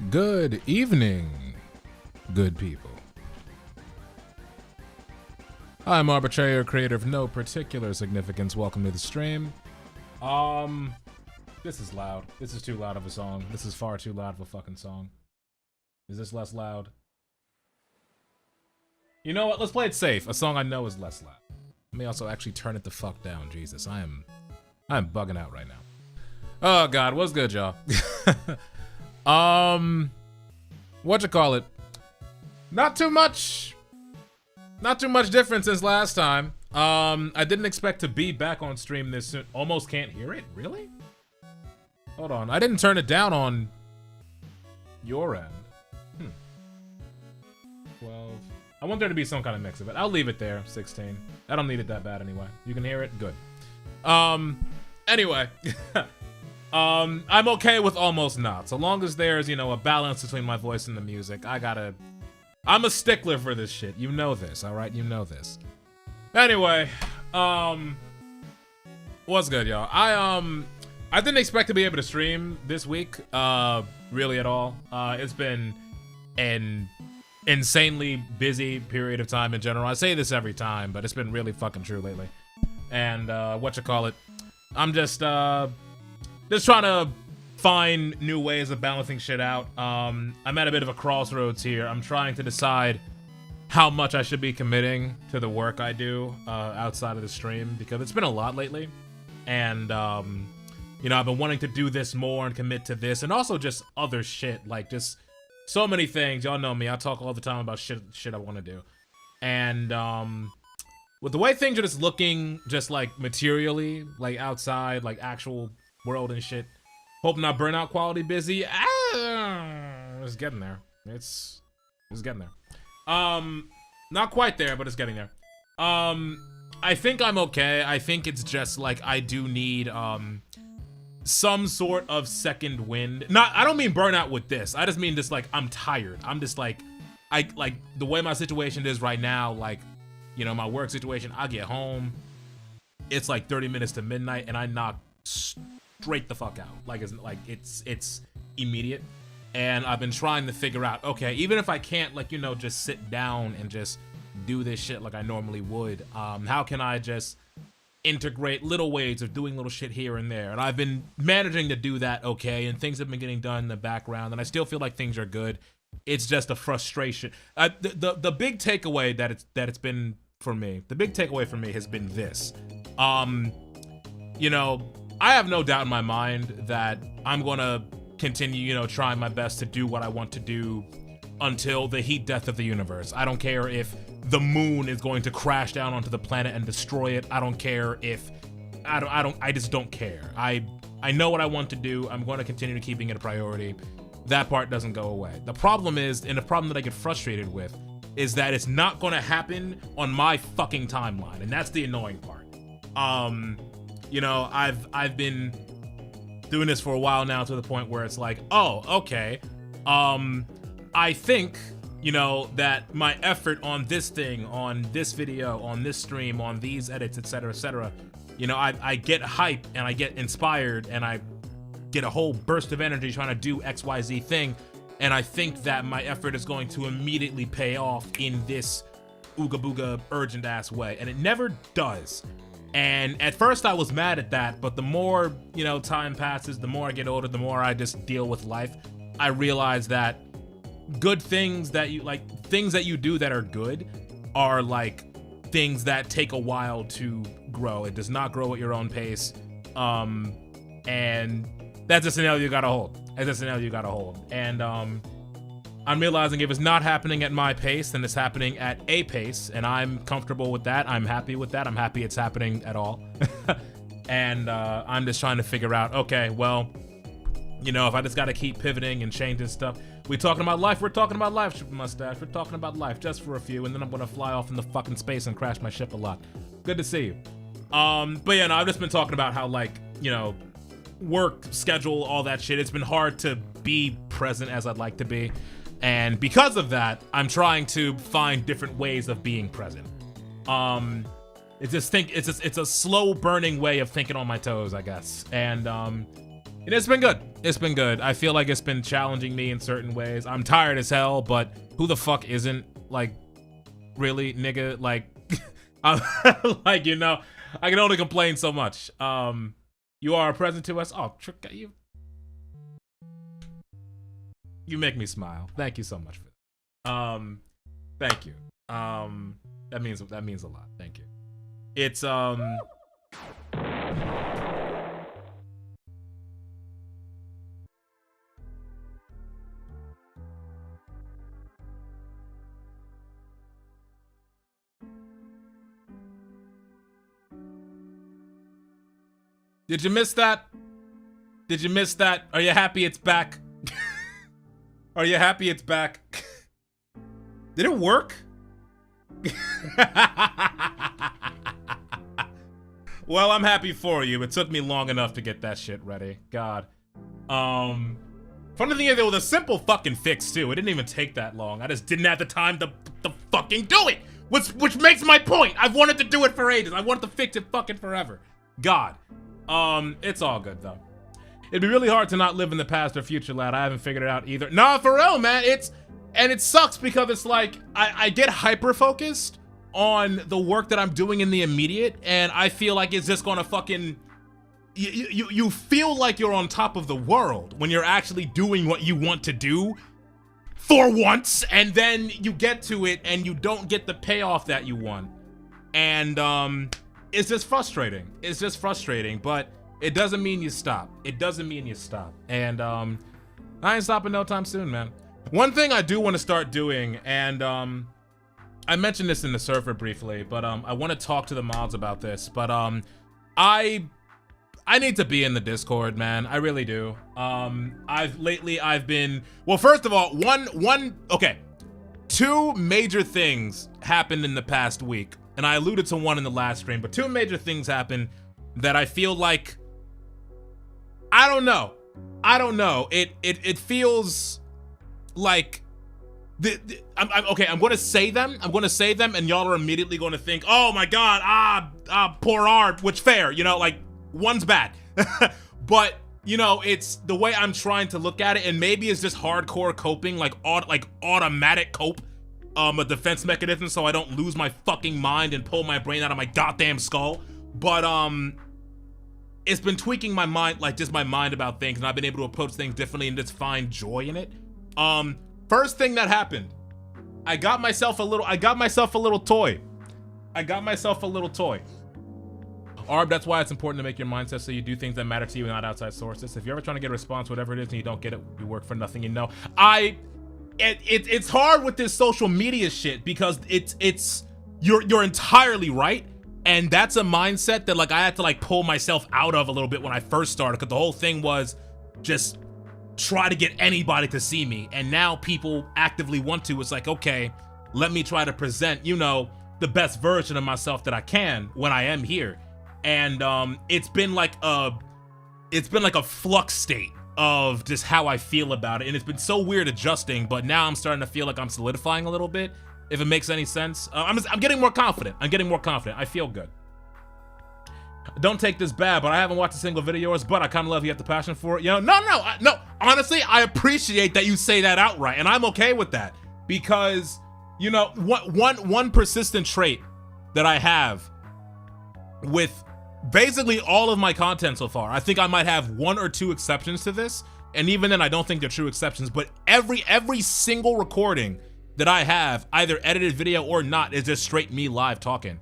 Good evening, good people. I'm Arbitrary, creator of no particular significance. Welcome to the stream. This is loud. This is too loud of a song. This is far too loud of a fucking song. Is this less loud? You know what? Let's play it safe. A song I know is less loud. Let me also actually turn it the fuck down. Jesus, I am bugging out right now. Oh God, what's good, y'all? Whatchamacallit? Not too much difference since last time. I didn't expect to be back on stream this soon. Almost can't hear it? Really? Hold on. I didn't turn it down on your end. 12. I want there to be some kind of mix of it. I'll leave it there. 16. I don't need it that bad anyway. You can hear it? Good. Anyway. I'm okay with almost not. So long as there's, you know, a balance between my voice and the music. I'm a stickler for this shit. You know this, alright? You know this. Anyway, what's good, y'all? I didn't expect to be able to stream this week, really at all. It's been an insanely busy period of time in general. I say this every time, but it's been really fucking true lately. And, I'm just trying to find new ways of balancing shit out. I'm at a bit of a crossroads here. I'm trying to decide how much I should be committing to the work I do outside of the stream, because it's been a lot lately. And, you know, I've been wanting to do this more and commit to this, and also just other shit, like just so many things. Y'all know me. I talk all the time about shit I want to do. And, with the way things are just looking, just like materially, like outside, like actual world and shit. Hope not burnout quality busy. It's getting there. It's getting there. Not quite there, but it's getting there. I think I'm okay. I think it's just like I do need some sort of second wind. I don't mean burnout with this. I just mean just like I'm tired. I'm just like the way my situation is right now, like, you know, my work situation, I get home, it's like 30 minutes to midnight and I knock straight the fuck out. Like it's immediate. And I've been trying to figure out, okay, even if I can't, like, you know, just sit down and just do this shit like I normally would, how can I just integrate little ways of doing little shit here and there. And I've been managing to do that okay, and things have been getting done in the background, and I still feel like things are good. It's just a frustration. The big takeaway that it's been for me, the big takeaway for me has been this. You know, I have no doubt in my mind that I'm gonna continue, you know, trying my best to do what I want to do until the heat death of the universe. I don't care if the moon is going to crash down onto the planet and destroy it. I don't care if I just don't care. I know what I want to do. I'm going to continue keeping it a priority. That part doesn't go away. The problem is, and the problem that I get frustrated with, is that it's not going to happen on my fucking timeline, and that's the annoying part. You know, I've been doing this for a while now, to the point where it's like, oh, okay, I think, you know, that my effort on this thing, on this video, on this stream, on these edits, etc., you know, I get hype and I get inspired and I get a whole burst of energy trying to do XYZ thing, and I think that my effort is going to immediately pay off in this ooga booga urgent ass way, and it never does. And at first I was mad at that, but the more, you know, time passes, the more I get older, the more I just deal with life. I realize that good things that you like, things that you do that are good, are like things that take a while to grow. It does not grow at your own pace, and that's a scenario you gotta hold. And I'm realizing if it's not happening at my pace, then it's happening at a pace, and I'm comfortable with that. I'm happy with that. I'm happy it's happening at all. And I'm just trying to figure out, okay, well, you know, if I just gotta keep pivoting and changing stuff. We're talking about life, Super Mustache. We're talking about life just for a few, and then I'm gonna fly off into fucking space and crash my ship a lot. Good to see you. But yeah, no, I've just been talking about how, like, you know, work, schedule, all that shit, it's been hard to be present as I'd like to be. And because of that, I'm trying to find different ways of being present. It's a slow burning way of thinking on my toes, I guess. And it's been good. It's been good. I feel like it's been challenging me in certain ways. I'm tired as hell, but who the fuck isn't? Like, really, nigga? Like, like, you know, I can only complain so much. You are a present to us. Oh, you make me smile. Thank you so much for that. Thank you. That means a lot. Thank you. It's Did you miss that? Did you miss that? Are you happy it's back? Are you happy it's back? Did it work? Well, I'm happy for you. It took me long enough to get that shit ready. God. Funny thing is, it was a simple fucking fix too. It didn't even take that long. I just didn't have the time to fucking do it. Which makes my point. I've wanted to do it for ages. I wanted to fix it fucking forever. God. It's all good though. It'd be really hard to not live in the past or future, lad. I haven't figured it out either. Nah, for real, man. It sucks because it's like I get hyper focused on the work that I'm doing in the immediate, and I feel like it's just gonna fucking you feel like you're on top of the world when you're actually doing what you want to do for once, and then you get to it and you don't get the payoff that you want. And it's just frustrating. It's just frustrating, but it doesn't mean you stop. It doesn't mean you stop. And I ain't stopping no time soon, man. One thing I do want to start doing, and I mentioned this in the server briefly, but I want to talk to the mods about this, but I need to be in the Discord, man. I really do. I've been, well, first of all, okay. 2 major things happened in the past week, and I alluded to one in the last stream, but 2 major things happened that I feel like, I don't know. It feels like okay, I'm gonna say them, and y'all are immediately gonna think, oh my god, poor Arb, which fair, you know, like, one's bad. But, you know, it's the way I'm trying to look at it, and maybe it's just hardcore coping, like automatic cope, a defense mechanism so I don't lose my fucking mind and pull my brain out of my goddamn skull. but it's been tweaking my mind, like just my mind about things, and I've been able to approach things differently and just find joy in it. First thing that happened, I got myself a little toy. Arb, that's why it's important to make your mindset so you do things that matter to you and not outside sources. If you're ever trying to get a response, whatever it is, and you don't get it, you work for nothing, you know. It's hard with this social media shit because you're entirely right. And that's a mindset that like I had to like pull myself out of a little bit when I first started, because the whole thing was just try to get anybody to see me. And now people actively want to. It's like, okay, let me try to present, you know, the best version of myself that I can when I am here. And it's been like a flux state of just how I feel about it. And it's been so weird adjusting, but now I'm starting to feel like I'm solidifying a little bit, if it makes any sense. I'm getting more confident. I feel good. Don't take this bad, but I haven't watched a single video of yours, but I kind of love you have the passion for it. You know, no. Honestly, I appreciate that you say that outright, and I'm okay with that because, you know, one persistent trait that I have with basically all of my content so far, I think I might have 1 or 2 exceptions to this, and even then I don't think they're true exceptions, but every single recording that I have, either edited video or not, is just straight me live talking.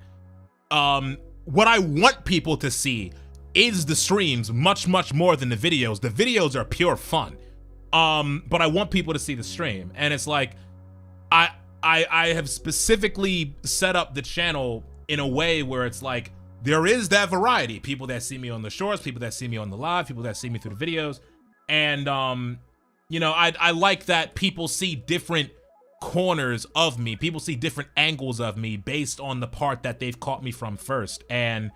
What I want people to see is the streams much more than the videos. The videos are pure fun. But I want people to see the stream. And it's like, I have specifically set up the channel in a way where it's like, there is that variety. People that see me on the shorts, people that see me on the live, people that see me through the videos. And, you know, I like that people see different corners of me. People see different angles of me based on the part that they've caught me from first. And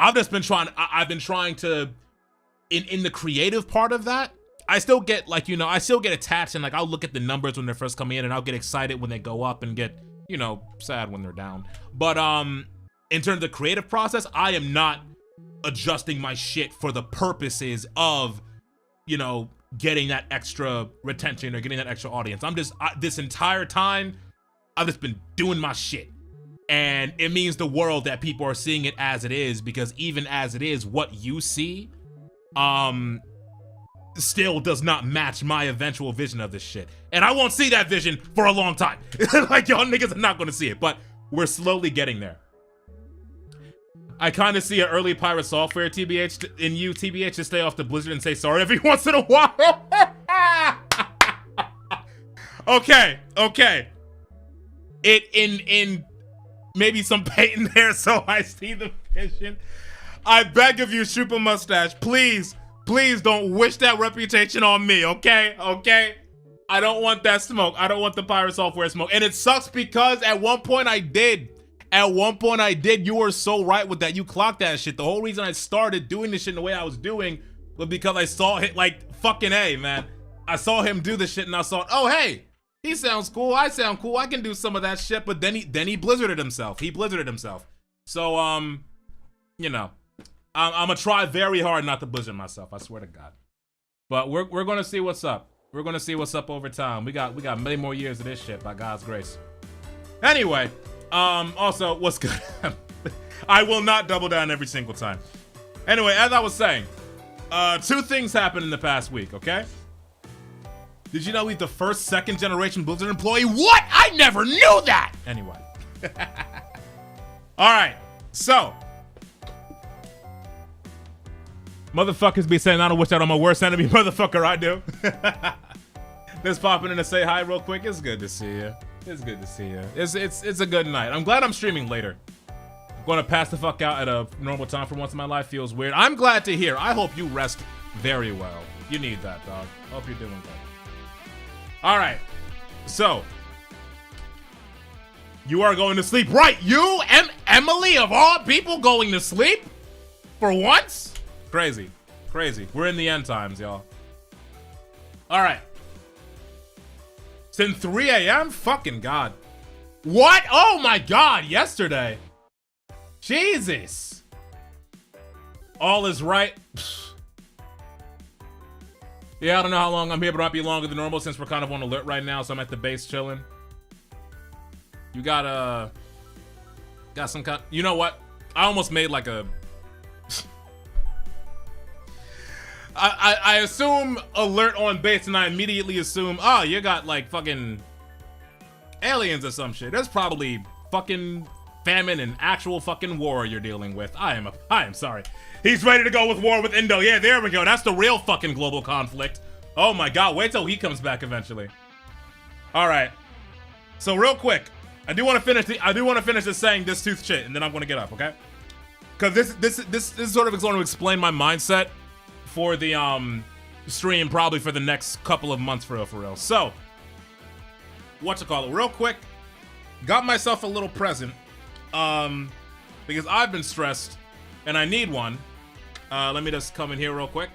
I've been trying to, in the creative part of that, I still get like, you know, I still get attached, and like I'll look at the numbers when they're first coming in, and I'll get excited when they go up and get, you know, sad when they're down. But in terms of the creative process, I am not adjusting my shit for the purposes of, you know, getting that extra retention or getting that extra audience. This entire time, I've just been doing my shit. And it means the world that people are seeing it as it is, because even as it is, what you see, still does not match my eventual vision of this shit. And I won't see that vision for a long time. Like, y'all niggas are not gonna see it, but we're slowly getting there. I kind of see an early pirate software, TBH, in you, TBH, to stay off the Blizzard and say sorry every once in a while. Okay. In maybe some paint in there so I see the vision. I beg of you, Super Mustache, please don't wish that reputation on me, okay? I don't want that smoke. I don't want the pirate software smoke. And it sucks because at one point I did. You were so right with that. You clocked that shit. The whole reason I started doing this shit in the way I was doing was because I saw it, like, fucking A, man. I saw him do this shit and I thought, oh, hey, he sounds cool. I sound cool. I can do some of that shit. But then he blizzarded himself. So, you know, I'm gonna try very hard not to blizzard myself. I swear to God. But we're gonna see what's up. We're gonna see what's up over time. We got many more years of this shit, by God's grace. Anyway. Also, what's good? I will not double down every single time. Anyway, as I was saying, 2 things happened in the past week, okay? Did you know he's the first second-generation Blizzard employee? What? I never knew that! Anyway. Alright, so. Motherfuckers be saying I don't wish that on my worst enemy, motherfucker, I do. Just popping in to say hi real quick. It's good to see you. It's a good night. I'm glad I'm streaming later. I'm gonna pass the fuck out at a normal time for once in my life. Feels weird. I'm glad to hear. I hope you rest very well. You need that, dog. Hope you're doing good. All right. So, you are going to sleep, right? You, Emily, of all people, going to sleep for once? Crazy. We're in the end times, y'all. All right. Since 3 a.m.? Fucking God. What? Oh my God, yesterday. Jesus. All is right. Yeah, I don't know how long I'm here, but it might be longer than normal since we're kind of on alert right now, so I'm at the base chilling. You got some kind... You know what? I almost made like a I assume alert on base, and I immediately assume, oh, you got like fucking aliens or some shit. There's probably fucking famine and actual fucking war you're dealing with. I am sorry. He's ready to go with war with Indo. Yeah, there we go. That's the real fucking global conflict. Oh my god, wait till he comes back eventually. All right. So real quick, I do want to finish this saying this tooth shit, and then I'm gonna get up, okay? Because this sort of is going to explain my mindset for the stream, probably for the next couple of months, for real. So, real quick, got myself a little present, because I've been stressed and I need one. Let me just come in here real quick.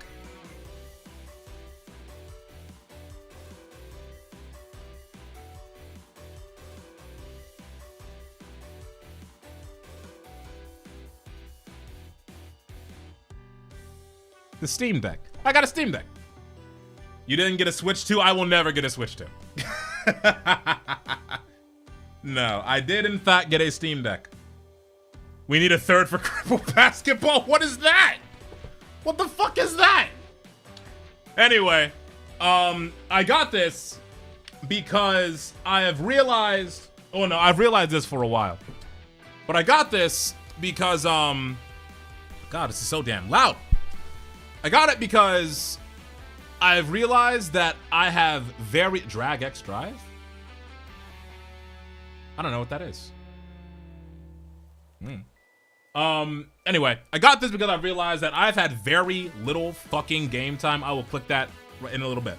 The Steam Deck. I got a Steam Deck. You didn't get a Switch 2? I will never get a Switch 2. No, I did in fact get a Steam Deck. We need a third for cripple basketball. What is that? What the fuck is that? Anyway, I got this because I have realized, oh no, I've realized this for a while. But I got this because, God, this is so damn loud. I got it because I've realized that I have Drag X Drive? I don't know what that is. Anyway, I got this because I realized that I've had very little fucking game time. I will click that in a little bit.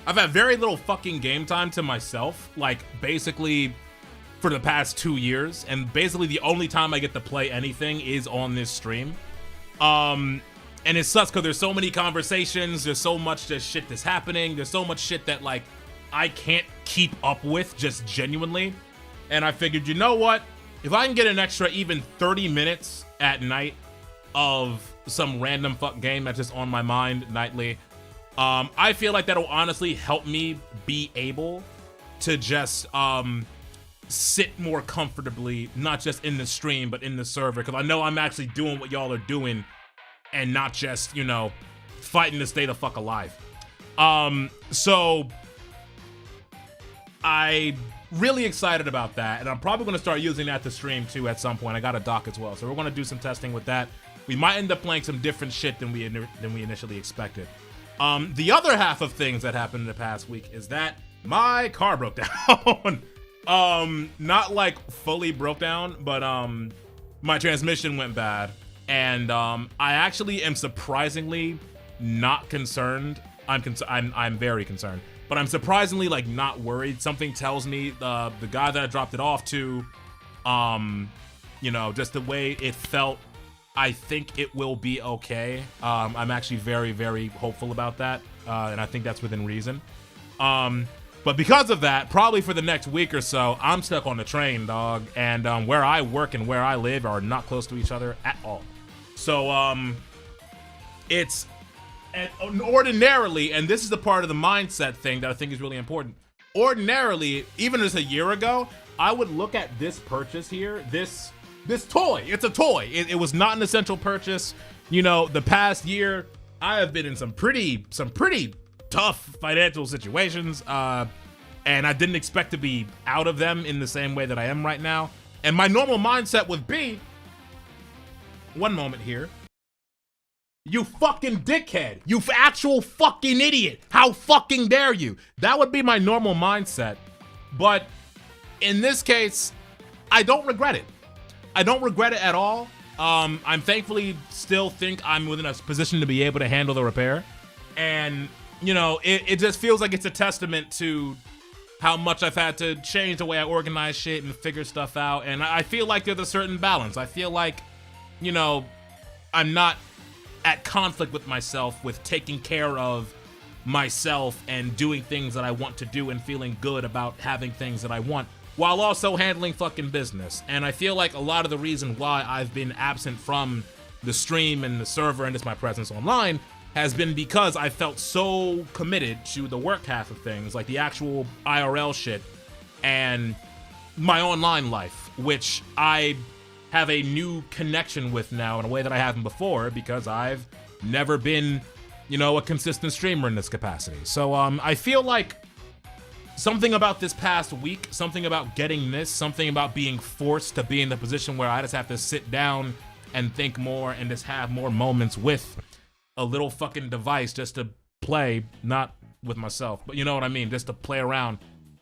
I've had very little fucking game time to myself, like basically for the past 2 years, and basically the only time I get to play anything is on this stream. And it sucks because there's so many conversations, there's so much just shit that's happening, there's so much shit that like I can't keep up with, just genuinely. And I figured, you know what? If I can get an extra even 30 minutes at night of some random fuck game that's just on my mind nightly, I feel like that'll honestly help me be able to just sit more comfortably, not just in the stream, but in the server, because I know I'm actually doing what y'all are doing and not just, you know, fighting to stay the fuck alive. So I'm really excited about that, and I'm probably going to start using that to stream too at some point. I got a dock as well, so we're going to do some testing with that. We might end up playing some different shit than we initially expected. The other half of things that happened in the past week is that my car broke down. Not like fully broke down, but my transmission went bad. And I actually am surprisingly not concerned. I'm very concerned, but I'm surprisingly like not worried. Something tells me the guy that I dropped it off to, you know, just the way it felt, I think it will be okay. I'm actually very, very hopeful about that, and I think that's within reason. But because of that, probably for the next week or so, I'm stuck on the train, dog. And where I work and where I live are not close to each other at all. So it's ordinarily, and this is the part of the mindset thing that I think is really important. Ordinarily, even just a year ago, I would look at this purchase here, this toy. It's a toy. It was not an essential purchase. You know, the past year, I have been in some pretty tough financial situations, and I didn't expect to be out of them in the same way that I am right now. And my normal mindset would be, one moment here, you fucking dickhead, you actual fucking idiot, how fucking dare you? That would be my normal mindset. But in this case, I don't regret it. I don't regret it at all. I'm thankfully still think I'm within a position to be able to handle the repair. And you know, it just feels like it's a testament to how much I've had to change the way I organize shit and figure stuff out. And I feel like there's a certain balance. I feel like, you know, I'm not at conflict with myself with taking care of myself and doing things that I want to do and feeling good about having things that I want, while also handling fucking business. And I feel like a lot of the reason why I've been absent from the stream and the server and just my presence online has been because I felt so committed to the work half of things, like the actual IRL shit and my online life, which I have a new connection with now in a way that I haven't before, because I've never been you know, a consistent streamer in this capacity. So I feel like something about this past week, something about getting this, something about being forced to be in the position where I just have to sit down and think more and just have more moments with a little fucking device just to play, not with myself, but you know what I mean, just to play around.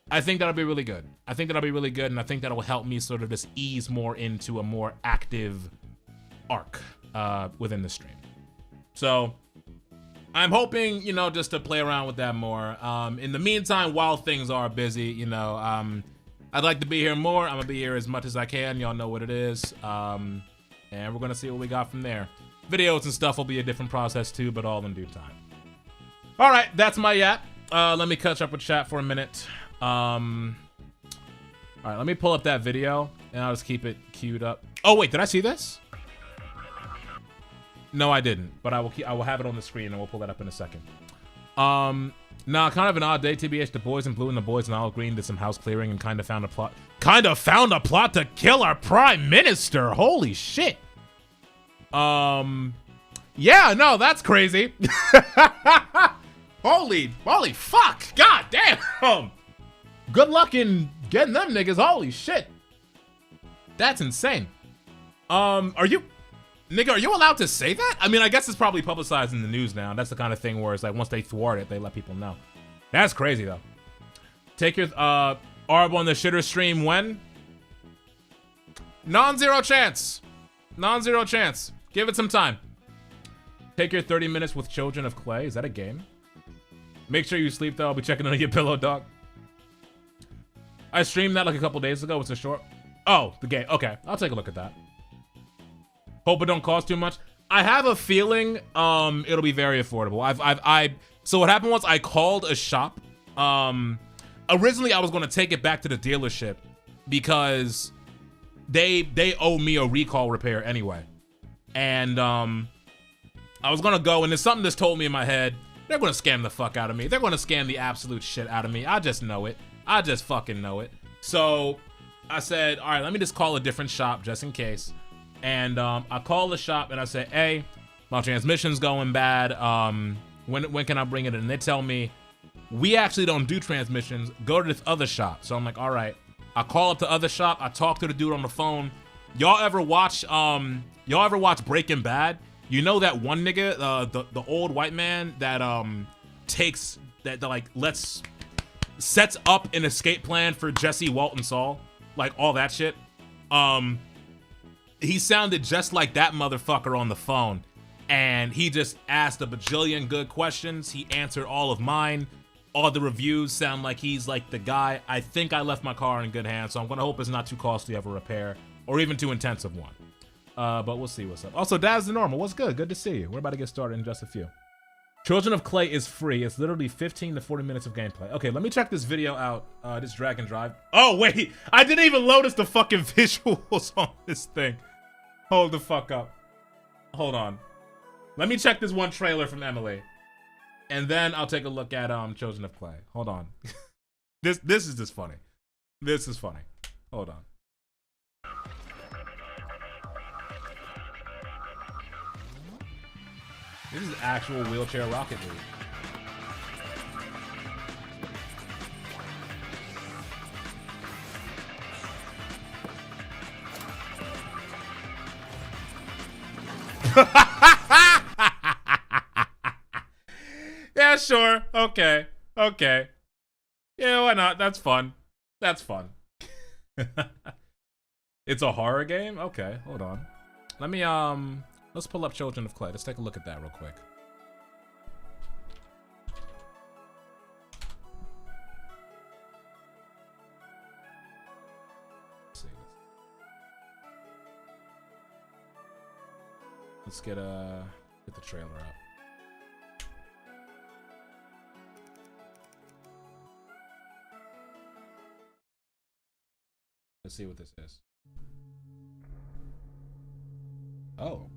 I think that'll be really good. I think that'll be really good, and I think that'll help me sort of just ease more into a more active arc within the stream. So I'm hoping, you know, just to play around with that more. In the meantime, while things are busy, you know, I'd like to be here more. I'm gonna be here as much as I can. Y'all know what it is. And we're gonna see what we got from there. Videos and stuff will be a different process too, but all in due time. All right, that's my yap. Let me catch up with chat for a minute. All right, let me pull up that video and I'll just keep it queued up. Oh wait, did I see this? No, I didn't, but I will have it on the screen and we'll pull that up in a second. Nah, kind of an odd day, TBH. The boys in blue and the boys in olive green did some house clearing and kind of found a plot to kill our prime minister. Holy shit. Yeah, no, that's crazy. Holy fuck. God damn. Good luck in getting them niggas. Holy shit. That's insane. Are you allowed to say that? I mean, I guess it's probably publicized in the news now. That's the kind of thing where it's like once they thwart it, they let people know. That's crazy though. Take your Arb on the shitter stream when? Non-zero chance. Non-zero chance. Give it some time. Take your 30 minutes with Children of Clay. Is that a game? Make sure you sleep though. I'll be checking under your pillow, dog. I streamed that like a couple days ago. It's a short. Oh, the game. Okay, I'll take a look at that. Hope it don't cost too much. I have a feeling it'll be very affordable. So what happened was I called a shop. Originally I was gonna take it back to the dealership because they owe me a recall repair anyway. And I was gonna go, and there's something that's told me in my head, they're gonna scam the fuck out of me. They're gonna scam the absolute shit out of me. I just know it. I just fucking know it. So I said, all right, let me just call a different shop just in case. And I called the shop and I said, hey, my transmission's going bad. When can I bring it in? And they tell me, we actually don't do transmissions. Go to this other shop. So I'm like, all right. I call up the other shop. I talk to the dude on the phone. Y'all ever watch Breaking Bad? You know that one nigga, the old white man that sets up an escape plan for Jesse, Walt, and Saul, like all that shit. He sounded just like that motherfucker on the phone, and he just asked a bajillion good questions. He answered all of mine. All the reviews sound like he's like the guy. I think I left my car in good hands, so I'm gonna hope it's not too costly of a repair or even too intensive one. But we'll see what's up. Also, Daz the Normal, what's good? Good to see you. We're about to get started in just a few. Children of Clay is free. It's literally 15 to 40 minutes of gameplay. Okay, let me check this video out. This drag and drive. Oh, wait. I didn't even notice the fucking visuals on this thing. Hold the fuck up. Hold on. Let me check this one trailer from Emily. And then I'll take a look at Children of Clay. Hold on. This is just funny. This is funny. Hold on. This is actual wheelchair Rocket League. Yeah, sure. Okay. Okay. Yeah, why not? That's fun. That's fun. It's a horror game? Okay, hold on. Let me, let's pull up Children of Clay. Let's take a look at that real quick. Let's see. Let's get the trailer up. Let's see what this is. Oh.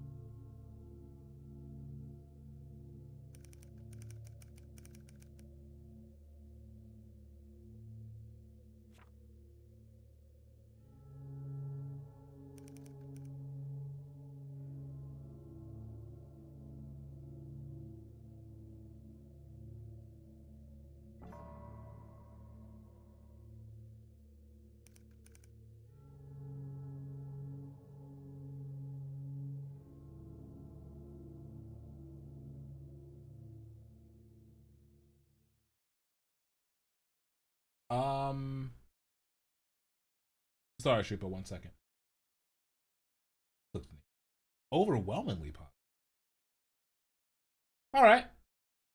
Sorry, Shupa, 1 second. Overwhelmingly popular. All right.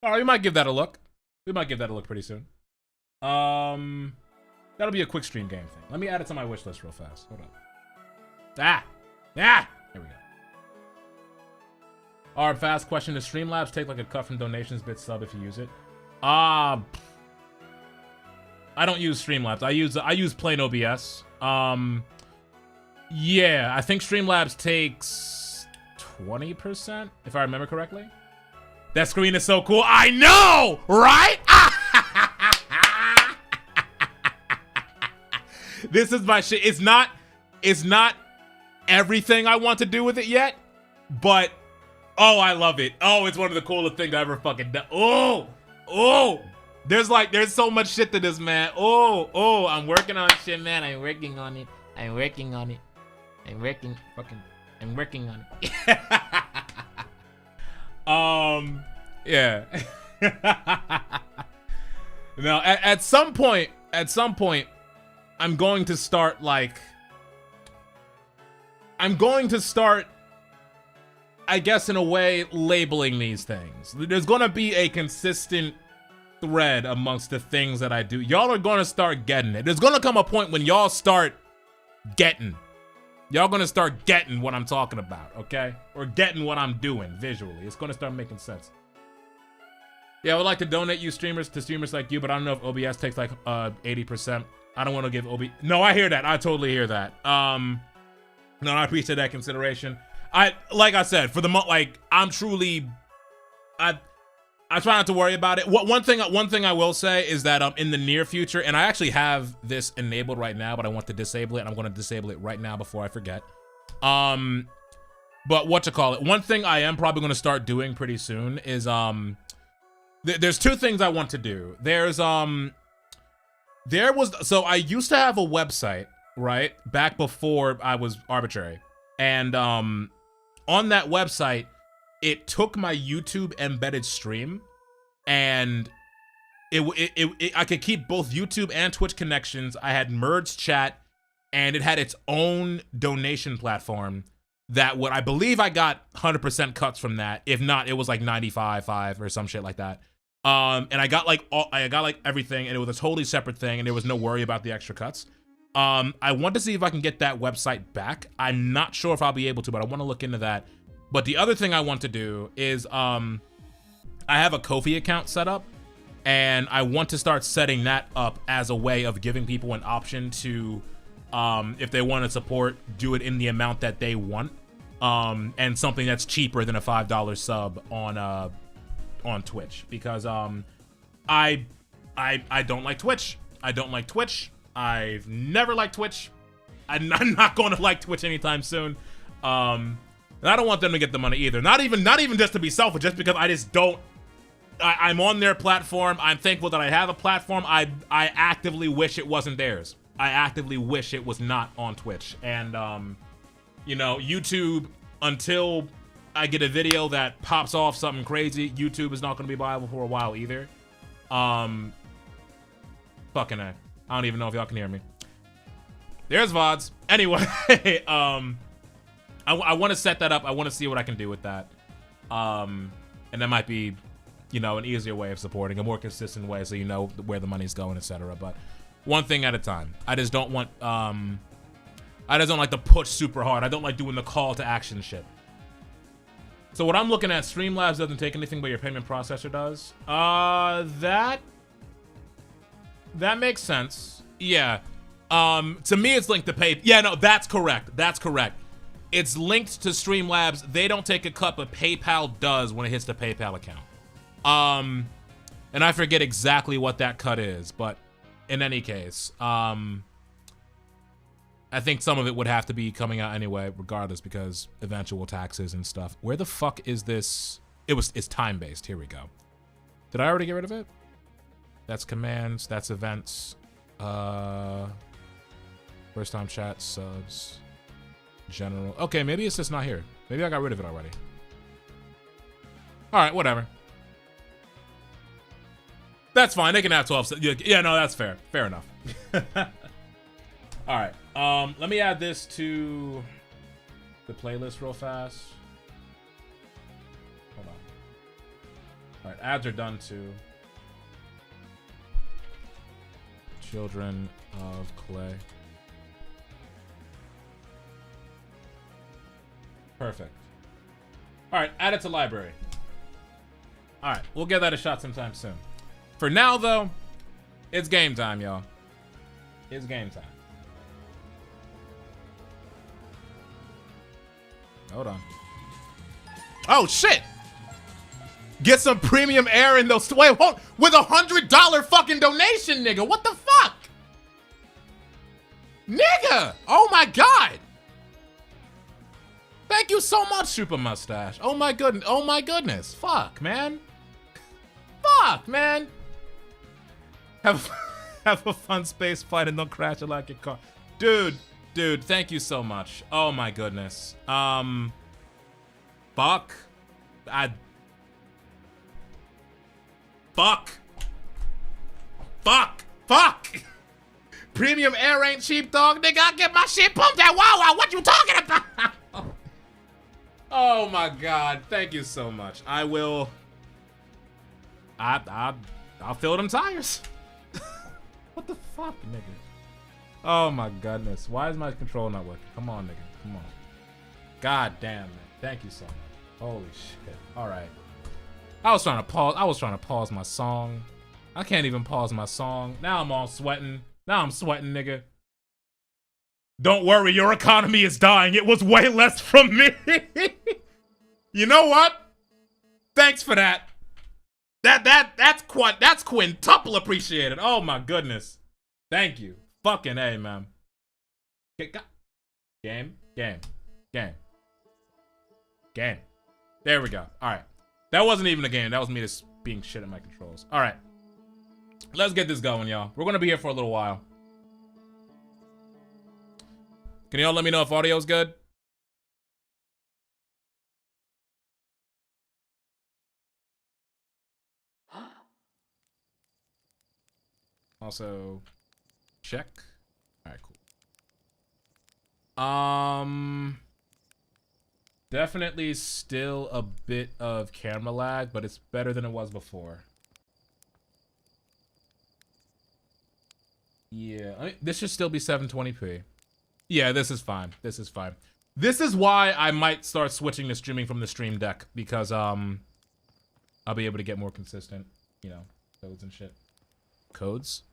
We might give that a look. We might give that a look pretty soon. That'll be a quick stream game thing. Let me add it to my wish list real fast. Hold on. There we go. Arb, fast question. Does Streamlabs take like a cut from donations bit sub if you use it? I don't use Streamlabs. I use plain OBS. Yeah, I think Streamlabs takes 20%, if I remember correctly. That screen is so cool. I know, right? This is my shit. It's not everything I want to do with it yet, but oh, I love it. Oh, it's one of the coolest things I ever fucking done. Oh, there's so much shit to this, man. Oh, I'm working on shit, man. I'm working on it. I'm working on it. I'm working on it. Yeah. Now, at some point, I'm going to start I guess in a way labeling these things. There's gonna be a consistent thread amongst the things that I do. Y'all are gonna start getting it. There's gonna come a point when y'all start getting. Y'all gonna start getting what I'm talking about, okay? Or getting what I'm doing visually. It's gonna start making sense. Yeah, I would like to donate you streamers to streamers like you, but I don't know if OBS takes like 80%. I don't want to give No, I hear that. I totally hear that. No, I appreciate that consideration. Like I said, for the I'm truly, I try not to worry about it. One thing I will say is that in the near future, and I actually have this enabled right now, but I want to disable it. And I'm going to disable it right now before I forget. But one thing I am probably going to start doing pretty soon is there's two things I want to do. So I used to have a website, right, back before I was Arbitrary, and on that website, it took my YouTube embedded stream, and I could keep both YouTube and Twitch connections. I had merged chat, and it had its own donation platform that I believe I got 100% cuts from that. If not, it was like 95.5 or some shit like that. And I got like everything, and it was a totally separate thing, and there was no worry about the extra cuts. I want to see if I can get that website back. I'm not sure if I'll be able to, but I want to look into that. But the other thing I want to do is I have a Ko-fi account set up, and I want to start setting that up as a way of giving people an option to, if they want to support, do it in the amount that they want, and something that's cheaper than a $5 sub on Twitch, because I don't like Twitch. I don't like Twitch. I've never liked Twitch. I'm not going to like Twitch anytime soon. And I don't want them to get the money either. Not even just to be selfish, just because I just don't. I'm on their platform. I'm thankful that I have a platform. I actively wish it wasn't theirs. I actively wish it was not on Twitch. And you know, YouTube, until I get a video that pops off something crazy, YouTube is not going to be viable for a while either. Fucking A. I don't even know if y'all can hear me. There's VODs. Anyway, I want to set that up. I want to see what I can do with that. And that might be, you know, an easier way of supporting, a more consistent way, so you know where the money's going, etc. But one thing at a time. I just don't want, I just don't like to push super hard. I don't like doing the call to action shit. So what I'm looking at, Streamlabs doesn't take anything, but your payment processor does. That makes sense. Yeah. To me, it's linked to Pay. Yeah, no, that's correct. That's correct. It's linked to Streamlabs. They don't take a cut, but PayPal does when it hits the PayPal account. And I forget exactly what that cut is, but in any case, I think some of it would have to be coming out anyway, regardless, because eventual taxes and stuff. Where the fuck is this? It's time-based. Here we go. Did I already get rid of it? That's commands. That's events. First time chat, subs, general. Okay, maybe it's just not here. Maybe I got rid of it already. All right, whatever. That's fine. They can have 12. Yeah, no, that's fair. Fair enough. All right. Let me add this to the playlist real fast. Hold on. All right, ads are done too. Children of Clay. Perfect. All right, add it to library. All right, we'll give that a shot sometime soon. For now, though, it's game time, y'all. It's game time. Hold on. Oh, shit! Get some premium air in those. Wait, hold. With $100 fucking donation, nigga. What the fuck? Nigga! Oh my god! Thank you so much, Super Mustache. Oh my goodness. Oh my goodness. Fuck, man. Fuck, man. Have a fun space flight and don't crash it like your car. Dude, thank you so much. Oh my goodness. Fuck. Fuck. Premium air ain't cheap, dog. Nigga, I get my shit pumped at Wawa. What you talking about? Oh my god. Thank you so much. I will. I'll fill them tires. What the fuck, nigga? Oh my goodness. Why is my control not working? Come on, nigga. Come on. God damn, man. Thank you so much. Holy shit. All right. I was trying to pause my song. I can't even pause my song. Now I'm all sweating. Now I'm sweating, nigga. Don't worry, your economy is dying. It was way less from me. You know what? Thanks for that. That's quintuple appreciated. Oh my goodness. Thank you. Fucking A, man. Game. There we go. All right. That wasn't even a game. That was me just being shit at my controls. All right. Let's get this going, y'all. We're going to be here for a little while. Can y'all let me know if audio's good? Also, check. All right, cool. Definitely still a bit of camera lag, but it's better than it was before. Yeah, I mean, this should still be 720p. Yeah, this is fine. This is fine. This is why I might start switching to streaming from the Stream Deck, because I'll be able to get more consistent, you know, codes and shit. Codes?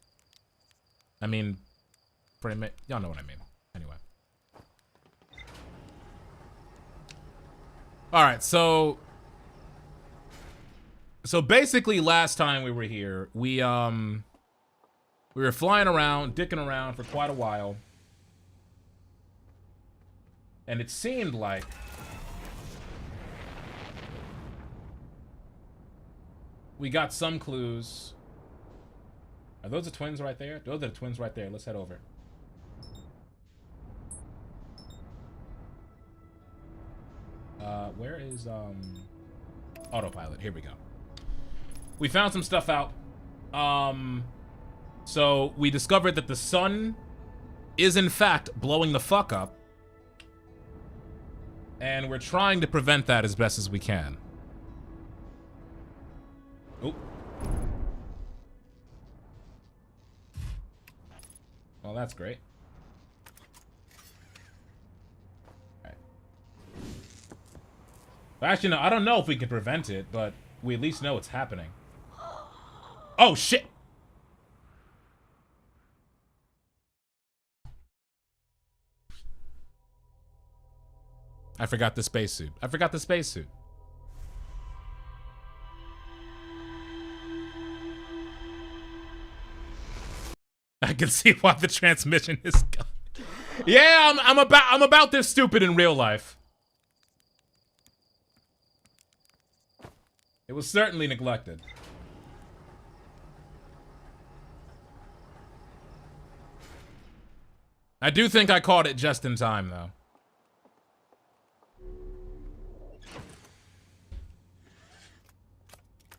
I mean, frame it. Y'all know what I mean. Anyway. All right, so basically last time we were here, we were flying around, dicking around for quite a while. And it seemed like we got some clues. Are those the twins right there? Those are the twins right there. Let's head over. Where is autopilot? Here we go. We found some stuff out. So we discovered that the sun is in fact blowing the fuck up. And we're trying to prevent that as best as we can. Oh. Well, that's great. Alright. Actually, no, I don't know if we can prevent it, but we at least know it's happening. Oh, shit! I forgot the spacesuit. I forgot the spacesuit. I can see why the transmission is gone. Yeah, I'm about this stupid in real life. It was certainly neglected. I do think I caught it just in time, though.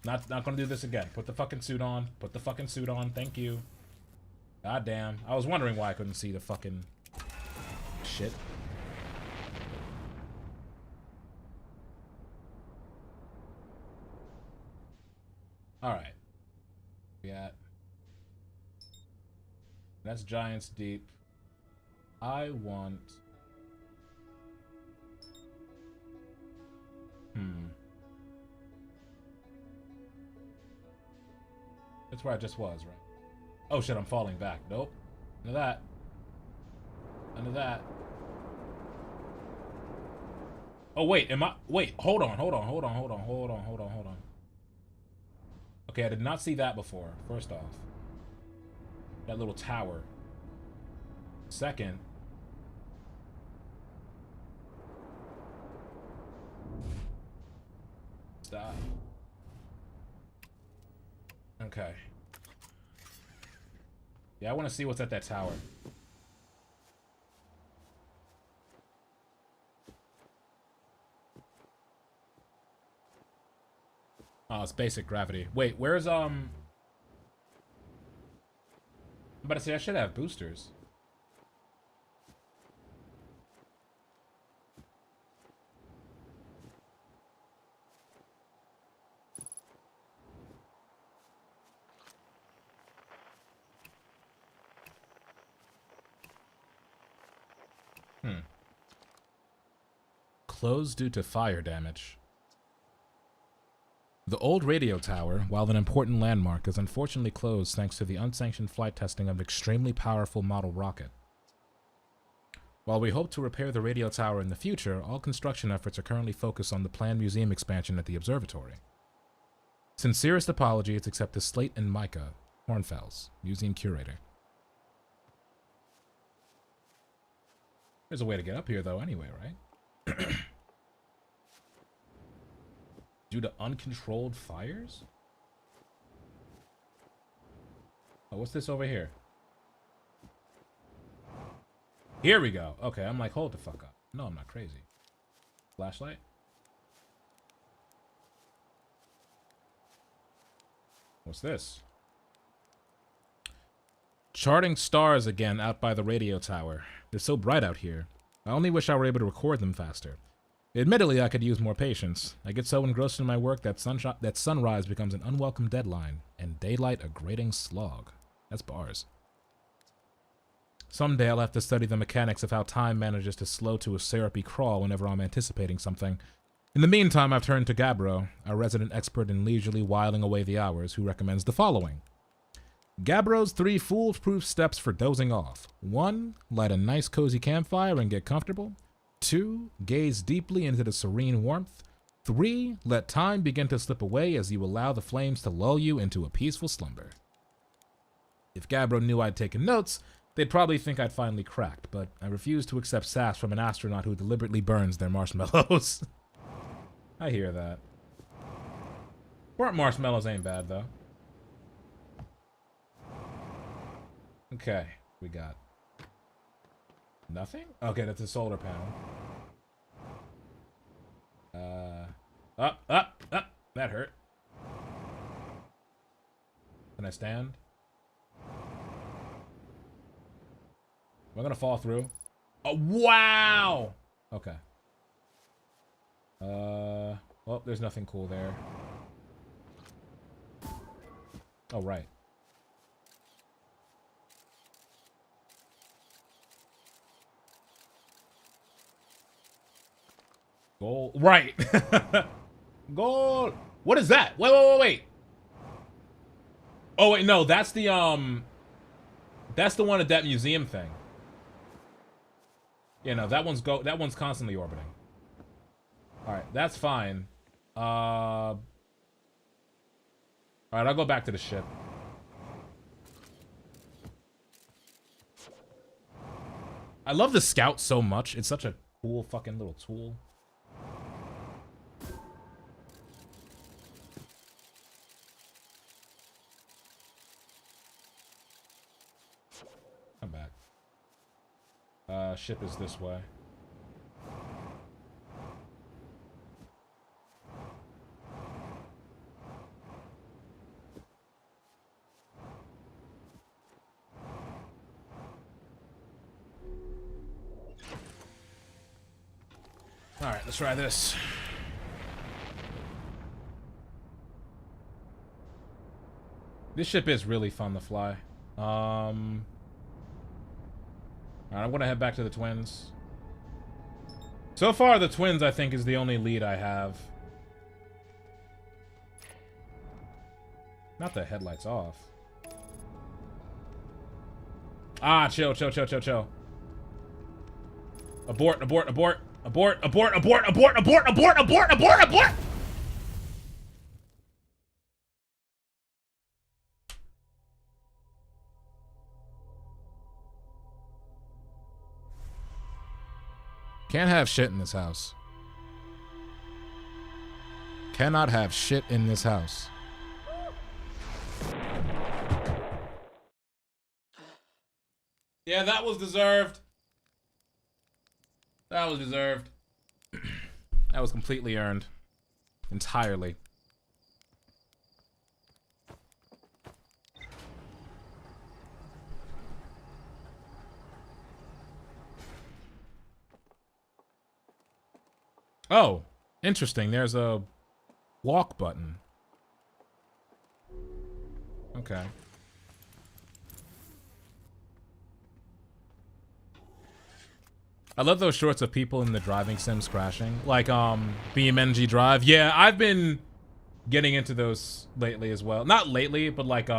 Not gonna do this again. Put the fucking suit on. Put the fucking suit on. Thank you. God damn. I was wondering why I couldn't see the fucking shit. Alright. We got... That's Giants Deep. I want... That's where I just was, right? Oh shit, I'm falling back. Nope. None of that. None of that. Oh wait, am I... Wait, hold on. Okay, I did not see that before, first off. That little tower. Second... Stop. Okay. Yeah, I want to see what's at that tower. Oh, it's basic gravity. Wait, where's I'm about to say I should have boosters. Closed due to fire damage. The old radio tower, while an important landmark, is unfortunately closed thanks to the unsanctioned flight testing of an extremely powerful model rocket. While we hope to repair the radio tower in the future, all construction efforts are currently focused on the planned museum expansion at the observatory. Sincerest apologies accept to Slate and Micah, Hornfels, museum curator. There's a way to get up here, though, anyway, right? Due to uncontrolled fires? Oh, what's this over here? Here we go. Okay, I'm like, hold the fuck up. No, I'm not crazy. Flashlight? What's this? Charting stars again out by the radio tower. They're so bright out here. I only wish I were able to record them faster. Admittedly, I could use more patience. I get so engrossed in my work that sunrise becomes an unwelcome deadline, and daylight a grating slog. That's bars. Someday I'll have to study the mechanics of how time manages to slow to a syrupy crawl whenever I'm anticipating something. In the meantime, I've turned to Gabbro, our resident expert in leisurely whiling away the hours, who recommends the following. Gabbro's 3 foolproof steps for dozing off. 1. Light a nice cozy campfire and get comfortable. 2. Gaze deeply into the serene warmth. 3. Let time begin to slip away as you allow the flames to lull you into a peaceful slumber. If Gabbro knew I'd taken notes, they'd probably think I'd finally cracked, but I refuse to accept sass from an astronaut who deliberately burns their marshmallows. I hear that. Burnt marshmallows ain't bad, though. Okay, we got... Nothing? Okay, that's a solar panel. Up. That hurt. Can I stand? Am I gonna fall through? Oh, wow! Okay. Well, there's nothing cool there. Oh, right. Goal. Right. Goal. What is that? Wait. Oh, wait, no, that's the one at that museum thing. Yeah, no, that one's constantly orbiting. Alright, that's fine. Alright, I'll go back to the ship. I love the Scout so much. It's such a cool fucking little tool. Come back. Ship is this way. All right, let's try this. This ship is really fun to fly. All right, I'm gonna head back to the Twins. So far, the Twins, I think, is the only lead I have. Not the headlights off. Ah, chill, chill, chill, chill, chill. Abort, abort, abort, abort, abort, abort, abort, abort, abort, abort, abort, abort! Can't have shit in this house. Cannot have shit in this house. Yeah, that was deserved. That was deserved. That was completely earned. Entirely. Oh, interesting. There's a walk button. Okay. I love those shorts of people in the driving sims crashing. Like, BMNG Drive. Yeah, I've been getting into those lately as well. Not lately, but like,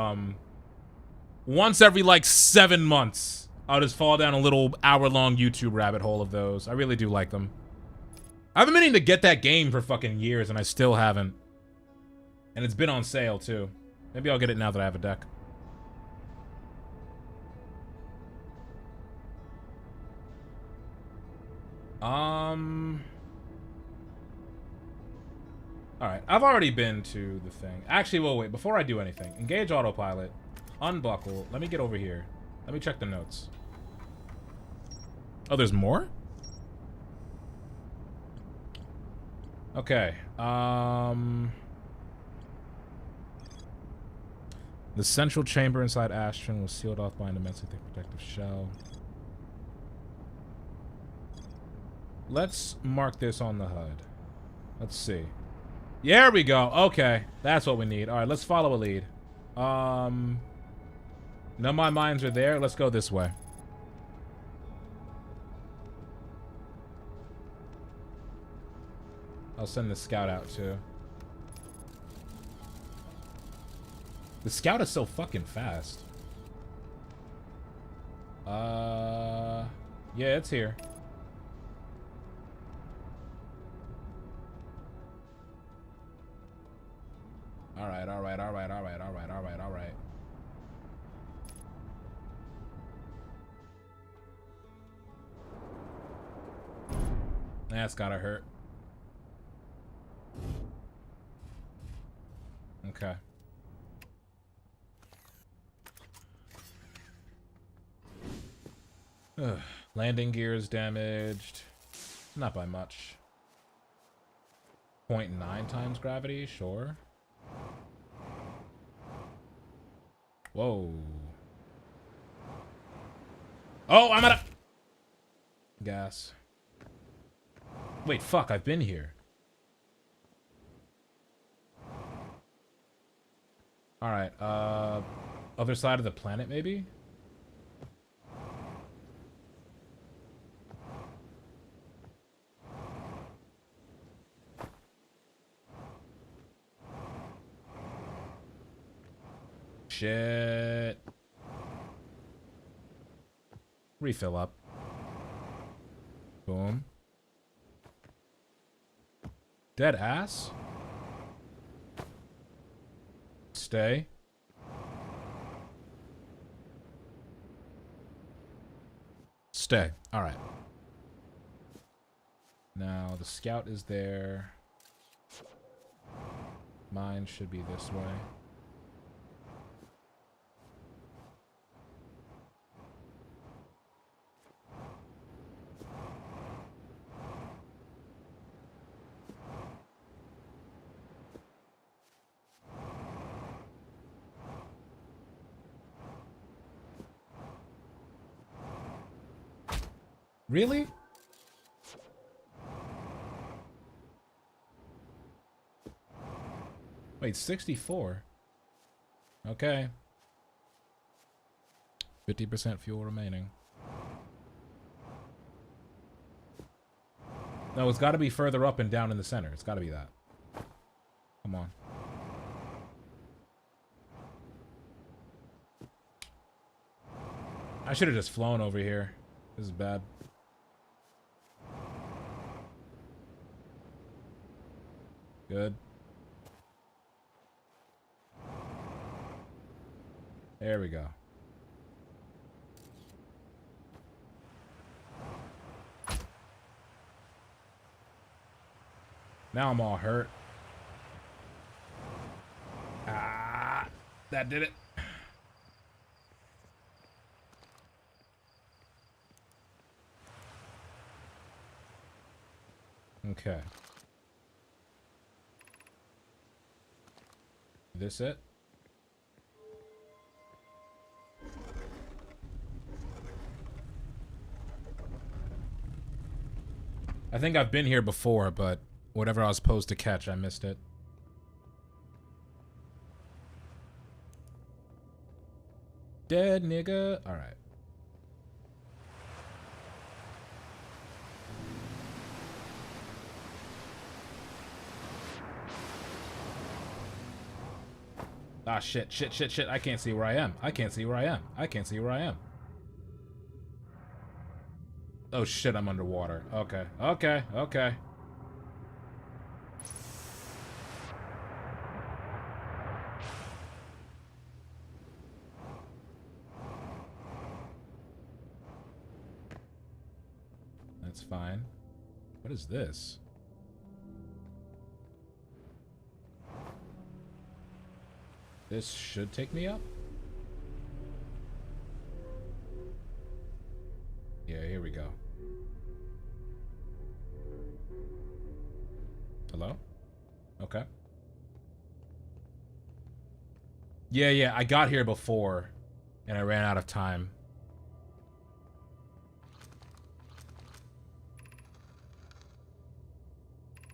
once every, like, 7 months, I'll just fall down a little hour-long YouTube rabbit hole of those. I really do like them. I've been meaning to get that game for fucking years, and I still haven't. And it's been on sale, too. Maybe I'll get it now that I have a deck. Alright, I've already been to the thing. Actually, well, wait, before I do anything, engage autopilot, unbuckle, let me get over here. Let me check the notes. Oh, there's more? Okay, the central chamber inside Ashton was sealed off by an immensely thick protective shell. Let's mark this on the HUD. Let's see. There we go. Okay, that's what we need. All right, let's follow a lead. None of my mines are there. Let's go this way. I'll send the scout out too. The scout is so fucking fast. Yeah, it's here. Alright, alright, alright, alright, alright, alright, alright. That's gotta hurt. Okay. Ugh. Landing gear is damaged. Not by much. 0.9 times gravity, sure. Whoa. Oh, I'm out of gas. Wait, fuck, I've been here. Alright, other side of the planet, maybe? Shit. Refill up. Boom. Dead ass? Stay. Stay. Alright. Now, the scout is there. Mine should be this way. Really? Wait, 64. Okay. 50% fuel remaining. No, it's got to be further up and down in the center. It's got to be that. Come on. I should have just flown over here. This is bad. Good. There we go. Now I'm all hurt. Ah, that did it. Okay. This it? I think I've been here before, but whatever I was supposed to catch, I missed it. Dead nigga. All right. Ah, shit. I can't see where I am. I can't see where I am. Oh, shit, I'm underwater. Okay. That's fine. What is this? This should take me up? Yeah, here we go. Hello? Okay. Yeah, I got here before, and I ran out of time.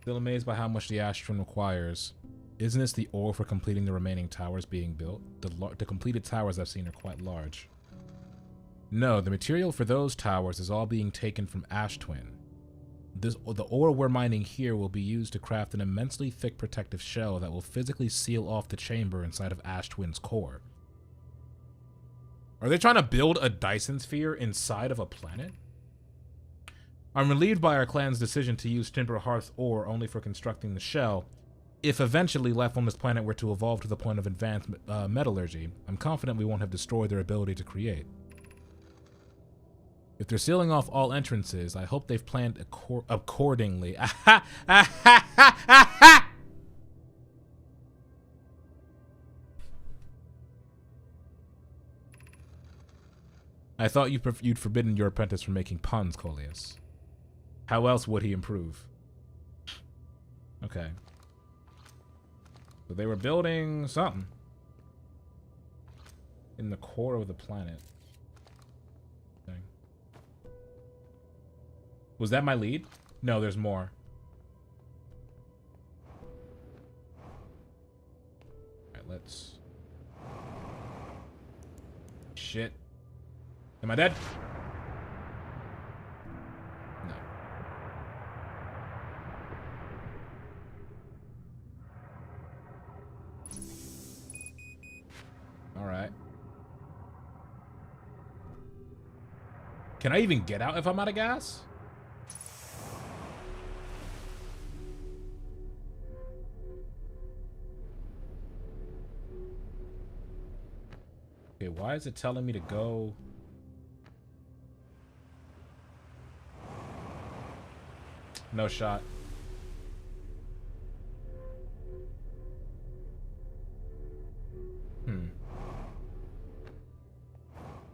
Still amazed by how much the ash twin requires. Isn't this the ore for completing the remaining towers being built? The completed towers I've seen are quite large. No, the material for those towers is all being taken from ash twin. The ore we're mining here will be used to craft an immensely thick protective shell that will physically seal off the chamber inside of ash twin's core. Are they trying to build a Dyson sphere inside of a planet? I'm relieved by our clan's decision to use Timber Hearth ore only for constructing the shell. If eventually life on this planet were to evolve to the point of advanced metallurgy, I'm confident we won't have destroyed their ability to create. If they're sealing off all entrances, I hope they've planned accordingly. I thought you'd forbidden your apprentice from making puns, Coleus. How else would he improve? Okay. So they were building something in the core of the planet. Okay. Was that my lead? No, there's more. Alright, let's... Shit. Am I dead? No. Alright. Can I even get out if I'm out of gas? Okay, why is it telling me to go? No shot.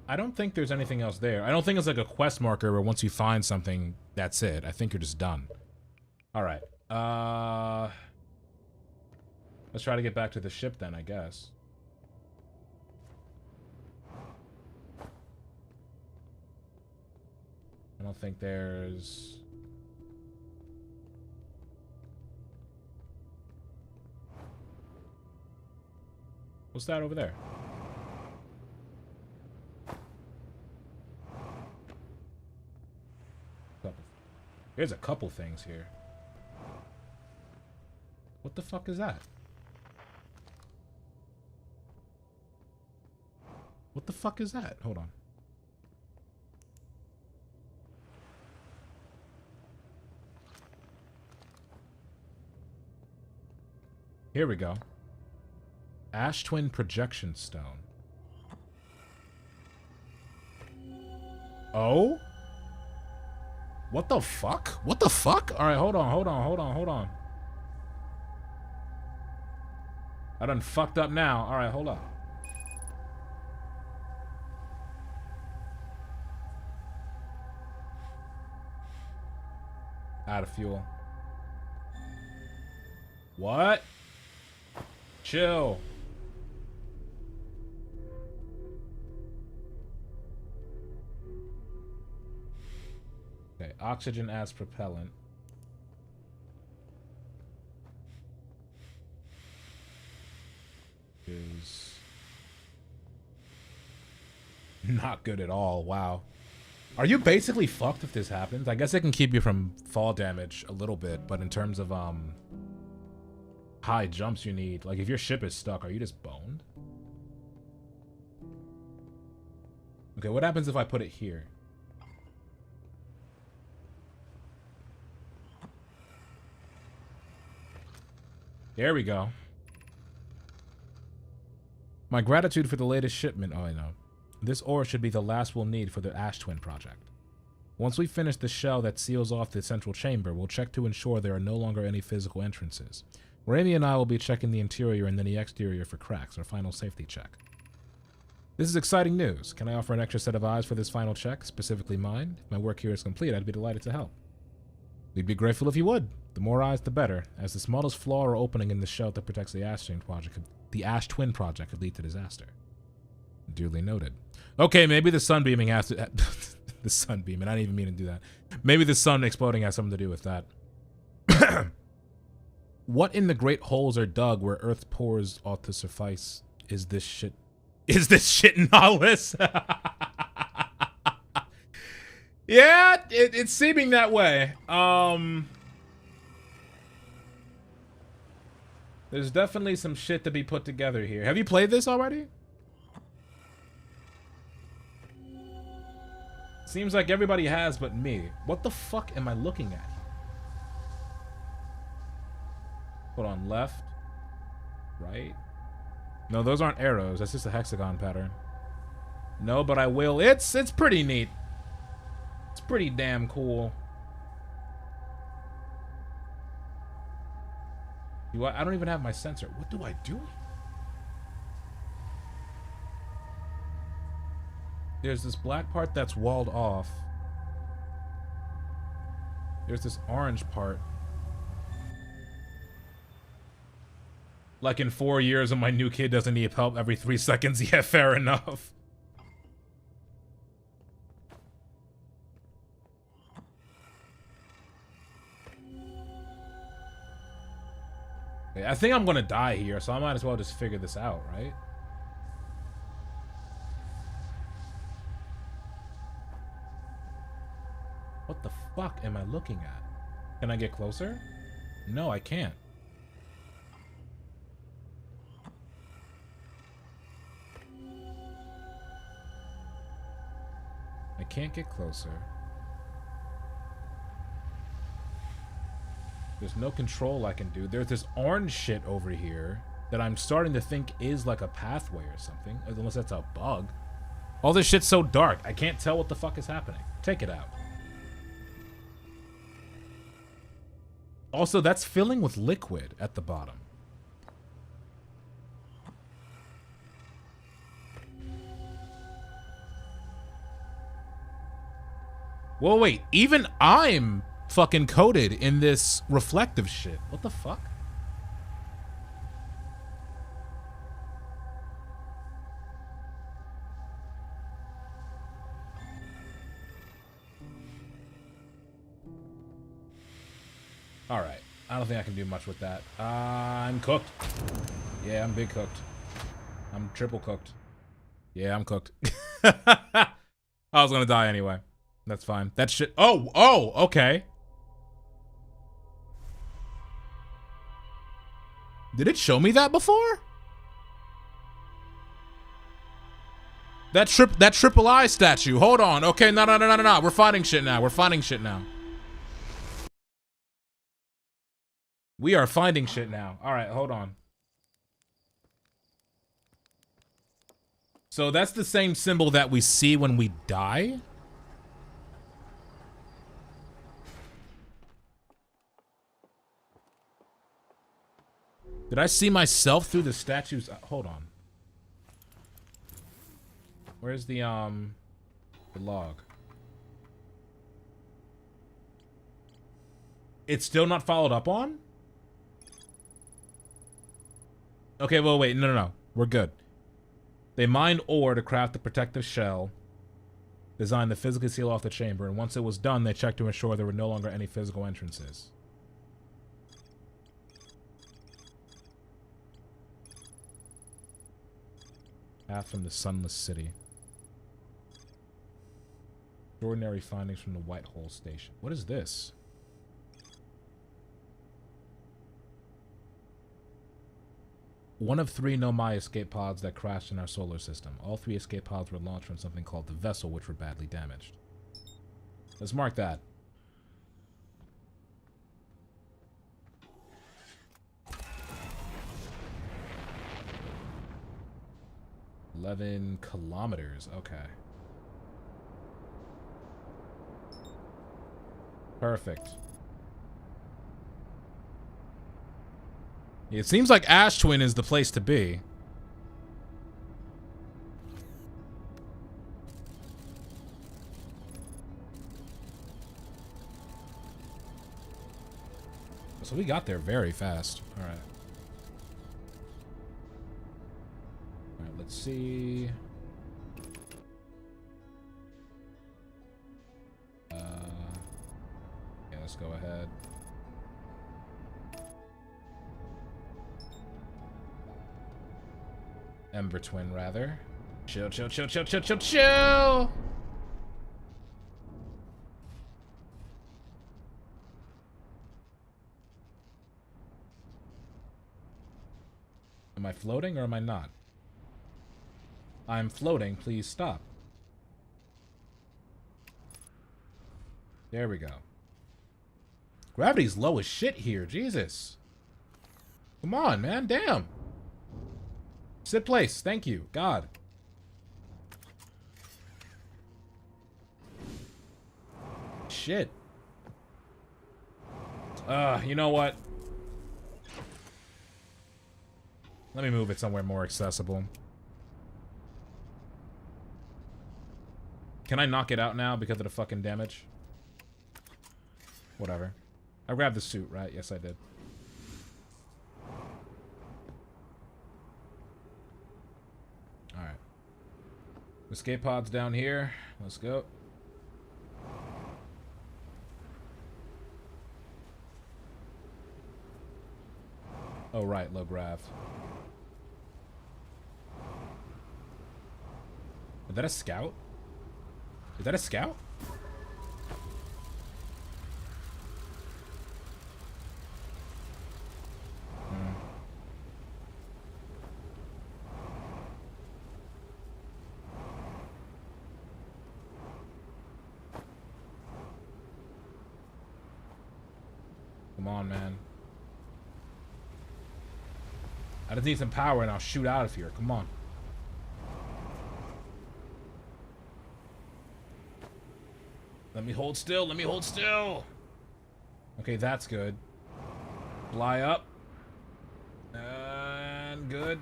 I don't think there's anything else there. I don't think it's like a quest marker where once you find something, that's it. I think you're just done. Alright. Let's try to get back to the ship then, I guess. I don't think there's... What's that over there? There's a couple things here. What the fuck is that? What the fuck is that? Hold on. Here we go. Ash Twin Projection Stone. Oh? What the fuck? What the fuck? Alright, hold on. I done fucked up now. Alright, hold up. Out of fuel. What? Chill. Okay, oxygen as propellant. Is not good at all. Wow. Are you basically fucked if this happens? I guess it can keep you from fall damage a little bit, but in terms of high jumps you need, like if your ship is stuck, are you just boned? Okay, what happens if I put it here? There we go. My gratitude for the latest shipment. Oh, I know. This ore should be the last we'll need for the Ash Twin project. Once we finish the shell that seals off the central chamber, we'll check to ensure there are no longer any physical entrances. Raimi and I will be checking the interior and then the exterior for cracks, our final safety check. This is exciting news. Can I offer an extra set of eyes for this final check, specifically mine? If my work here is complete, I'd be delighted to help. We'd be grateful if you would. The more eyes, the better, as the smallest flaw or opening in the shell that protects the Ash Twin project could lead to disaster. Duly noted. Okay, maybe the sun beaming has to... the sun beaming, I didn't even mean to do that. Maybe the sun exploding has something to do with that. What in the great holes are dug where earth pores ought to suffice? Is this shit Nihilus? Yeah, it's seeming that way. There's definitely some shit to be put together here. Have you played this already? Seems like everybody has but me. What the fuck am I looking at? Hold on, left, right. No, those aren't arrows. That's just a hexagon pattern. No, but I will. It's pretty neat. It's pretty damn cool. I don't even have my sensor. What do I do? There's this black part that's walled off. There's this orange part. Like in 4 years when my new kid doesn't need help every 3 seconds. Yeah, fair enough. I think I'm gonna die here, so I might as well just figure this out, right? What the fuck am I looking at? Can I get closer? No, I can't. I can't get closer. There's no control I can do. There's this orange shit over here that I'm starting to think is like a pathway or something. Unless that's a bug. All this shit's so dark. I can't tell what the fuck is happening. Take it out. Also, that's filling with liquid at the bottom. Well, wait. Even I'm fucking coated in this reflective shit. What the fuck? Alright. I don't think I can do much with that. I'm cooked. Yeah, I'm big cooked. I'm triple cooked. Yeah, I'm cooked. I was gonna die anyway. That's fine. That shit. Oh, okay. Did it show me that before? That triple I statue. Hold on. Okay, no. We're finding shit now. We are finding shit now. All right, hold on. So that's the same symbol that we see when we die? Did I see myself through the statues? Hold on. Where's the log? It's still not followed up on? Okay, well, wait. No. We're good. They mined ore to craft the protective shell, designed to physically seal off the chamber, and once it was done, they checked to ensure there were no longer any physical entrances. Path from the Sunless City. Extraordinary findings from the Whitehall Station. What is this? One of 3 Nomai escape pods that crashed in our solar system. All 3 escape pods were launched from something called the Vessel, which were badly damaged. Let's mark that. $11 kilometers. Okay. Perfect. It seems like Ash Twin is the place to be. So we got there very fast. All right. All right, let's see. Yeah, let's go ahead. Ember Twin, rather. Chill. Am I floating or am I not? I'm floating. Please stop. There we go. Gravity's low as shit here. Jesus. Come on, man. Damn. Sit place. Thank you. God. Shit. You know what? Let me move it somewhere more accessible. Can I knock it out now because of the fucking damage? Whatever. I grabbed the suit, right? Yes, I did. Alright. Escape pod's down here. Let's go. Oh, right. Low grav. Is that a scout? Is that a scout? Come on, man. I just need some power and I'll shoot out of here. Come on. Let me hold still. Let me hold still. Okay, that's good. Fly up. And good.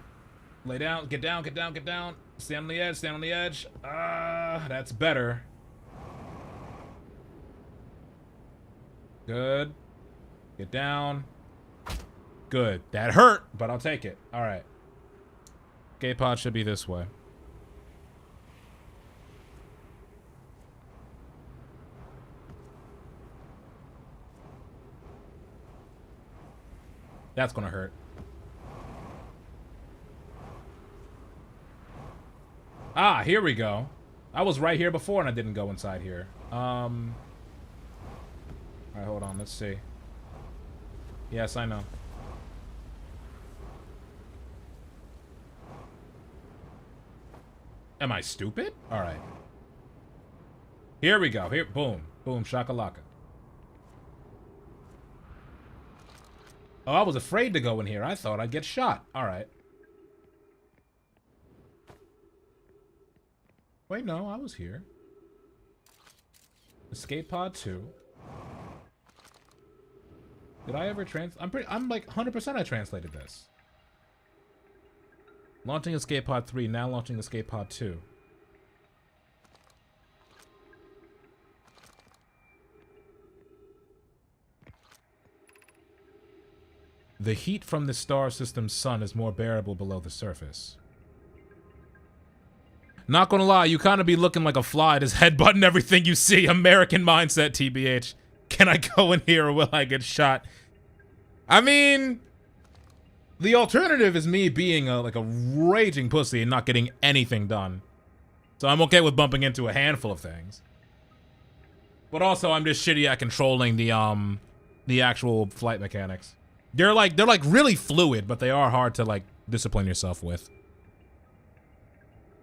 Lay down. Get down. Get down. Get down. Stand on the edge. Stand on the edge. That's better. Good. Get down. Good. That hurt, but I'll take it. All right. Escape pod should be this way. That's gonna hurt. Ah, here we go. I was right here before and I didn't go inside here. Alright, hold on, let's see. Yes, I know. Am I stupid? Alright. Here we go. Here, boom. Boom, shakalaka. Oh, I was afraid to go in here. I thought I'd get shot. Alright. Wait, no, I was here. Escape pod 2. Did I ever I'm like 100% I translated this. Launching escape pod 3, now launching escape pod 2. The heat from the star system's sun is more bearable below the surface. Not gonna lie, you kind of be looking like a fly just headbutting everything you see. American mindset, TBH. Can I go in here or will I get shot? I mean, the alternative is me being like a raging pussy and not getting anything done. So I'm okay with bumping into a handful of things. But also, I'm just shitty at controlling the actual flight mechanics. They're like really fluid, but they are hard to like discipline yourself with.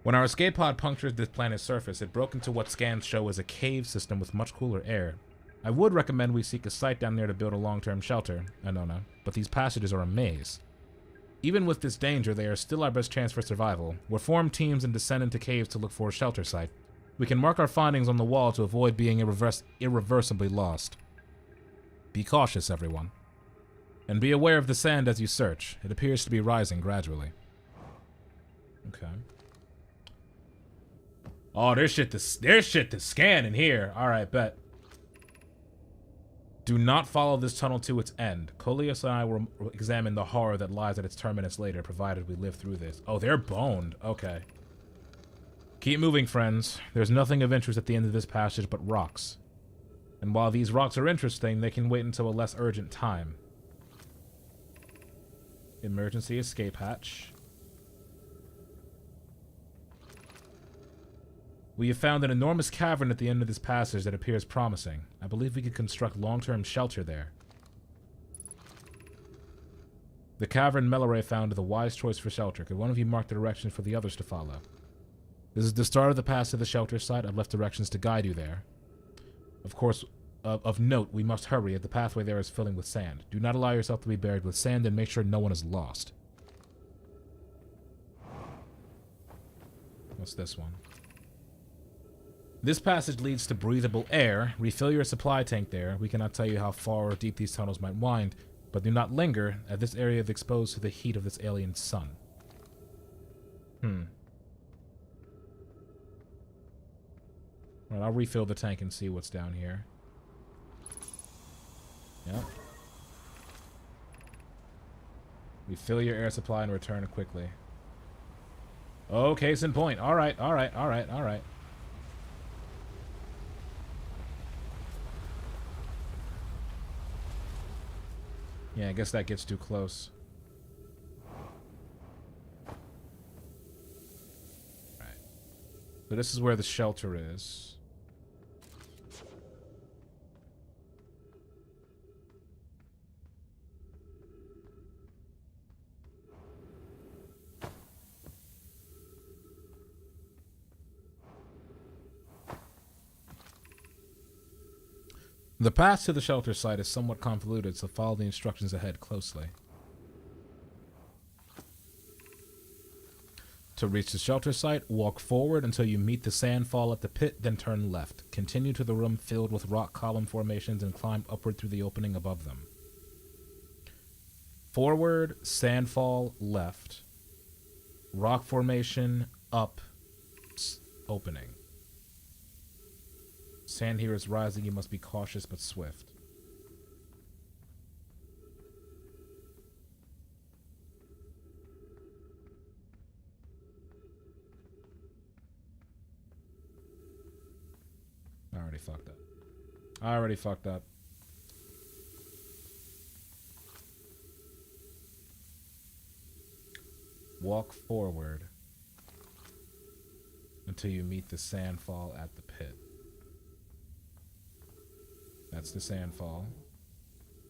When our escape pod punctured this planet's surface, it broke into what scans show as a cave system with much cooler air. I would recommend we seek a site down there to build a long-term shelter. I know, but these passages are a maze. Even with this danger, they are still our best chance for survival. We'll form teams and descend into caves to look for a shelter site. We can mark our findings on the wall to avoid being irreversibly lost. Be cautious, everyone. And be aware of the sand as you search. It appears to be rising gradually. Okay. Oh, there's shit to scan in here. Alright, bet. Do not follow this tunnel to its end. Coleus and I will examine the horror that lies at its terminus later, provided we live through this. Oh, they're boned. Okay. Keep moving, friends. There's nothing of interest at the end of this passage but rocks. And while these rocks are interesting, they can wait until a less urgent time. Emergency escape hatch. We have found an enormous cavern at the end of this passage that appears promising. I believe we could construct long-term shelter there. The cavern Melore found the wise choice for shelter. Could one of you mark the directions for the others to follow? This is the start of the path to the shelter site. I've left directions to guide you there. Of course, of note, we must hurry, as the pathway there is filling with sand. Do not allow yourself to be buried with sand, and make sure no one is lost. What's this one? This passage leads to breathable air. Refill your supply tank there. We cannot tell you how far or deep these tunnels might wind, but do not linger, as this area is exposed to the heat of this alien sun. Well, I'll refill the tank and see what's down here. Yep. Refill your air supply and return quickly. Oh, case in point. Alright, alright, alright, alright. Yeah, I guess that gets too close. Right. So this is where the shelter is. The path to the shelter site is somewhat convoluted, so follow the instructions ahead closely. To reach the shelter site, walk forward until you meet the sandfall at the pit, then turn left. Continue to the room filled with rock column formations and climb upward through the opening above them. Forward, sandfall, left. Rock formation, up, opening. Sand here is rising. You must be cautious but swift. I already fucked up. I already fucked up. Walk forward. until you meet the sandfall at the pit. That's the sandfall.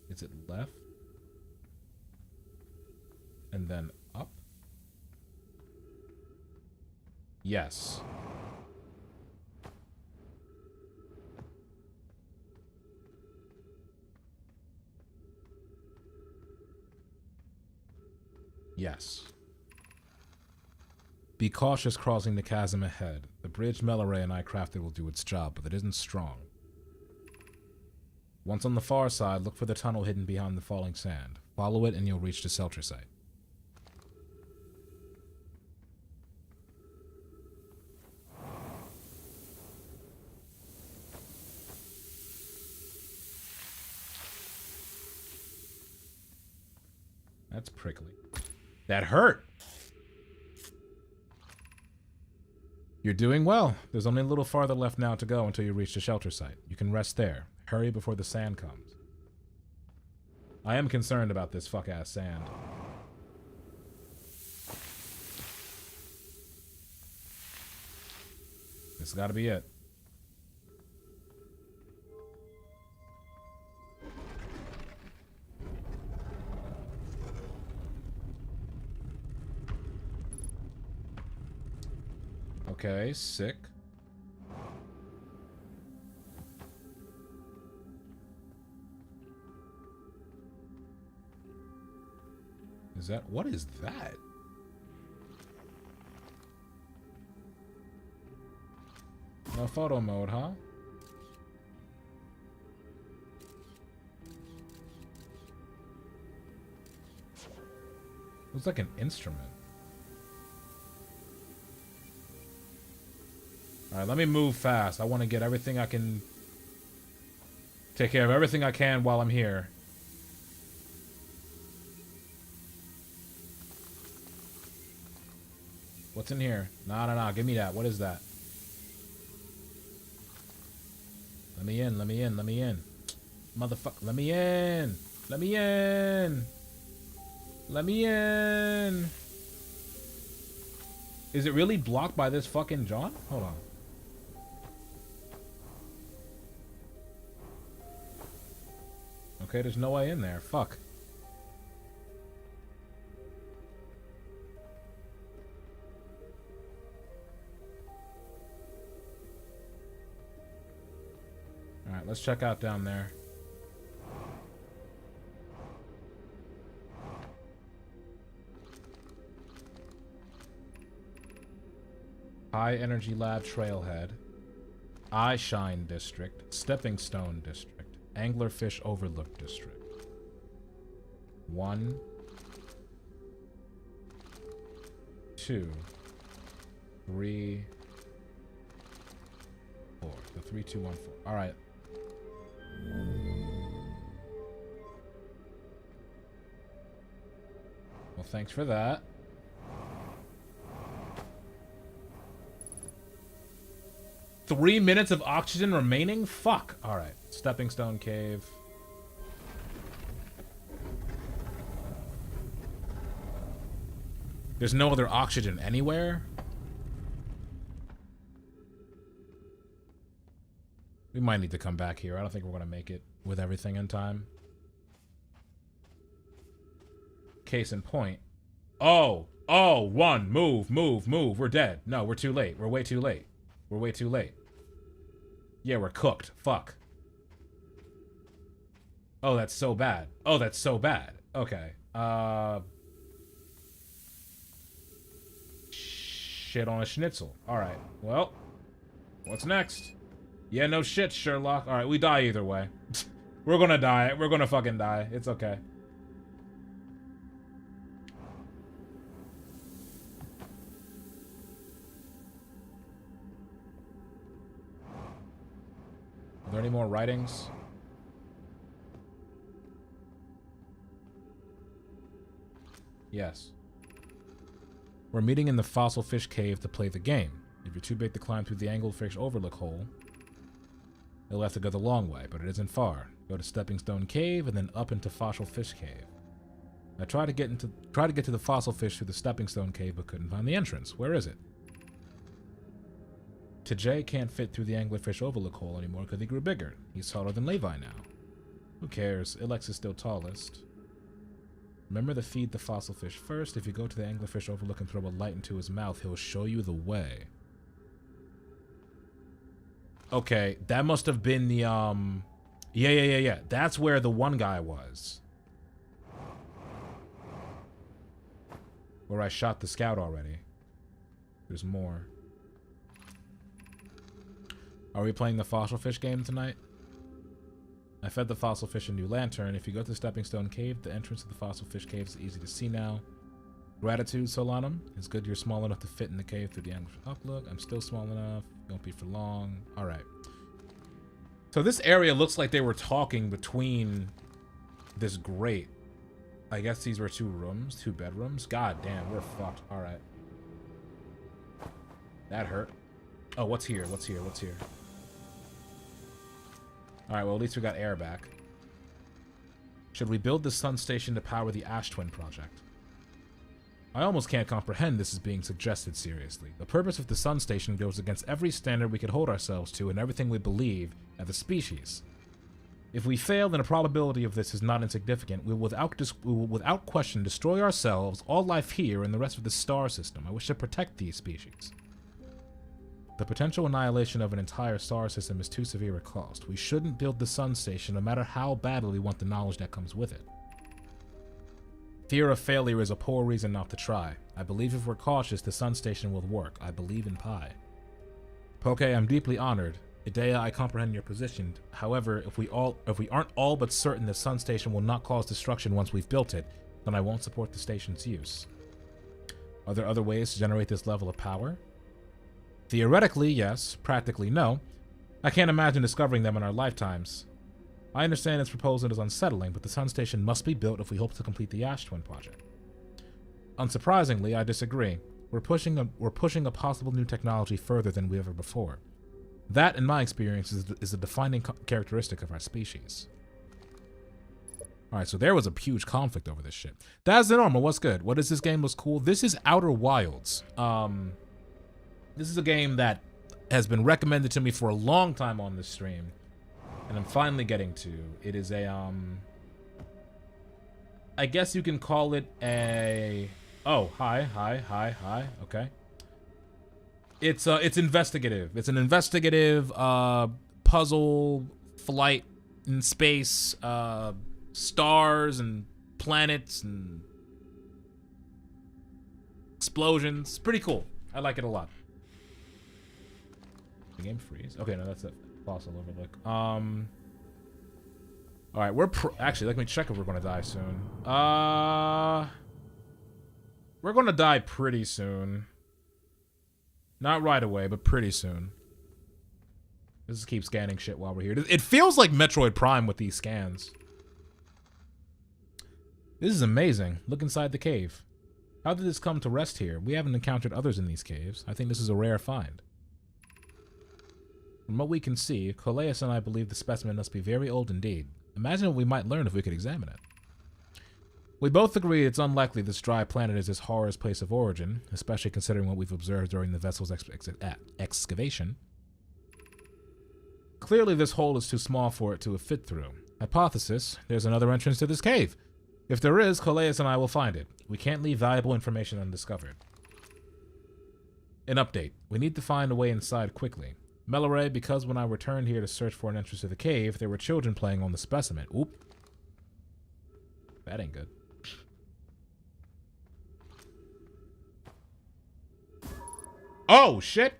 Is it left? And then up? Yes. Yes. Be cautious crossing the chasm ahead. The bridge Melloray and I crafted will do its job, but it isn't strong. Once on the far side, look for the tunnel hidden behind the falling sand. Follow it and you'll reach the shelter site. That's prickly. That hurt! You're doing well. There's only a little farther left now to go until you reach the shelter site. You can rest there. Hurry before the sand comes. I am concerned about this fuck-ass sand. This has got to be it. Okay, sick. Is that... what is that? No photo mode, huh? Looks like an instrument. Alright, let me move fast. I want to get everything I can... take care of everything I can while I'm here. What's in here? Nah. Give me that. What is that? Let me in. Motherfucker. Let me in. Is it really blocked by this fucking John? Hold on. Okay, there's no way in there. Fuck. Alright, let's check out down there. High Energy Lab Trailhead. Eye Shine District. Stepping Stone District. Anglerfish Overlook District. 1, 2, 3, 4. So 3, 2, 1, 4. Alright. Well, thanks for that. Three minutes of oxygen remaining? Fuck. Alright. Stepping Stone Cave. There's no other oxygen anywhere? We might need to come back here. I don't think we're going to make it with everything in time. Case in point. Oh, one. Move. We're dead. No, we're too late. We're way too late. Yeah, we're cooked. Fuck. Oh, that's so bad. Okay. Shit on a schnitzel. Alright. Well, what's next? Yeah, no shit, Sherlock. Alright, we die either way. We're gonna die. We're gonna fucking die. It's okay. Are there any more writings? Yes. We're meeting in the Fossil Fish Cave to play the game. If you're too big to climb through the Anglerfish Overlook hole, you'll have to go the long way, but it isn't far. Go to Stepping Stone Cave and then up into Fossil Fish Cave. I tried to get to the fossil fish through the Stepping Stone Cave, but couldn't find the entrance. Where is it? Jay can't fit through the anglerfish overlook hole anymore because he grew bigger. He's taller than Levi now. Who cares? Ilex is still tallest. Remember to feed the fossil fish first. If you go to the anglerfish overlook and throw a light into his mouth, he'll show you the way. Okay, that must have been the, Yeah. That's where the one guy was. Where I shot the scout already. There's more. Are we playing the fossil fish game tonight? I fed the fossil fish a new lantern. If you go to the Stepping Stone Cave, the entrance to the fossil fish cave is easy to see now. Gratitude, Solanum. It's good you're small enough to fit in the cave through the anglerfish uplook. I'm still small enough. Don't be for long. Alright. So this area looks like they were talking between this grate. I guess these were 2 rooms, 2 bedrooms. God damn, we're fucked. Alright. That hurt. Oh, what's here? What's here? What's here? Alright, well, at least we got air back. Should we build the sun station to power the Ash Twin project? I almost can't comprehend this is being suggested seriously. The purpose of the sun station goes against every standard we could hold ourselves to and everything we believe as a species. If we fail, then the probability of this is not insignificant. We will without question destroy ourselves, all life here, and the rest of the star system. I wish to protect these species. The potential annihilation of an entire star system is too severe a cost. We shouldn't build the sun station no matter how badly we want the knowledge that comes with it. Fear of failure is a poor reason not to try. I believe if we're cautious, the sun station will work. I believe in Pi. Poke, I'm deeply honored. Idea, I comprehend your position. However, if we aren't all but certain the sun station will not cause destruction once we've built it, then I won't support the station's use. Are there other ways to generate this level of power? Theoretically, yes. Practically, no. I can't imagine discovering them in our lifetimes. I understand its proposal is unsettling, but the sun station must be built if we hope to complete the Ash Twin project. Unsurprisingly, I disagree. We're pushing a possible new technology further than we ever before. That, in my experience, is a defining characteristic of our species. Alright, so there was a huge conflict over this shit. That's the normal. What's good? What is this game was cool? This is Outer Wilds. This is a game that has been recommended to me for a long time on this stream. And I'm finally getting to. It is a, I guess you can call it a... Oh, hi. Okay. It's investigative. It's an investigative, puzzle, flight in space, stars and planets and explosions. Pretty cool. I like it a lot. The game freeze. Okay, no, that's a fossil overlook. All right, actually, let me check if we're gonna die soon. We're gonna die pretty soon. Not right away, but pretty soon. Let's just keep scanning shit while we're here. It feels like Metroid Prime with these scans. This is amazing. Look inside the cave. How did this come to rest here? We haven't encountered others in these caves. I think this is a rare find. From what we can see, Coleus and I believe the specimen must be very old indeed. Imagine what we might learn if we could examine it. We both agree it's unlikely this dry planet is this horror's place of origin, especially considering what we've observed during the vessel's excavation. Clearly this hole is too small for it to have fit through. Hypothesis, there's another entrance to this cave. If there is, Coleus and I will find it. We can't leave valuable information undiscovered. An update. We need to find a way inside quickly. Melore, because when I returned here to search for an entrance to the cave, there were children playing on the specimen. Oop. That ain't good. Oh, shit!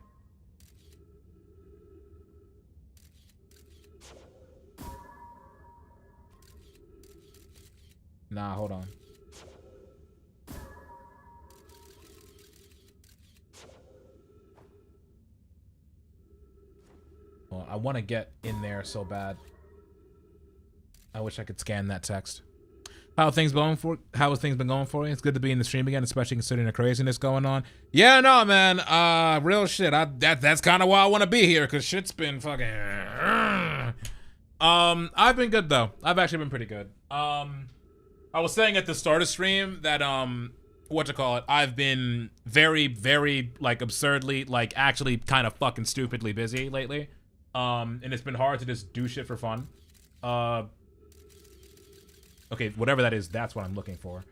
Nah, hold on. Well, I want to get in there so bad. I wish I could scan that text. How have things been going for you? It's good to be in the stream again, especially considering the craziness going on. Yeah, no, man. Real shit. That's kind of why I want to be here, because shit's been fucking... I've been good, though. I've actually been pretty good. I was saying at the start of stream that, whatchamacallit, I've been very, very, like, absurdly, like, actually kind of fucking stupidly busy lately. And it's been hard to just do shit for fun. Okay, whatever that is, that's what I'm looking for.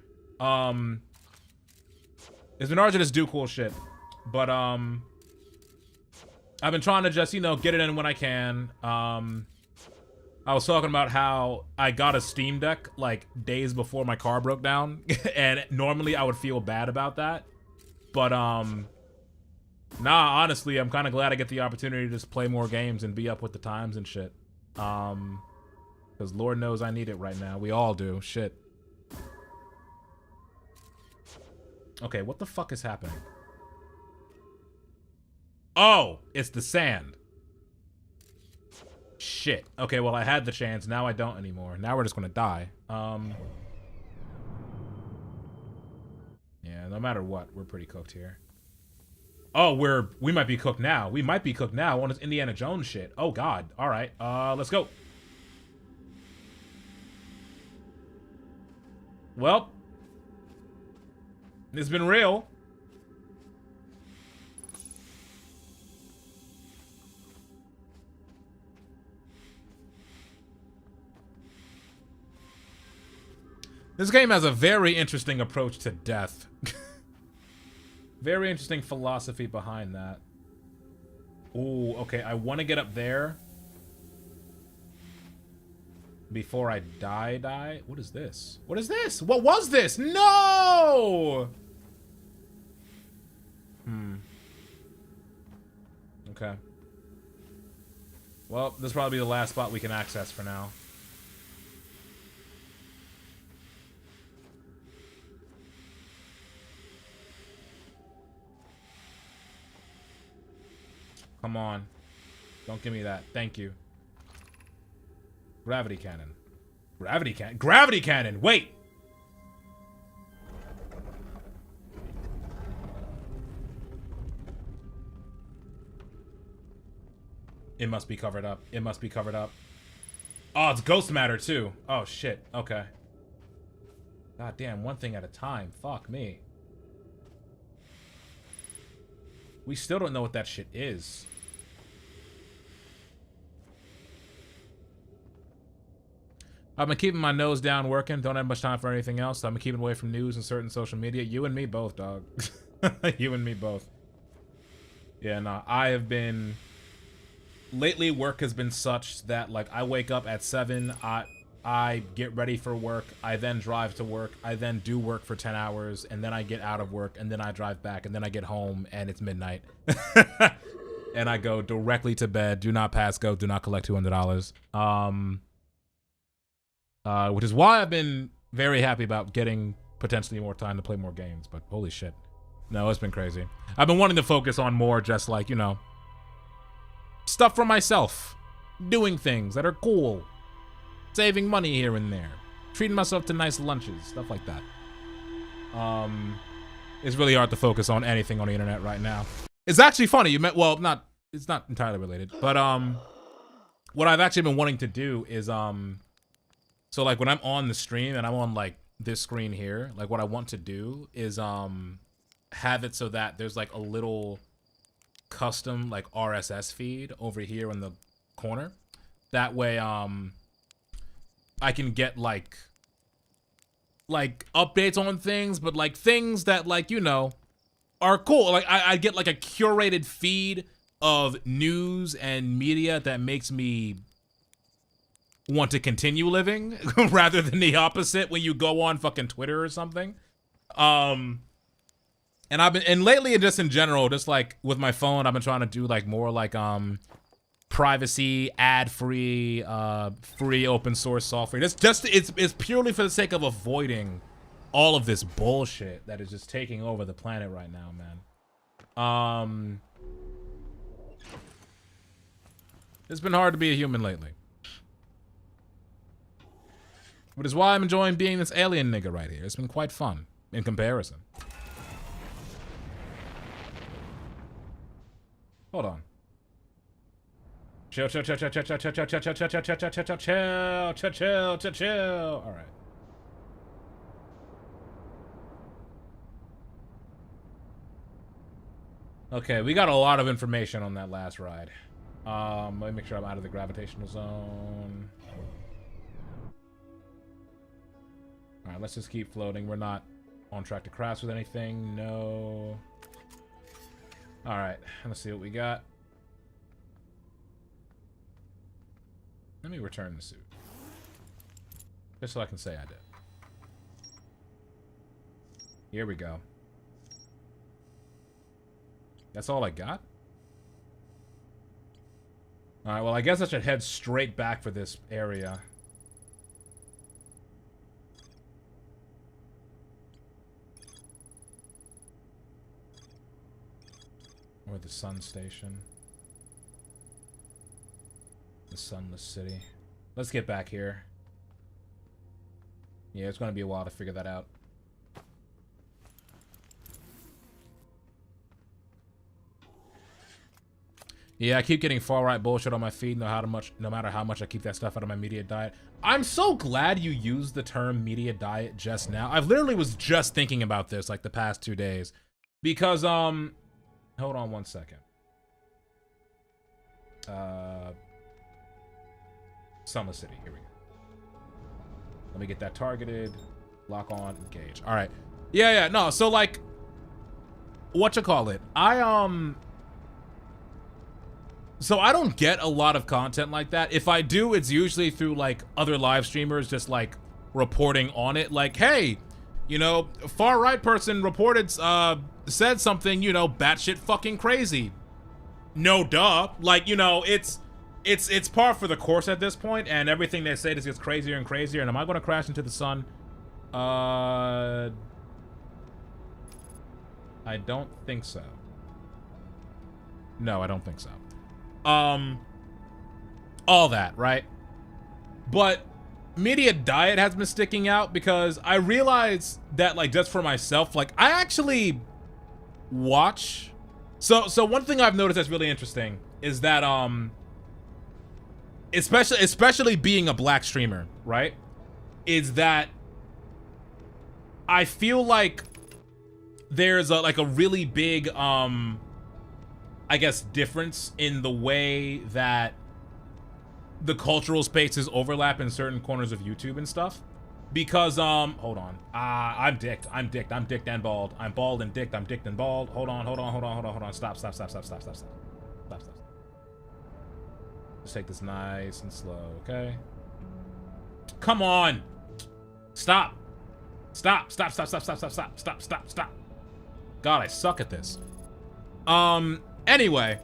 It's been hard to just do cool shit. But, I've been trying to just, you know, get it in when I can. I was talking about how I got a Steam Deck, like, days before my car broke down. And normally I would feel bad about that. But, nah, honestly, I'm kind of glad I get the opportunity to just play more games and be up with the times and shit. Because Lord knows I need it right now. We all do. Shit. Okay, what the fuck is happening? Oh, it's the sand. Shit. Okay, well, I had the chance. Now I don't anymore. Now we're just gonna die. Yeah, no matter what, we're pretty cooked here. Oh, we might be cooked now. We might be cooked now on this Indiana Jones shit. Oh, God. All right. Let's go. Well, it's been real. This game has a very interesting approach to death. Very interesting philosophy behind that. Ooh, okay, I want to get up there before I die. What is this? What is this? What was this? No! Okay. Well, this will probably be the last spot we can access for now. Come on. Don't give me that. Thank you. Gravity cannon. Gravity cannon. Gravity cannon! Wait! It must be covered up. It must be covered up. Oh, it's ghost matter too. Oh, shit. Okay. God damn, one thing at a time. Fuck me. We still don't know what that shit is. I've been keeping my nose down working. Don't have much time for anything else. So I've been keeping away from news and certain social media. You and me both, dog. You and me both. Yeah, nah. I have been... Lately, work has been such that, like, I wake up at 7. I get ready for work. I then drive to work. I then do work for 10 hours. And then I get out of work. And then I drive back. And then I get home. And it's midnight. And I go directly to bed. Do not pass go. Do not collect $200. Which is why I've been very happy about getting potentially more time to play more games. But holy shit. No, it's been crazy. I've been wanting to focus on more just like, you know, stuff for myself. Doing things that are cool. Saving money here and there. Treating myself to nice lunches. Stuff like that. It's really hard to focus on anything on the internet right now. It's actually funny. You met, well, it's not entirely related. But, what I've actually been wanting to do is, so like when I'm on the stream and I'm on like this screen here, like what I want to do is, have it so that there's like a little custom like RSS feed over here in the corner. That way, I can get like updates on things, but like things that like, you know, are cool. Like I get like a curated feed of news and media that makes me want to continue living rather than the opposite when you go on fucking Twitter or something. And and lately just in general, just like with my phone, I've been trying to do like more like, privacy, ad-free, free open source software. It's purely for the sake of avoiding all of this bullshit that is just taking over the planet right now, man. It's been hard to be a human lately. Which is why I'm enjoying being this alien nigga right here. It's been quite fun in comparison. Hold on. Chill. All right. Okay, we got a lot of information on that last ride. Let me make sure I'm out of the gravitational zone. Alright, let's just keep floating. We're not on track to crash with anything. No. Alright, let's see what we got. Let me return the suit. Just so I can say I did. Here we go. That's all I got? Alright, well, I guess I should head straight back for this area. Or the sun station. The sunless city. Let's get back here. Yeah, it's gonna be a while to figure that out. Yeah, I keep getting far-right bullshit on my feed no matter how much I keep that stuff out of my media diet. I'm so glad you used the term media diet just now. I've literally was just thinking about this like the past 2 days. Because, hold on one second. Summer City, here we go. Let me get that targeted. Lock on, engage. Alright. Yeah, no, so like, whatchamacallit? So I don't get a lot of content like that. If I do, it's usually through like other live streamers just like reporting on it. Like, hey, you know, far right person reported, said something, you know, batshit fucking crazy. No duh. Like, you know, it's par for the course at this point, and everything they say just gets crazier and crazier. And am I going to crash into the sun? I don't think so. No, I don't think so. All that, right? But media diet has been sticking out because I realize that, like, just for myself, like, I actually watch. So one thing I've noticed that's really interesting is that, especially being a black streamer, right? Is that I feel like there's a really big, I guess, difference in the way that the cultural spaces overlap in certain corners of YouTube and stuff. Because, hold on. I'm dicked and bald. I'm bald and dicked. I'm dicked and bald. Hold on. Stop. Let's take this nice and slow, okay? Come on. Stop. Stop. God, I suck at this. Anyway,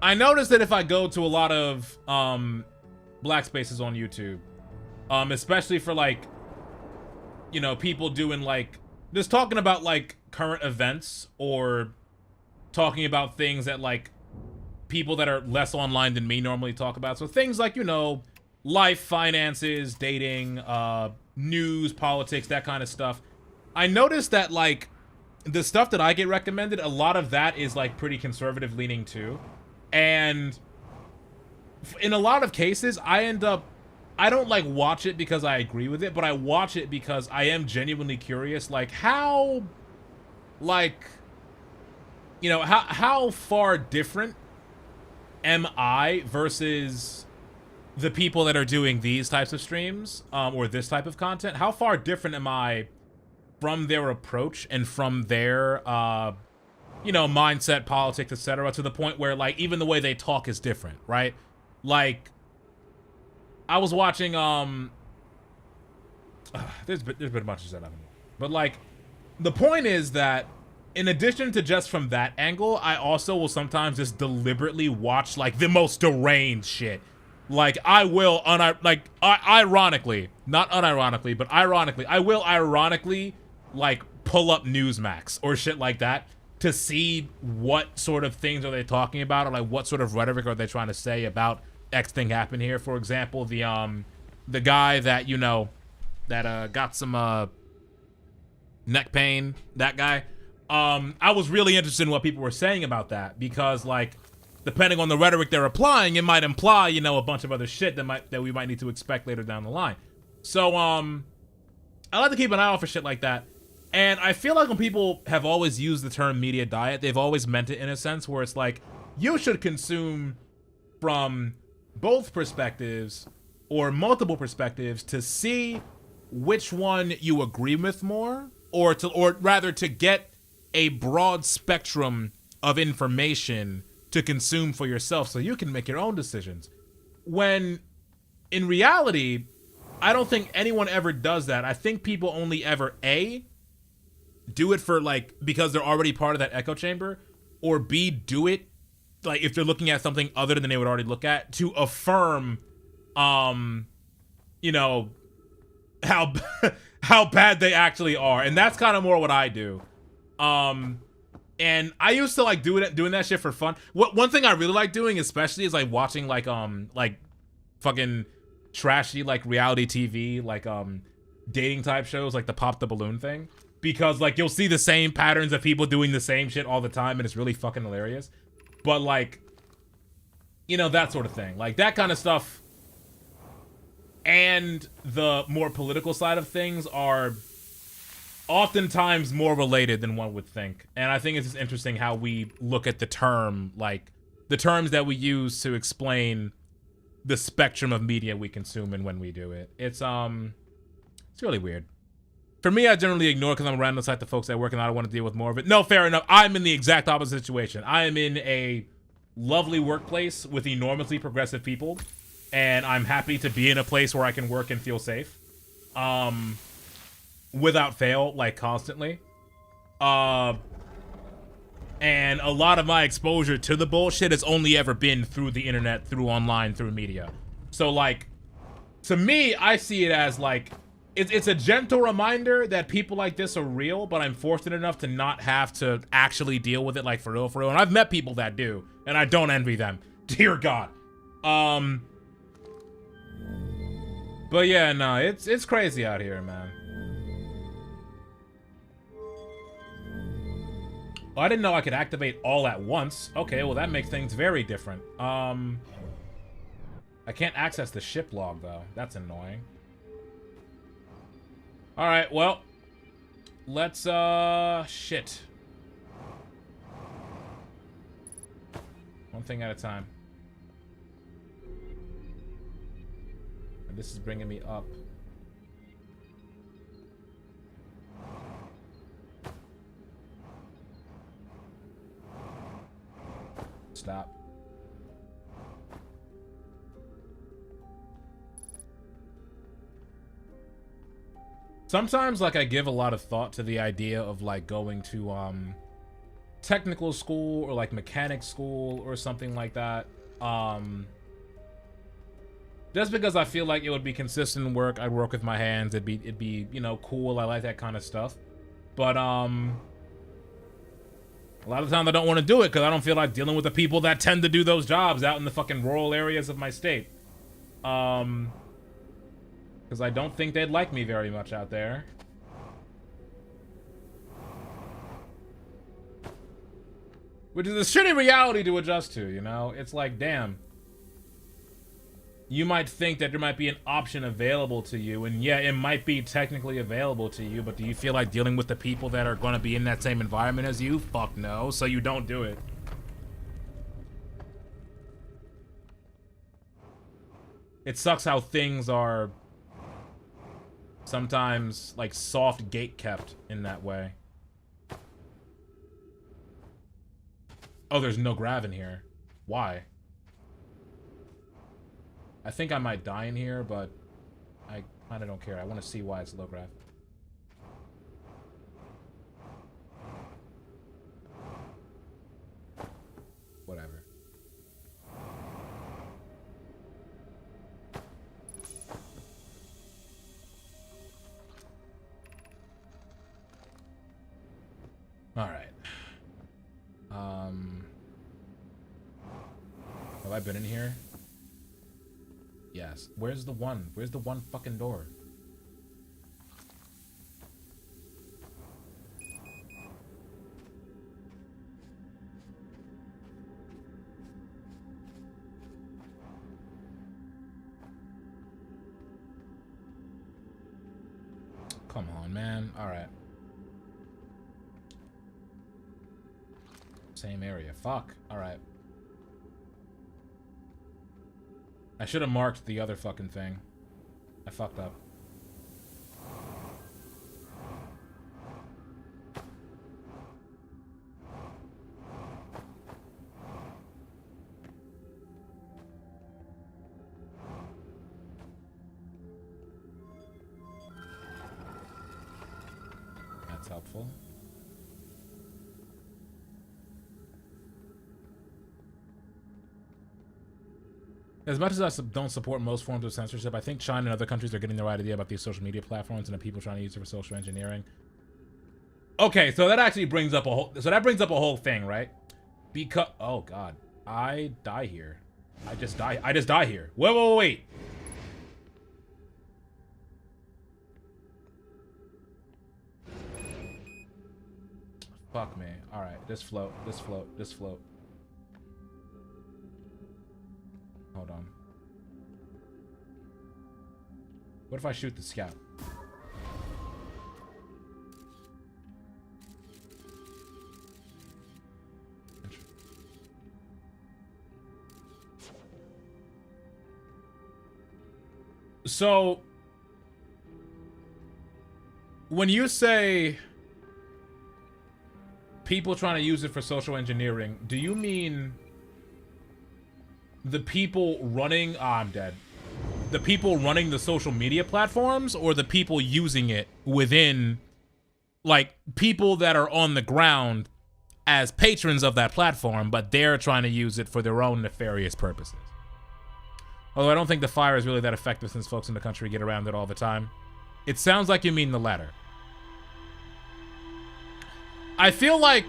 I noticed that if I go to a lot of black spaces on YouTube, especially for like, you know, people doing like just talking about like current events or talking about things that like people that are less online than me normally talk about. So things like, you know, life, finances, dating, news, politics, that kind of stuff. I noticed that like the stuff that I get recommended, a lot of that is like pretty conservative leaning too. And in a lot of cases, I don't like watch it because I agree with it, but I watch it because I am genuinely curious, like how, like, you know, how far different am I versus the people that are doing these types of streams, or this type of content? How far different am I from their approach and from their, you know, mindset, politics, etc., to the point where, like, even the way they talk is different, right? Like, I was watching, there's been a bunch of stuff, but, like, the point is that, in addition to just from that angle, I also will sometimes just deliberately watch, like, the most deranged shit. Like, I will, ironically, not unironically, but ironically, I will ironically, like, pull up Newsmax or shit like that to see what sort of things are they talking about, or like what sort of rhetoric are they trying to say about X thing happened here. For example, the guy that, you know, that got some neck pain, that guy. I was really interested in what people were saying about that, because, like, depending on the rhetoric they're applying, it might imply, you know, a bunch of other shit that we might need to expect later down the line. So I like to keep an eye out for shit like that. And I feel like when people have always used the term media diet, they've always meant it in a sense where it's like, you should consume from both perspectives or multiple perspectives to see which one you agree with more, or rather to get a broad spectrum of information to consume for yourself so you can make your own decisions. When in reality, I don't think anyone ever does that. I think people only ever A, do it for like because they're already part of that echo chamber, or B, do it like if they're looking at something other than they would already look at to affirm you know, how how bad they actually are. And that's kind of more what I do. And I used to like doing that shit for fun. One thing I really like doing especially is like watching like fucking trashy like reality TV, like dating type shows, like the Pop the Balloon thing, because like you'll see the same patterns of people doing the same shit all the time and it's really fucking hilarious. But like, you know, that sort of thing, like that kind of stuff, and the more political side of things are oftentimes more related than one would think. And I think it's just interesting how we look at the term, like the terms that we use to explain the spectrum of media we consume and when we do it. It's really weird. For me, I generally ignore because I'm around the type of folks that work and I don't want to deal with more of it. No, fair enough. I'm in the exact opposite situation. I am in a lovely workplace with enormously progressive people, and I'm happy to be in a place where I can work and feel safe. Without fail, like constantly. And a lot of my exposure to the bullshit has only ever been through the internet, through online, through media. So like, to me, I see it as like, it's a gentle reminder that people like this are real, but I'm fortunate enough to not have to actually deal with it like for real. And I've met people that do, and I don't envy them. Dear God. But yeah, no, it's crazy out here, man. Oh, I didn't know I could activate all at once. Okay, well that makes things very different. I can't access the ship log though. That's annoying. Alright, well, let's, shit. One thing at a time. And this is bringing me up. Stop. Sometimes, like, I give a lot of thought to the idea of, like, going to, technical school or, like, mechanic school or something like that. Just because I feel like it would be consistent work. I'd work with my hands. It'd be, you know, cool. I like that kind of stuff. But, a lot of times I don't want to do it because I don't feel like dealing with the people that tend to do those jobs out in the fucking rural areas of my state. Because I don't think they'd like me very much out there. Which is a shitty reality to adjust to, you know? It's like, damn. You might think that there might be an option available to you, and yeah, it might be technically available to you, but do you feel like dealing with the people that are going to be in that same environment as you? Fuck no, so you don't do it. It sucks how things are sometimes, like, soft gate kept in that way. Oh, there's no grav in here. Why? I think I might die in here, but I kind of don't care. I want to see why it's low grav. Whatever. All right. Have I been in here? Yes. Where's the one? Where's the one fucking door? Come on, man. All right. Same area. Fuck. Alright. I should have marked the other fucking thing. I fucked up. That's helpful. As much as I don't support most forms of censorship, I think China and other countries are getting the right idea about these social media platforms and the people trying to use it for social engineering. Okay, so that actually brings up a whole... So that brings up a whole thing, right? Because... Oh, God. I die here. I just die here. Wait. Fuck me. Alright, this float. Hold on. What if I shoot the scout? So, when you say people trying to use it for social engineering, do you mean the people running... I'm dead. The people running the social media platforms, or the people using it within, like, people that are on the ground as patrons of that platform, but they're trying to use it for their own nefarious purposes? Although I don't think the fire is really that effective since folks in the country get around it all the time. It sounds like you mean the latter. I feel like...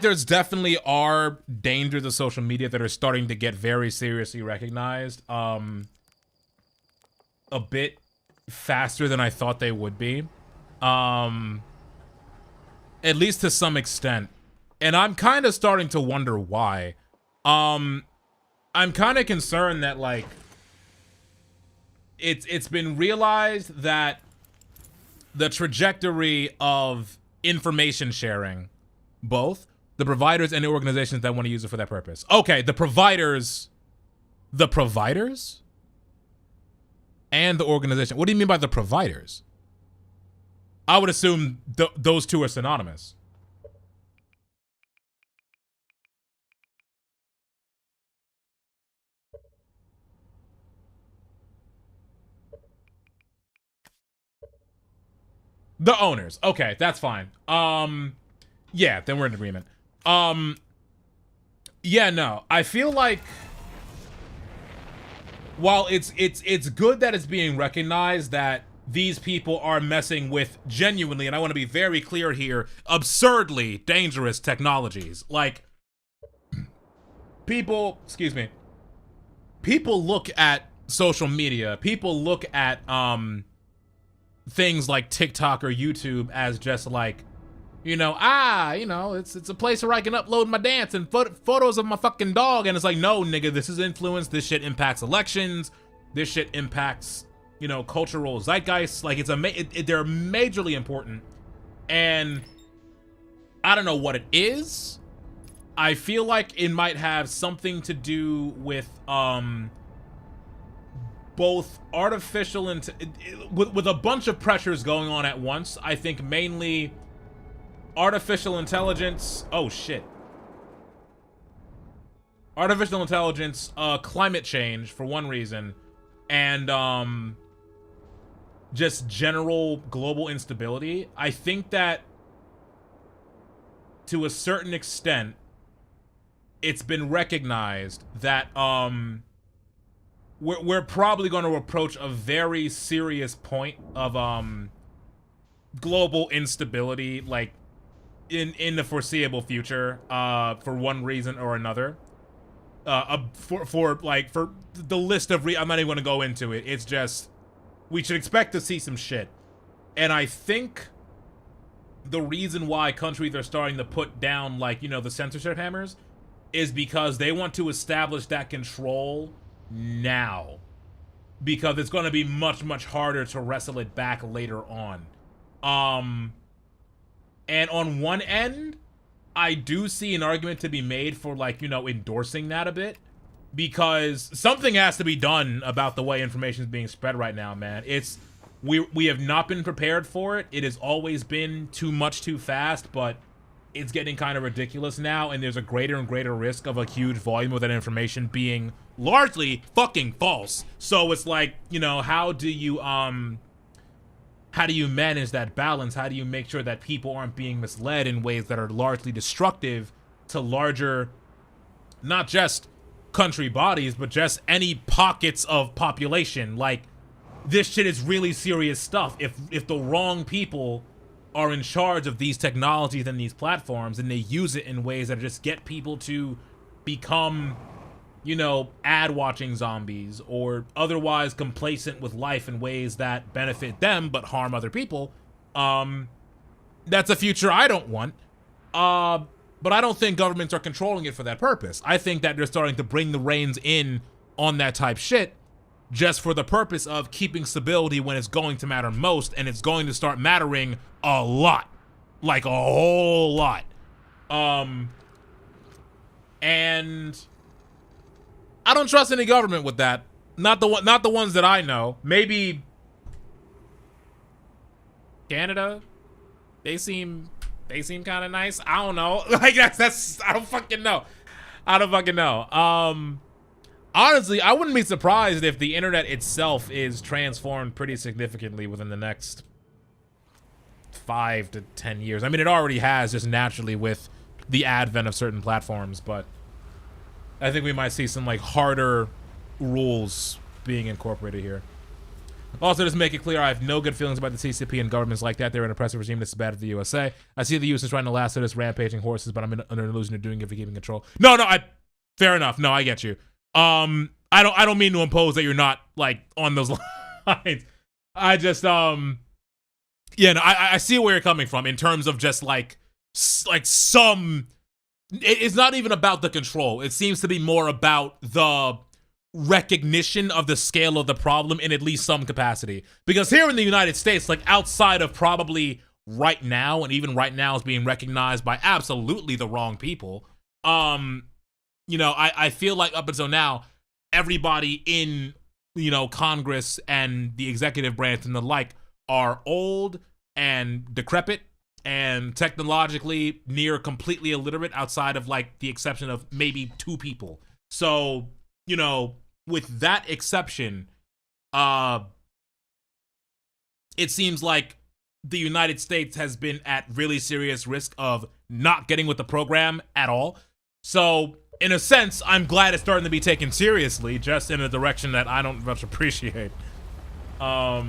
there's definitely are dangers of social media that are starting to get very seriously recognized. A bit faster than I thought they would be. At least to some extent. And I'm kind of starting to wonder why. I'm kind of concerned that, like, it's been realized that the trajectory of information sharing, both the providers and the organizations that want to use it for that purpose. Okay, the providers and the organization. What do you mean by the providers? I would assume those two are synonymous. The owners. Okay, that's fine. Yeah, then we're in agreement. Yeah, no. I feel like while it's good that it's being recognized that these people are messing with genuinely, and I want to be very clear here, absurdly dangerous technologies. Like, people look at social media, people look at things like TikTok or YouTube as just like, it's a place where I can upload my dance and photos of my fucking dog. And it's like, no, nigga, this is influence. This shit impacts elections. This shit impacts, cultural zeitgeist. Like, they're majorly important. And I don't know what it is. I feel like it might have something to do with, both artificial and with a bunch of pressures going on at once. I think mainly artificial intelligence. Oh shit. Artificial intelligence, climate change for one reason, and just general global instability. I think that to a certain extent, it's been recognized that we're probably going to approach a very serious point of global instability, like in the foreseeable future, for one reason or another. For the list of I'm not even going to go into it. It's just we should expect to see some shit, and I think the reason why countries are starting to put down, like, the censorship hammers is because they want to establish that control now, because it's going to be much, much harder to wrestle it back later on. And on one end, I do see an argument to be made for, like, you know, endorsing that a bit, because something has to be done about the way information is being spread right now, man. We have not been prepared for it. It has always been too much too fast, but it's getting kind of ridiculous now, and there's a greater and greater risk of a huge volume of that information being largely fucking false. So it's like, you know, how do you manage that balance? How do you make sure that people aren't being misled in ways that are largely destructive to larger, not just country bodies, but just any pockets of population? Like, this shit is really serious stuff. If the wrong people are in charge of these technologies and these platforms, and they use it in ways that just get people to become, you know, ad-watching zombies or otherwise complacent with life in ways that benefit them but harm other people, that's a future I don't want. But I don't think governments are controlling it for that purpose. I think that they're starting to bring the reins in on that type shit just for the purpose of keeping stability when it's going to matter most, and it's going to start mattering a lot. Like a whole lot. And I don't trust any government with that. Not the ones that I know. Maybe Canada. They seem kind of nice. I don't know. Like that's I don't fucking know. Honestly, I wouldn't be surprised if the internet itself is transformed pretty significantly within the next 5 to 10 years. I mean, it already has, just naturally with the advent of certain platforms, but I think we might see some, like, harder rules being incorporated here. Also, just make it clear, I have no good feelings about the CCP and governments like that. They're an oppressive regime that's bad for the USA. I see the US is trying to lasso this rampaging horses, but I'm under an illusion of doing it for keeping control. No, fair enough. No, I get you. I don't mean to impose that you're not, like, on those lines. I just, yeah, no, I see where you're coming from in terms of just, like some, it's not even about the control. It seems to be more about the recognition of the scale of the problem in at least some capacity. Because here in the United States, like, outside of probably right now, and even right now is being recognized by absolutely the wrong people, you know, I feel like up until now, everybody in, you know, Congress and the executive branch and the like are old and decrepit and technologically near completely illiterate outside of, like, the exception of maybe 2 people. So, you know, with that exception, it seems like the United States has been at really serious risk of not getting with the program at all. So, in a sense, I'm glad it's starting to be taken seriously, just in a direction that I don't much appreciate. So,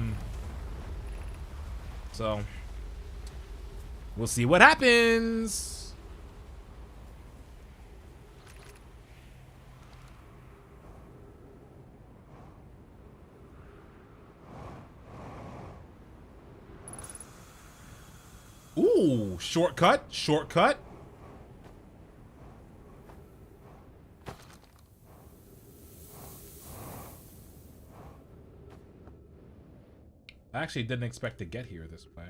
we'll see what happens. Ooh, shortcut. I actually didn't expect to get here this way.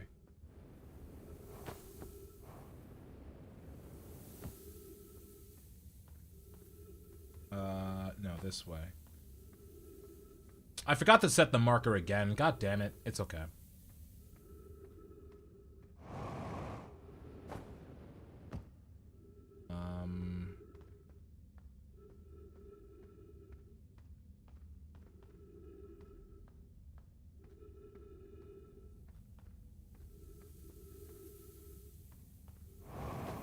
No, this way. I forgot to set the marker again. God damn it. It's okay.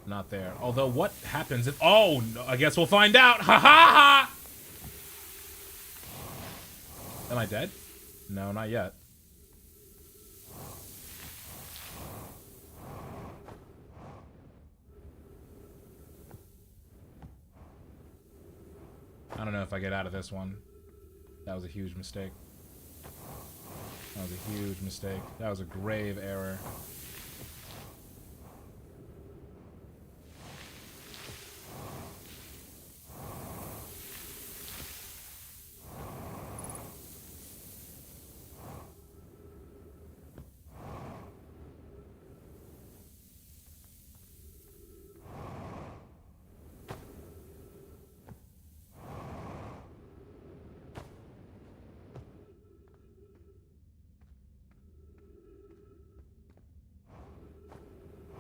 Not there. Although, what happens if... Oh, no, I guess we'll find out. Ha ha ha! Am I dead? No, not yet. I don't know if I get out of this one. That was a huge mistake. That was a huge mistake. That was a grave error.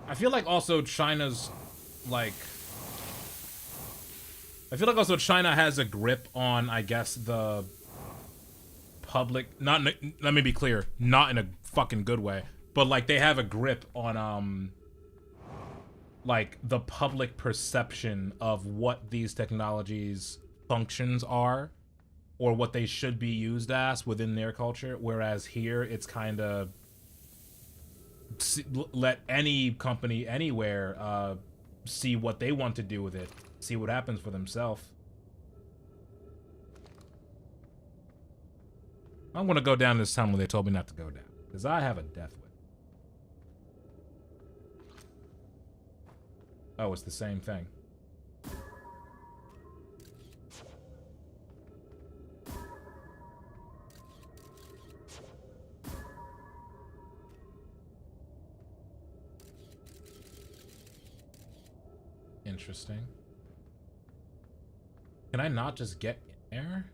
I feel like also China's like I feel like also China has a grip on, I guess, the public, not let me be clear, not in a fucking good way, but like they have a grip on like the public perception of what these technologies functions are or what they should be used as within their culture, whereas here it's kind of let any company anywhere see what they want to do with it, see what happens for themselves. I'm gonna go down this tunnel they told me not to go down, because I have a death wish. Oh, it's the same thing. Interesting. Can I not just get in there?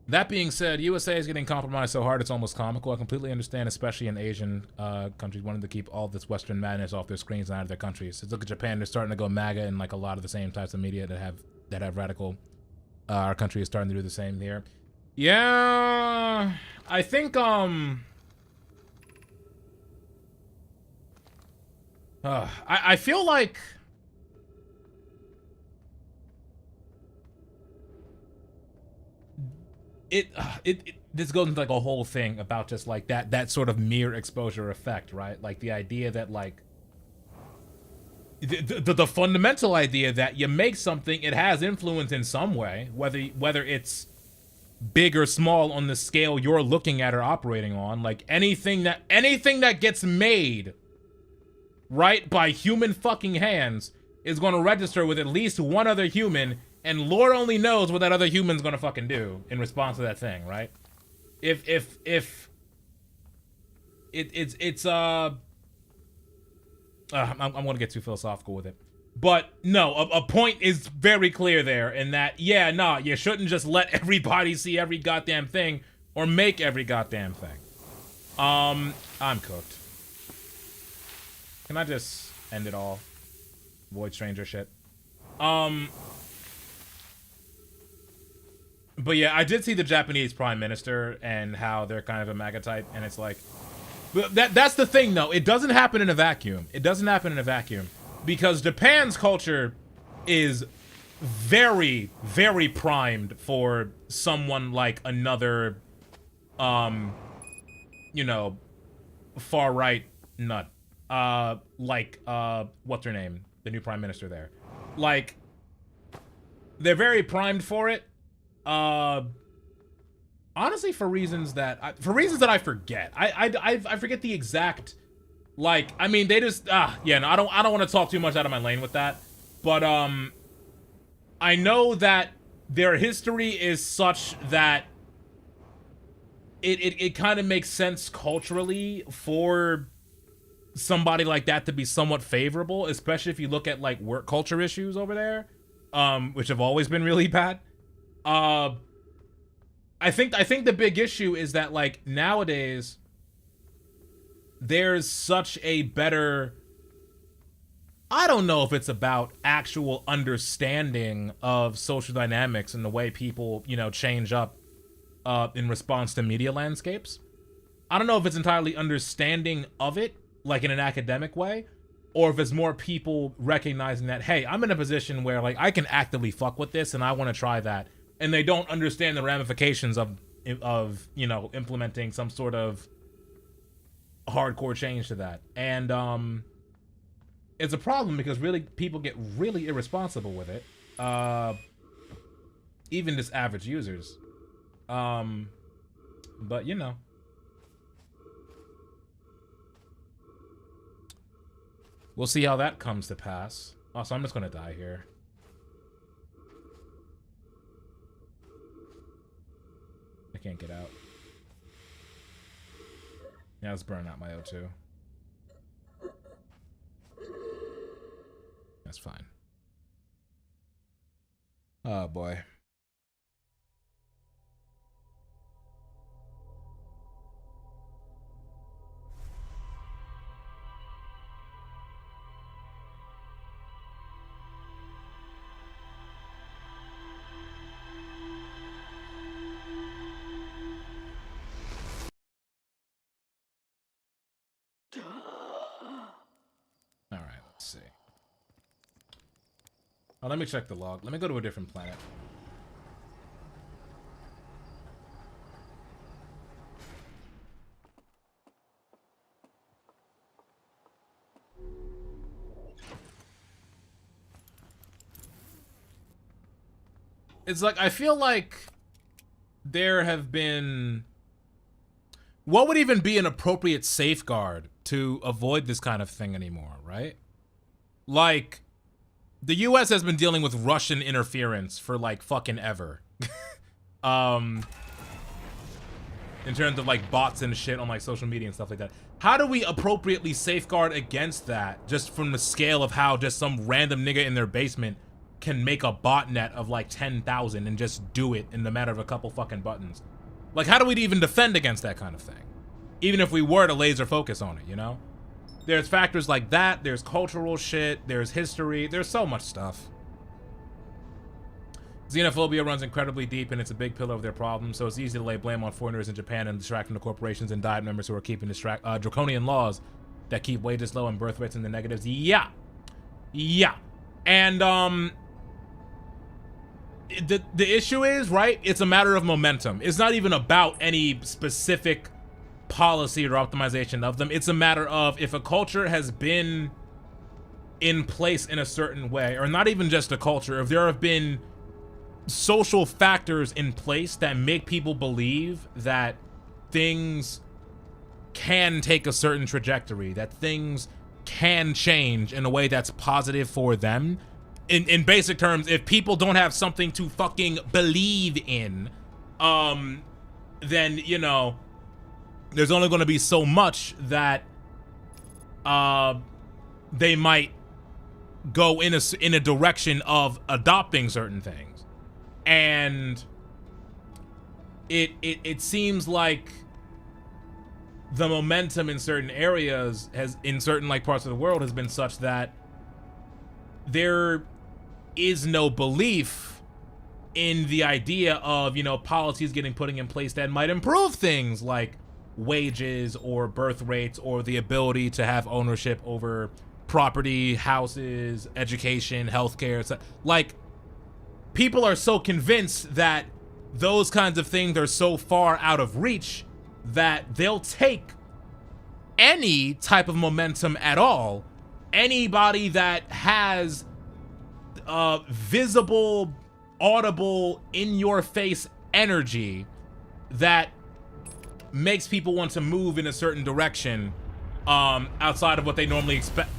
That being said, USA is getting compromised so hard it's almost comical. I completely understand, especially in Asian countries wanting to keep all this Western madness off their screens and out of their countries. Let's look at Japan; they're starting to go MAGA and like a lot of the same types of media that have radical. Our country is starting to do the same here. Yeah, I think I feel like. This goes into like a whole thing about just like that sort of mere exposure effect, right? Like the idea that like the fundamental idea that you make something, it has influence in some way, whether it's big or small on the scale you're looking at or operating on. Like anything that gets made right by human fucking hands is going to register with at least one other human. And Lord only knows what that other human's gonna fucking do in response to that thing, right? I'm gonna get too philosophical with it, but no, a point is very clear there in that, yeah, nah, you shouldn't just let everybody see every goddamn thing or make every goddamn thing. I'm cooked. Can I just end it all? Void stranger shit. But yeah, I did see the Japanese prime minister and how they're kind of a MAGA type, and it's like, that's the thing though. It doesn't happen in a vacuum. It doesn't happen in a vacuum because Japan's culture is very, very primed for someone like another, you know, far right nut, what's her name? The new prime minister there, like, they're very primed for it. Honestly, for reasons that I forget. I forget the exact, like, I mean, they just yeah, no, I don't want to talk too much out of my lane with that, but I know that their history is such that it kind of makes sense culturally for somebody like that to be somewhat favorable, especially if you look at like work culture issues over there, which have always been really bad. I think the big issue is that like nowadays there's such a better, I don't know if it's about actual understanding of social dynamics and the way people, you know, change up in response to media landscapes. I don't know if it's entirely understanding of it, like in an academic way, or if it's more people recognizing that, hey, I'm in a position where like I can actively fuck with this and I want to try that. And they don't understand the ramifications of you know, implementing some sort of hardcore change to that. And it's a problem because really people get really irresponsible with it. Even just average users. But you know. We'll see how that comes to pass. Also, I'm just gonna die here. I can't get out. Yeah, let's burn out my O2. That's fine. Oh boy. Let's see. Oh, let me check the log. Let me go to a different planet. It's like, I feel like there have been... What would even be an appropriate safeguard to avoid this kind of thing anymore, right? Like, the US has been dealing with Russian interference for like fucking ever. In terms of like bots and shit on like social media and stuff like that. How do we appropriately safeguard against that, just from the scale of how just some random nigga in their basement can make a botnet of like 10,000 and just do it in the matter of a couple fucking buttons? Like, how do we even defend against that kind of thing? Even if we were to laser focus on it, you know? There's factors like that, there's cultural shit, there's history, there's so much stuff. Xenophobia runs incredibly deep and it's a big pillar of their problem, so it's easy to lay blame on foreigners in Japan and distracting the corporations and diet members who are keeping draconian laws that keep wages low and birth rates in the negatives. Yeah. Yeah. And, the issue is, right, it's a matter of momentum. It's not even about any specific policy or optimization of them. It's a matter of, if a culture has been in place in a certain way, or not even just a culture, if there have been social factors in place that make people believe that things can take a certain trajectory, that things can change in a way that's positive for them. In basic terms, if people don't have something to fucking believe in, then, you know, there's only going to be so much that they might go in a direction of adopting certain things. And it seems like the momentum in certain areas in certain like parts of the world has been such that there is no belief in the idea of, you know, policies getting putting in place that might improve things like wages or birth rates or the ability to have ownership over property, houses, education, healthcare. Like, people are so convinced that those kinds of things are so far out of reach that they'll take any type of momentum at all. Anybody that has visible, audible, in-your-face energy that makes people want to move in a certain direction outside of what they normally expect.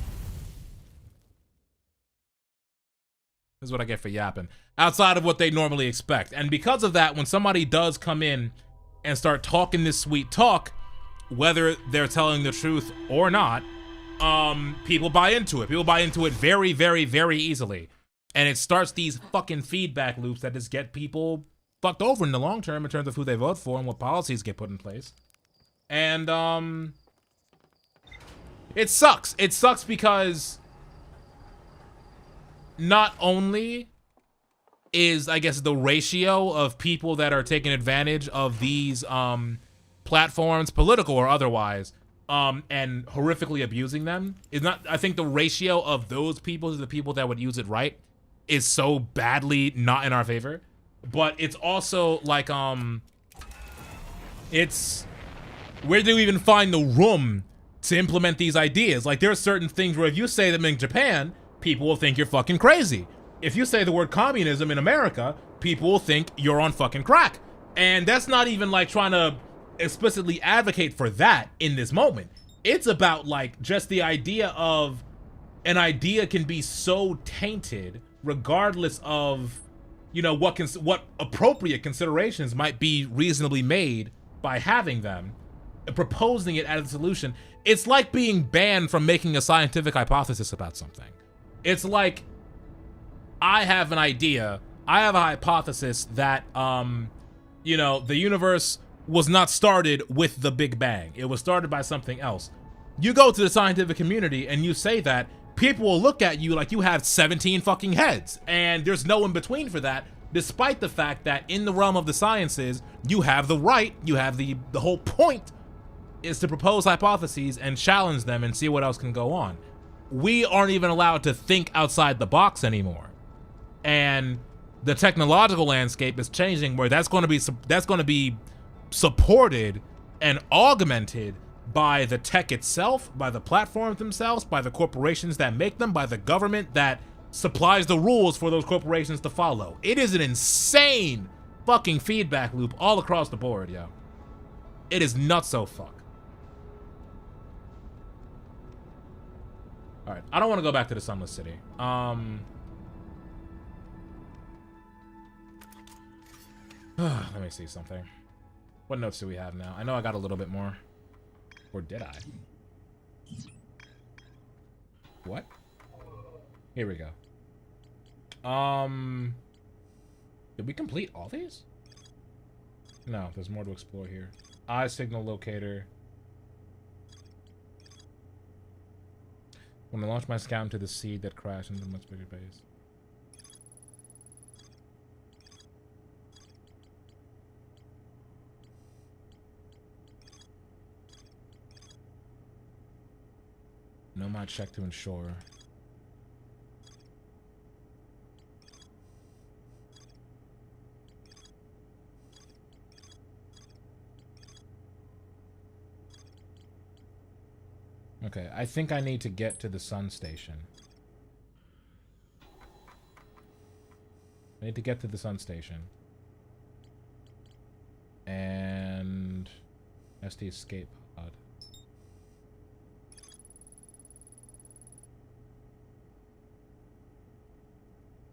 This is what I get for yapping. Outside of what they normally expect. And because of that, when somebody does come in and start talking this sweet talk, whether they're telling the truth or not, people buy into it. People buy into it very, very, very easily. And it starts these fucking feedback loops that just get people fucked over in the long term in terms of who they vote for and what policies get put in place. And, it sucks. It sucks because not only is, I guess, the ratio of people that are taking advantage of these, platforms, political or otherwise, and horrifically abusing them, is not, I think the ratio of those people to the people that would use it right is so badly not in our favor. But it's also like, it's, where do you even find the room to implement these ideas? Like, there are certain things where if you say them in Japan, people will think you're fucking crazy. If you say the word communism in America, people will think you're on fucking crack. And that's not even like trying to explicitly advocate for that in this moment. It's about like just the idea of an idea can be so tainted regardless of, you know, what appropriate considerations might be reasonably made by having them, proposing it as a solution. It's like being banned from making a scientific hypothesis about something. It's like, I have an idea, I have a hypothesis that, you know, the universe was not started with the Big Bang. It was started by something else. You go to the scientific community and you say that, people will look at you like you have 17 fucking heads, and there's no in between for that, despite the fact that in the realm of the sciences, you have the right, you have the whole point is to propose hypotheses and challenge them and see what else can go on. we aren't even allowed to think outside the box anymore. And the technological landscape is changing where that's going to be supported and augmented by the tech itself, by the platforms themselves, by the corporations that make them, by the government that supplies the rules for those corporations to follow. It is an insane fucking feedback loop all across the board, yo. It is nuts so fuck. All right, I don't want to go back to the Sunless City. Let me see something. What notes do we have now? I know I got a little bit more. Or did I? What? Here we go. Did we complete all these? No, there's more to explore here. Eye signal locator. When I launch my scout into the seed that crashed into a much bigger base. Nomad check to ensure. Okay, I think I need to get to the sun station. I need to get to the sun station. And SD escape pod.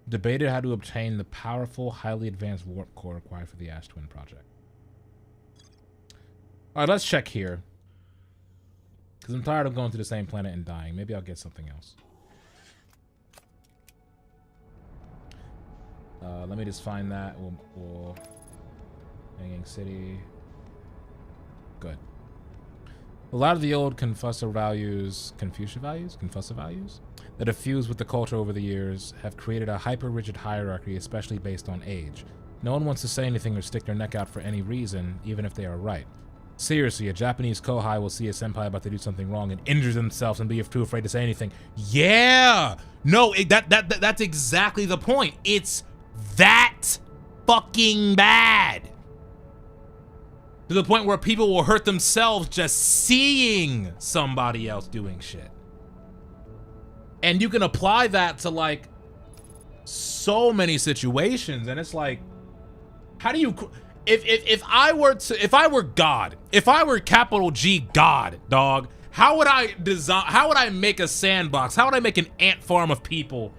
Debated how to obtain the powerful, highly advanced warp core required for the Ash Twin project. Alright, let's check here. Because I'm tired of going to the same planet and dying. Maybe I'll get something else. Let me just find that. We'll Hanging City. Good. A lot of the old Confucius values that have fused with the culture over the years have created a hyper-rigid hierarchy, especially based on age. No one wants to say anything or stick their neck out for any reason, even if they are right. Seriously, a Japanese kohai will see a senpai about to do something wrong and injure themselves and be too afraid to say anything. Yeah! No, that's exactly the point. It's that fucking bad. To the point where people will hurt themselves just seeing somebody else doing shit. And you can apply that to like so many situations, and it's like, how do you, if I were God, if I were capital G God, dog, how would I make a sandbox? How would I make an ant farm of people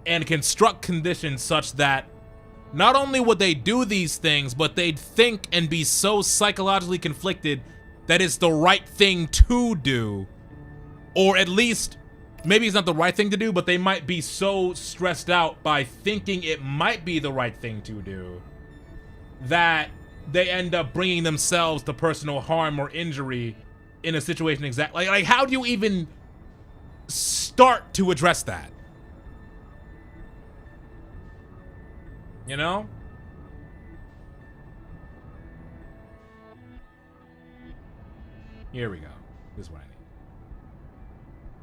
and construct conditions such that not only would they do these things, but they'd think and be so psychologically conflicted that it's the right thing to do, or at least maybe it's not the right thing to do, but they might be so stressed out by thinking it might be the right thing to do that they end up bringing themselves to personal harm or injury in a situation exactly. Like how do you even start to address that? You know? Here we go. This is what I need.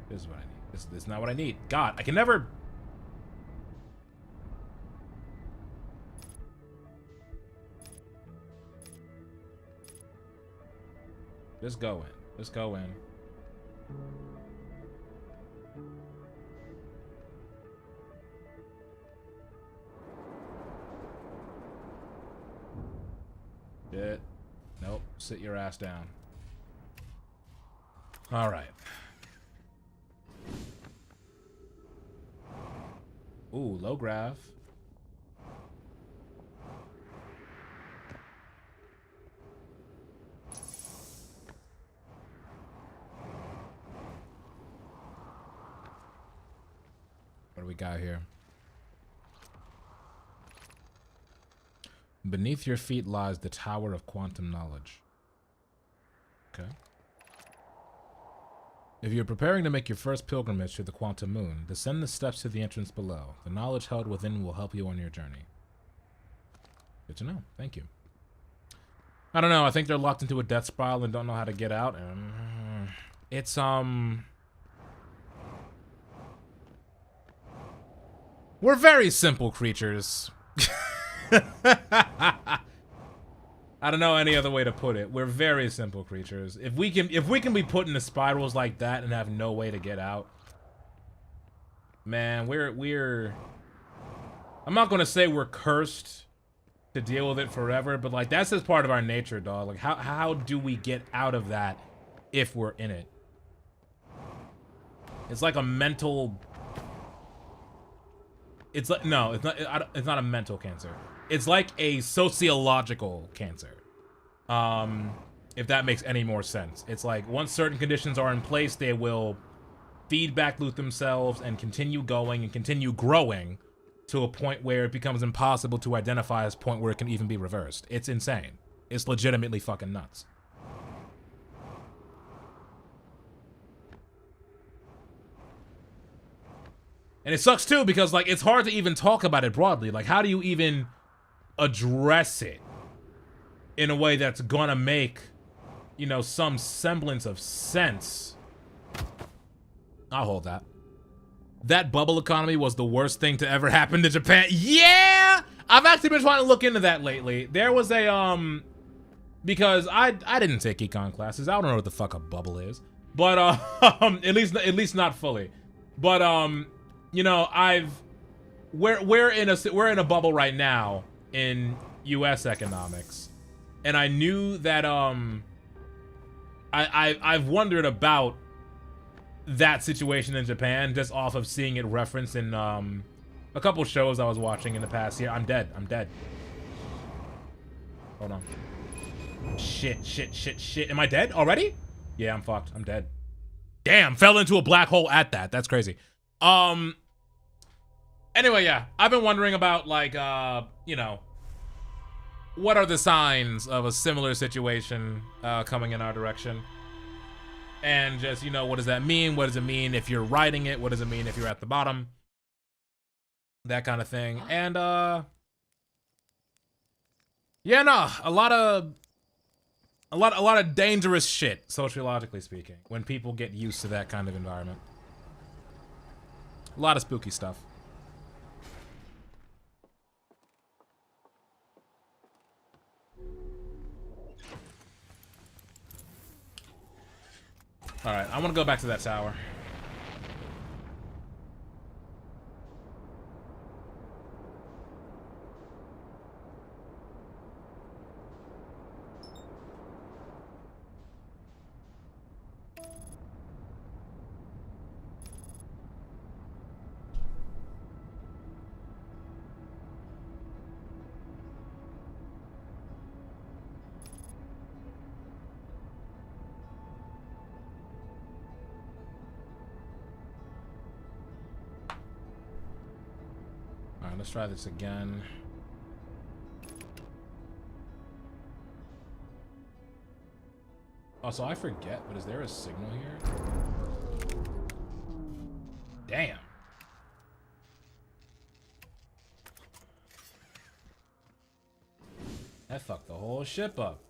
This is what I need. This is not what I need. God, I can never... Just go in. Just go in. Shit. Nope. Sit your ass down. All right. Ooh, low grav. What do we got here? Beneath your feet lies the Tower of Quantum Knowledge. Okay. If you're preparing to make your first pilgrimage to the Quantum Moon, descend the steps to the entrance below. The knowledge held within will help you on your journey. Good to know. Thank you. I don't know. I think they're locked into a death spiral and don't know how to get out. It's, We're very simple creatures. I don't know any other way to put it. We're very simple creatures. If we can be put into spirals like that and have no way to get out, man, we're I'm not gonna say we're cursed to deal with it forever, but like that's just part of our nature, dog. Like how do we get out of that if we're in it? It's like a mental. It's like no, it's not. It's not a mental cancer. It's like a sociological cancer. If that makes any more sense. It's like once certain conditions are in place, they will feedback loop themselves and continue going and continue growing to a point where it becomes impossible to identify as a point where it can even be reversed. It's insane. It's legitimately fucking nuts. And it sucks too because like it's hard to even talk about it broadly. Like how do you even address it in a way that's gonna make, you know, some semblance of sense? I'll hold that. That bubble economy was the worst thing to ever happen to Japan. Yeah! I've actually been trying to look into that lately. There was a, because I didn't take econ classes. I don't know what the fuck a bubble is. But, at least not fully. But, you know, we're in a bubble right now in US economics. And I knew that, I've wondered about that situation in Japan just off of seeing it referenced in a couple shows I was watching in the past year. I'm dead. Hold on. Shit. Am I dead already? Yeah, I'm fucked. I'm dead. Damn, fell into a black hole at that. That's crazy. Anyway, yeah. I've been wondering about like you know, what are the signs of a similar situation coming in our direction? And just, you know, what does that mean? What does it mean if you're riding it? What does it mean if you're at the bottom? That kind of thing. And, yeah, no, a lot of dangerous shit, sociologically speaking, when people get used to that kind of environment. A lot of spooky stuff. All right, I want to go back to that tower. Let's try this again. Also, I forget, but is there a signal here? Damn. That fucked the whole ship up.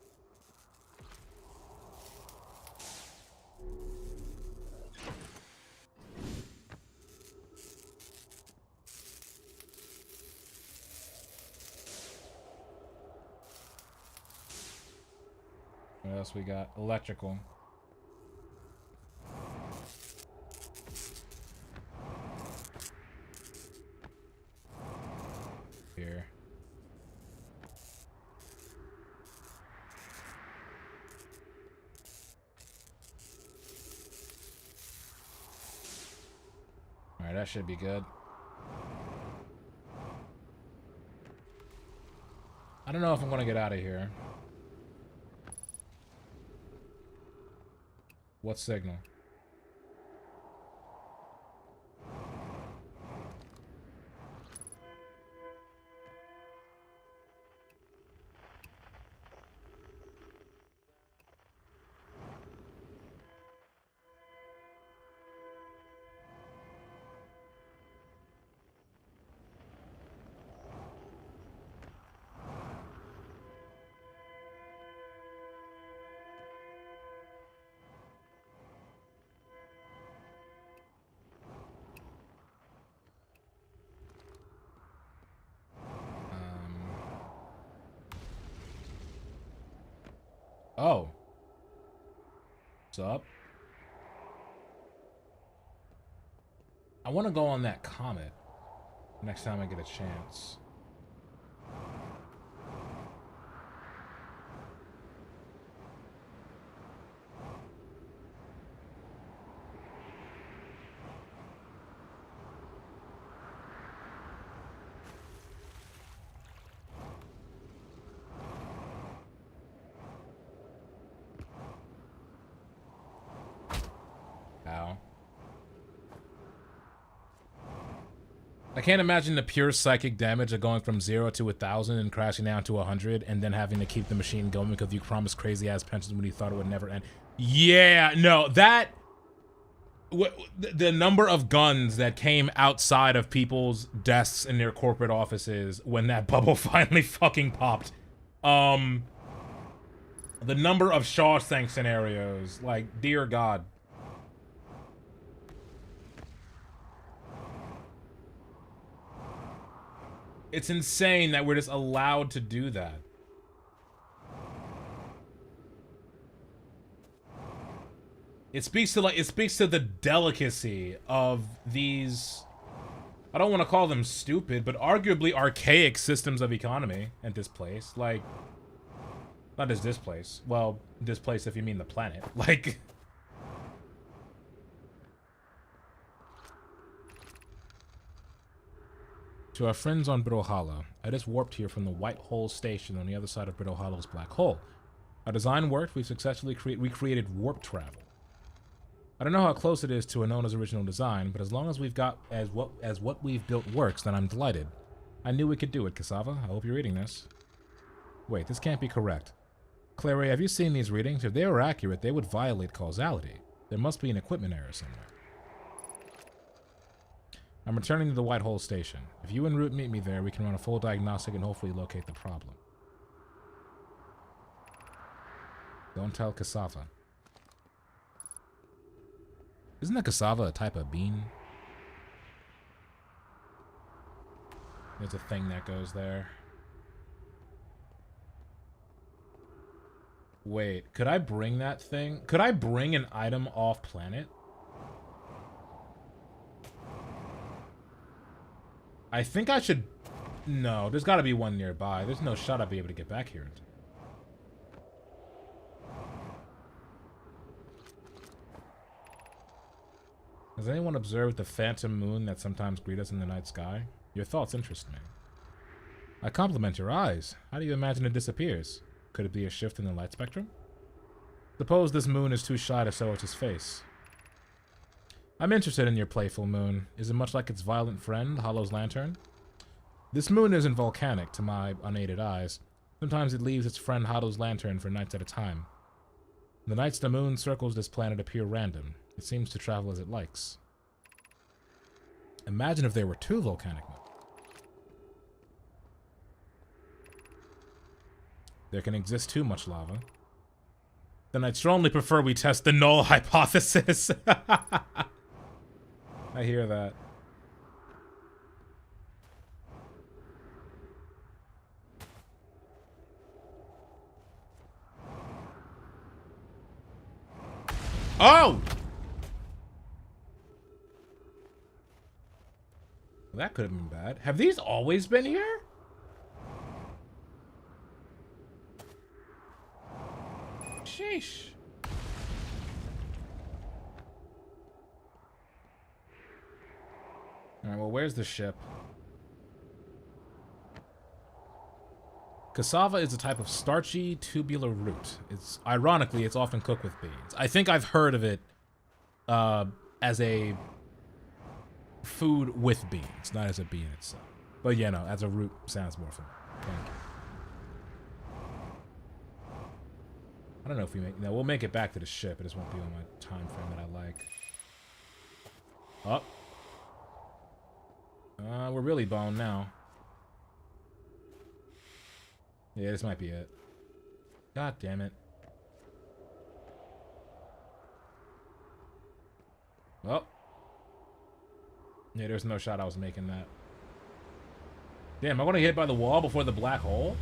What else we got? Electrical. Here. All right, that should be good. I don't know if I'm gonna get out of here. What signal? Oh. What's up? I want to go on that comet next time I get a chance. Ow. I can't imagine the pure psychic damage of going from 0 to 1,000 and crashing down to 100 and then having to keep the machine going because you promised crazy ass pensions when you thought it would never end. Yeah, no, that... The number of guns that came outside of people's desks in their corporate offices when that bubble finally fucking popped. The number of Shawshank scenarios, like, dear God. It's insane that we're just allowed to do that. It speaks to the delicacy of these, I don't want to call them stupid, but arguably archaic systems of economy at this place. Like, not as this place. Well, this place if you mean the planet. Like, to our friends on Brittle Hollow, I just warped here from the White Hole station on the other side of Brittle Hollow's black hole. Our design worked, we've successfully recreated warp travel. I don't know how close it is to Anona's original design, but as long as we've got as what we've built works, then I'm delighted. I knew we could do it, Cassava. I hope you're reading this. Wait, this can't be correct. Clary, have you seen these readings? If they were accurate, they would violate causality. There must be an equipment error somewhere. I'm returning to the White Hole station. If you and Root meet me there, we can run a full diagnostic and hopefully locate the problem. Don't tell Cassava. Isn't a cassava a type of bean? There's a thing that goes there. Wait, could I bring that thing? Could I bring an item off planet? I think I should... No, there's gotta be one nearby. There's no shot I'd be able to get back here. Has anyone observed the phantom moon that sometimes greets us in the night sky? Your thoughts interest me. I compliment your eyes. How do you imagine it disappears? Could it be a shift in the light spectrum? Suppose this moon is too shy to show us his face. I'm interested in your playful moon. Is it much like its violent friend, Hollow's lantern? This moon isn't volcanic to my unaided eyes. Sometimes it leaves its friend Hollow's lantern for nights at a time. The nights the moon circles this planet appear random. It seems to travel as it likes. Imagine if there were two volcanic moons. There can exist too much lava. Then I'd strongly prefer we test the null hypothesis. I hear that. Oh! That could have been bad. Have these always been here? Sheesh. Alright, well, where's the ship? Cassava is a type of starchy, tubular root. Ironically, it's often cooked with beans. I think I've heard of it as a food with beans, not as a bean itself. But yeah, no, as a root sounds more familiar. Thank you. I don't know if we make... No, we'll make it back to the ship. It just won't be on my time frame that I like. Oh. We're really boned now. Yeah, this might be it. God damn it. Well. Yeah, there's no shot I was making that. Damn, I want to get hit by the wall before the black hole?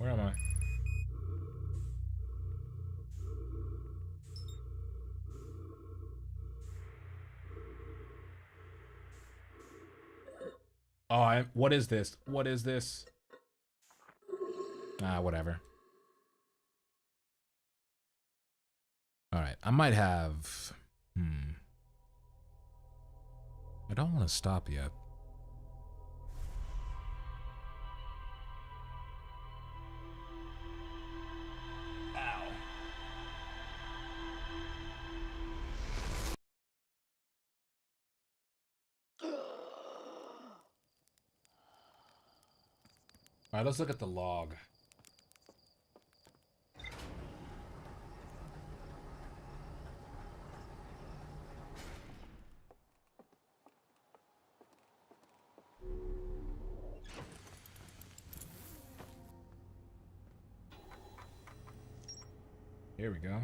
Where am I? Oh, what is this? What is this? Ah, whatever. All right, I might have. I don't want to stop yet. Ow. All right, let's look at the log. Here we go.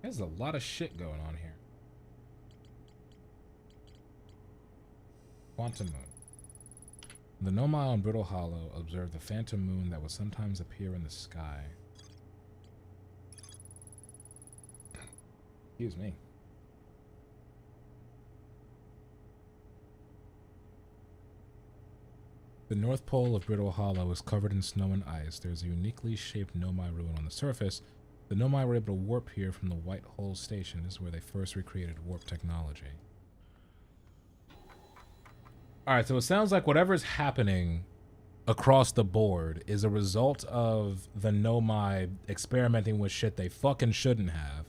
There's a lot of shit going on here. Quantum moon. The Nomai on Brittle Hollow observed the phantom moon that would sometimes appear in the sky. Excuse me. The North Pole of Brittle Hollow is covered in snow and ice. There's a uniquely shaped Nomai ruin on the surface. The Nomai were able to warp here from the White Hole Station. This is where they first recreated warp technology. Alright, so it sounds like whatever's happening across the board is a result of the Nomai experimenting with shit they fucking shouldn't have.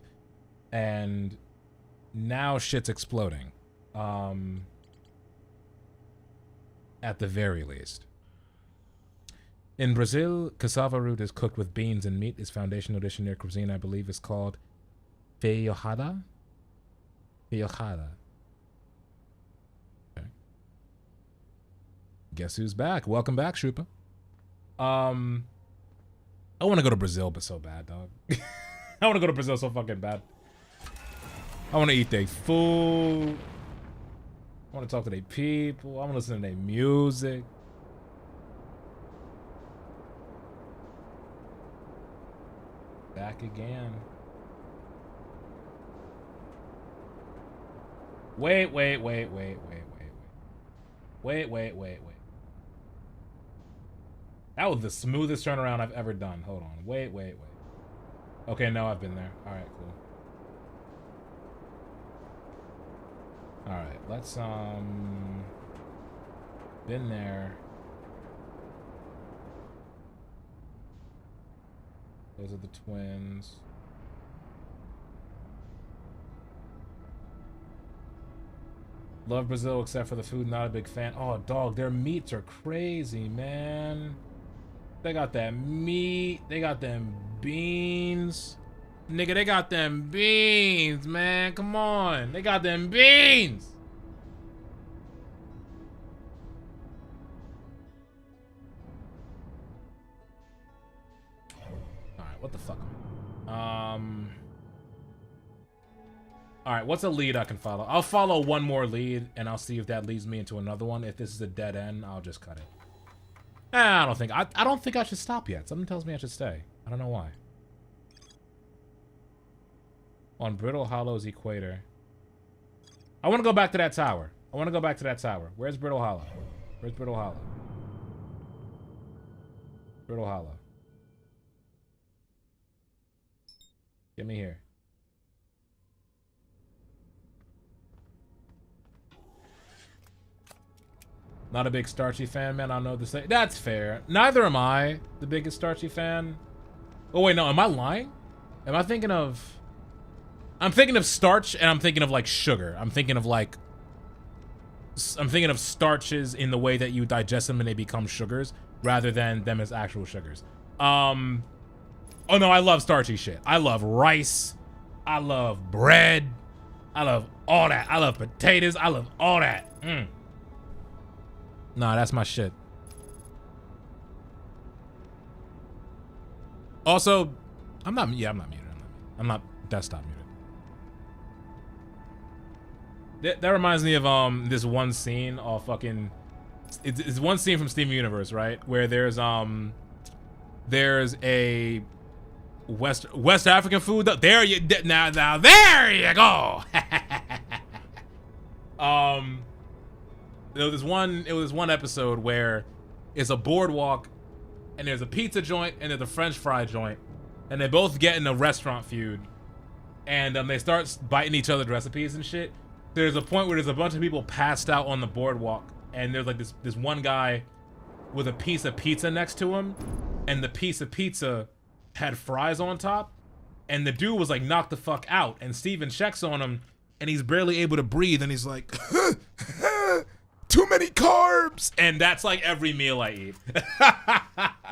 And now shit's exploding. At the very least. In Brazil, cassava root is cooked with beans and meat. Its foundational dish in their cuisine, I believe, is called feijoada. Feijoada. Okay. Guess who's back? Welcome back, Shrupa. I want to go to Brazil, but so bad, dog. I want to go to Brazil so fucking bad. I want to eat their food. I want to talk to their people. I want to listen to their music. Back again. Wait. That was the smoothest turnaround I've ever done. Hold on. Wait. Okay, no, I've been there. All right, cool. All right, let's been there. Those are the twins. Love Brazil except for the food, not a big fan. Oh, dog, their meats are crazy, man. They got that meat, they got them beans. Nigga, they got them beans, man. Come on. They got them beans. Alright, what the fuck? Alright, what's a lead I can follow? I'll follow one more lead, and I'll see if that leads me into another one. If this is a dead end, I'll just cut it. I don't think I should stop yet. Something tells me I should stay. I don't know why. On Brittle Hollow's equator. I want to go back to that tower. Where's Brittle Hollow? Where's Brittle Hollow? Brittle Hollow. Get me here. Not a big Starchy fan, man. I don't know what to say. That's fair. Neither am I the biggest Starchy fan. Oh, wait, no. Am I lying? Am I thinking of... I'm thinking of starch, and I'm thinking of, like, sugar. I'm thinking of starches in the way that you digest them and they become sugars, rather than them as actual sugars. Oh, no, I love starchy shit. I love rice. I love bread. I love all that. I love potatoes. I love all that. Nah, that's my shit. Also, I'm not muted. I'm not desktop muted. That reminds me of this one scene of fucking it's one scene from Steven Universe, right, where there's a West African food. There you now there you go. It was one episode where it's a boardwalk and there's a pizza joint and there's a French fry joint, and they both get in a restaurant feud, and they start biting each other's recipes and shit. There's a point where there's a bunch of people passed out on the boardwalk, and there's like this one guy with a piece of pizza next to him, and the piece of pizza had fries on top, and the dude was like knocked the fuck out, and Steven checks on him and he's barely able to breathe, and he's like, too many carbs. And that's like every meal I eat.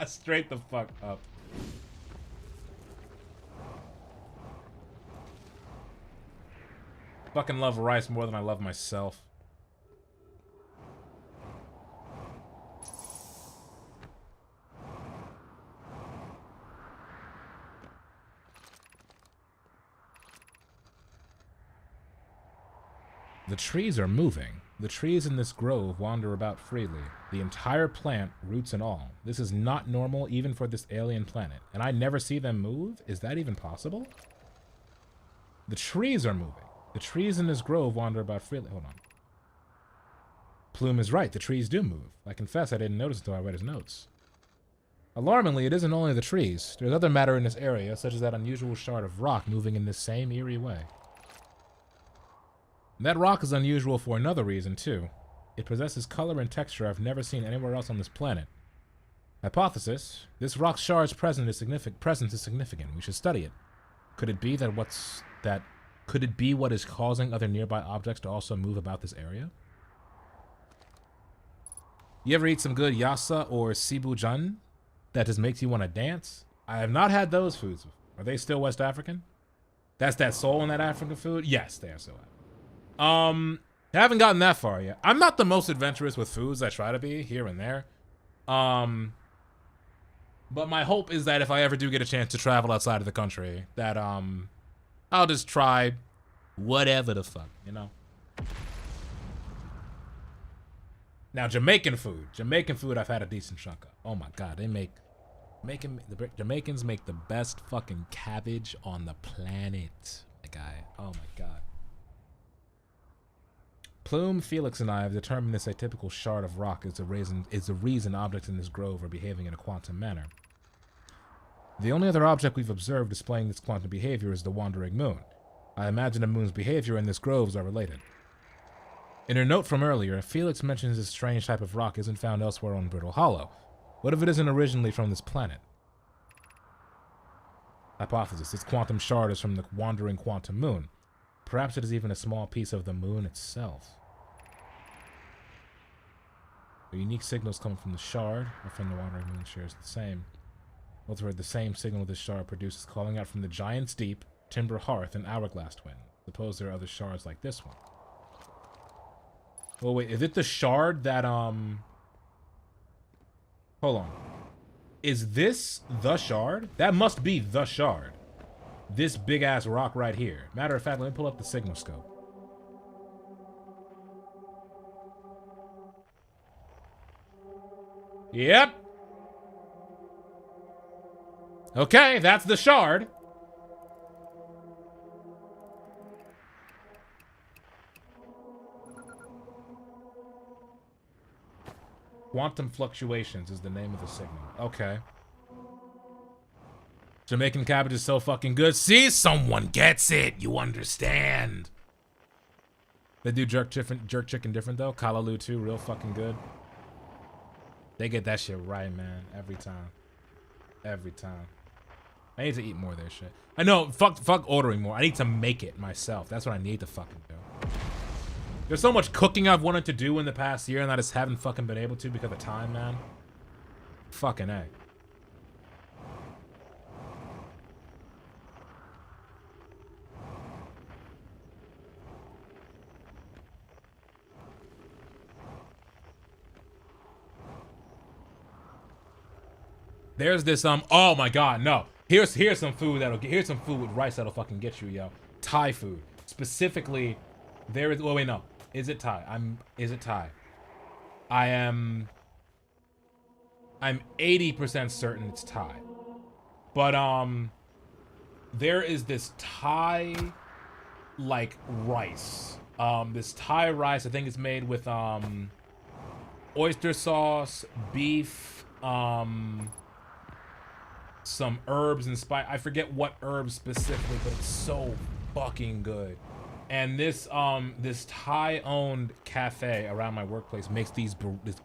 Straight the fuck up. Fucking love rice more than I love myself. The trees are moving. The trees in this grove wander about freely. The entire plant, roots and all. This is not normal even for this alien planet. And I never see them move? Is that even possible? The trees are moving. The trees in this grove wander about freely. Hold on. Plume is right. The trees do move. I confess I didn't notice until I read his notes. Alarmingly, it isn't only the trees. There's other matter in this area, such as that unusual shard of rock moving in this same eerie way. That rock is unusual for another reason, too. It possesses color and texture I've never seen anywhere else on this planet. Hypothesis: this rock shard's presence is significant. We should study it. Could it be what is causing other nearby objects to also move about this area? You ever eat some good yassa or sibujun that just makes you want to dance? I have not had those foods before. Are they still West African? That's that soul in that African food? Yes, they are still African. I haven't gotten that far yet. I'm not the most adventurous with foods. I try to be here and there. But my hope is that if I ever do get a chance to travel outside of the country, that I'll just try whatever the fuck, you know. Now Jamaican food I've had a decent chunk of. Oh my god, the Jamaicans make the best fucking cabbage on the planet, my guy. Oh my god. Plume, Felix, and I have determined this atypical shard of rock is the reason objects in this grove are behaving in a quantum manner. The only other object we've observed displaying this quantum behavior is the wandering moon. I imagine the moon's behavior and this groves are related. In her note from earlier, Felix mentions this strange type of rock isn't found elsewhere on Brittle Hollow. What if it isn't originally from this planet? Hypothesis: this quantum shard is from the wandering quantum moon. Perhaps it is even a small piece of the moon itself. The unique signals coming from the shard or from the wandering moon shares the same. Both heard the same signal this shard produces, calling out from the Giant's Deep, Timber Hearth, and Hourglass Twin. Suppose there are other shards like this one. Oh wait, is it the shard that Hold on. Is this the shard? That must be the shard. This big ass rock right here. Matter of fact, let me pull up the signal scope. Yep. Okay, that's the shard. Quantum fluctuations is the name of the signal. Okay. Jamaican cabbage is so fucking good. See, someone gets it. You understand. They do jerk chicken different though. Kalaloo too, real fucking good. They get that shit right, man. Every time. Every time. I need to eat more of their shit. I know, fuck ordering more. I need to make it myself. That's what I need to fucking do. There's so much cooking I've wanted to do in the past year and I just haven't fucking been able to because of time, man. Fucking A. There's this oh my god, no. Here's some food here's some food with rice that'll fucking get you, yo. Thai food. Specifically, there is, oh wait, no. Is it Thai? Is it Thai? I'm 80% certain it's Thai. But there is this Thai like rice. This Thai rice, I think it's made with oyster sauce, beef, some herbs and spice. I forget what herbs specifically, but it's so fucking good. And this this Thai-owned cafe around my workplace makes this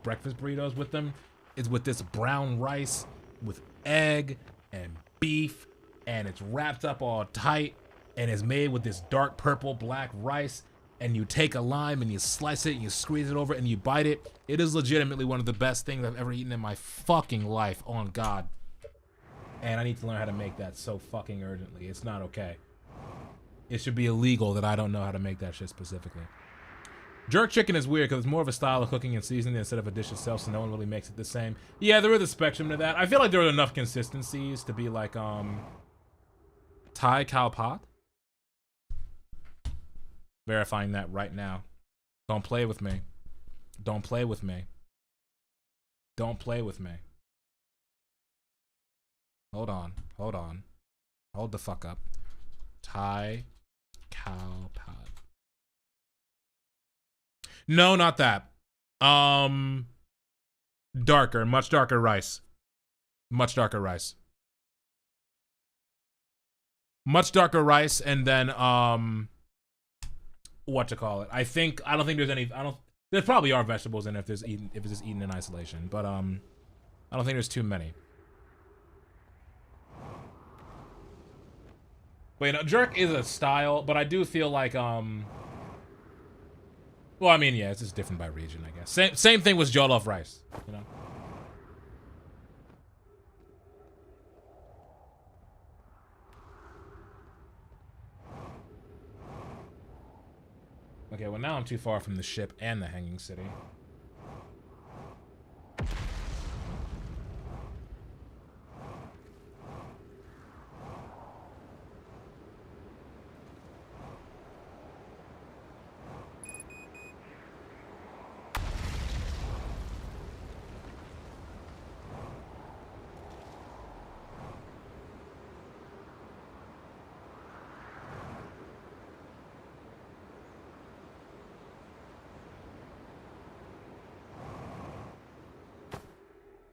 breakfast burritos with them. It's with this brown rice with egg and beef, and it's wrapped up all tight, and it's made with this dark purple black rice. And you take a lime and you slice it and you squeeze it over and you bite it. It is legitimately one of the best things I've ever eaten in my fucking life, on God. And I need to learn how to make that so fucking urgently. It's not okay. It should be illegal that I don't know how to make that shit specifically. Jerk chicken is weird because it's more of a style of cooking and seasoning instead of a dish itself, so no one really makes it the same. Yeah, there is a spectrum to that. I feel like there are enough consistencies to be like, Thai cow pot. Verifying that right now. Don't play with me. Don't play with me. Don't play with me. Hold on. Hold on. Hold the fuck up. Thai cow pot. No, not that. Darker, much darker rice. Much darker rice. Much darker rice, and then what to call it? I don't think there's any. There probably are vegetables in it if it's just eaten in isolation, but I don't think there's too many. But you know, jerk is a style, but I do feel like well, I mean, yeah, it's just different by region, I guess. Same thing with jollof rice, you know. Okay, well now I'm too far from the ship and the hanging city.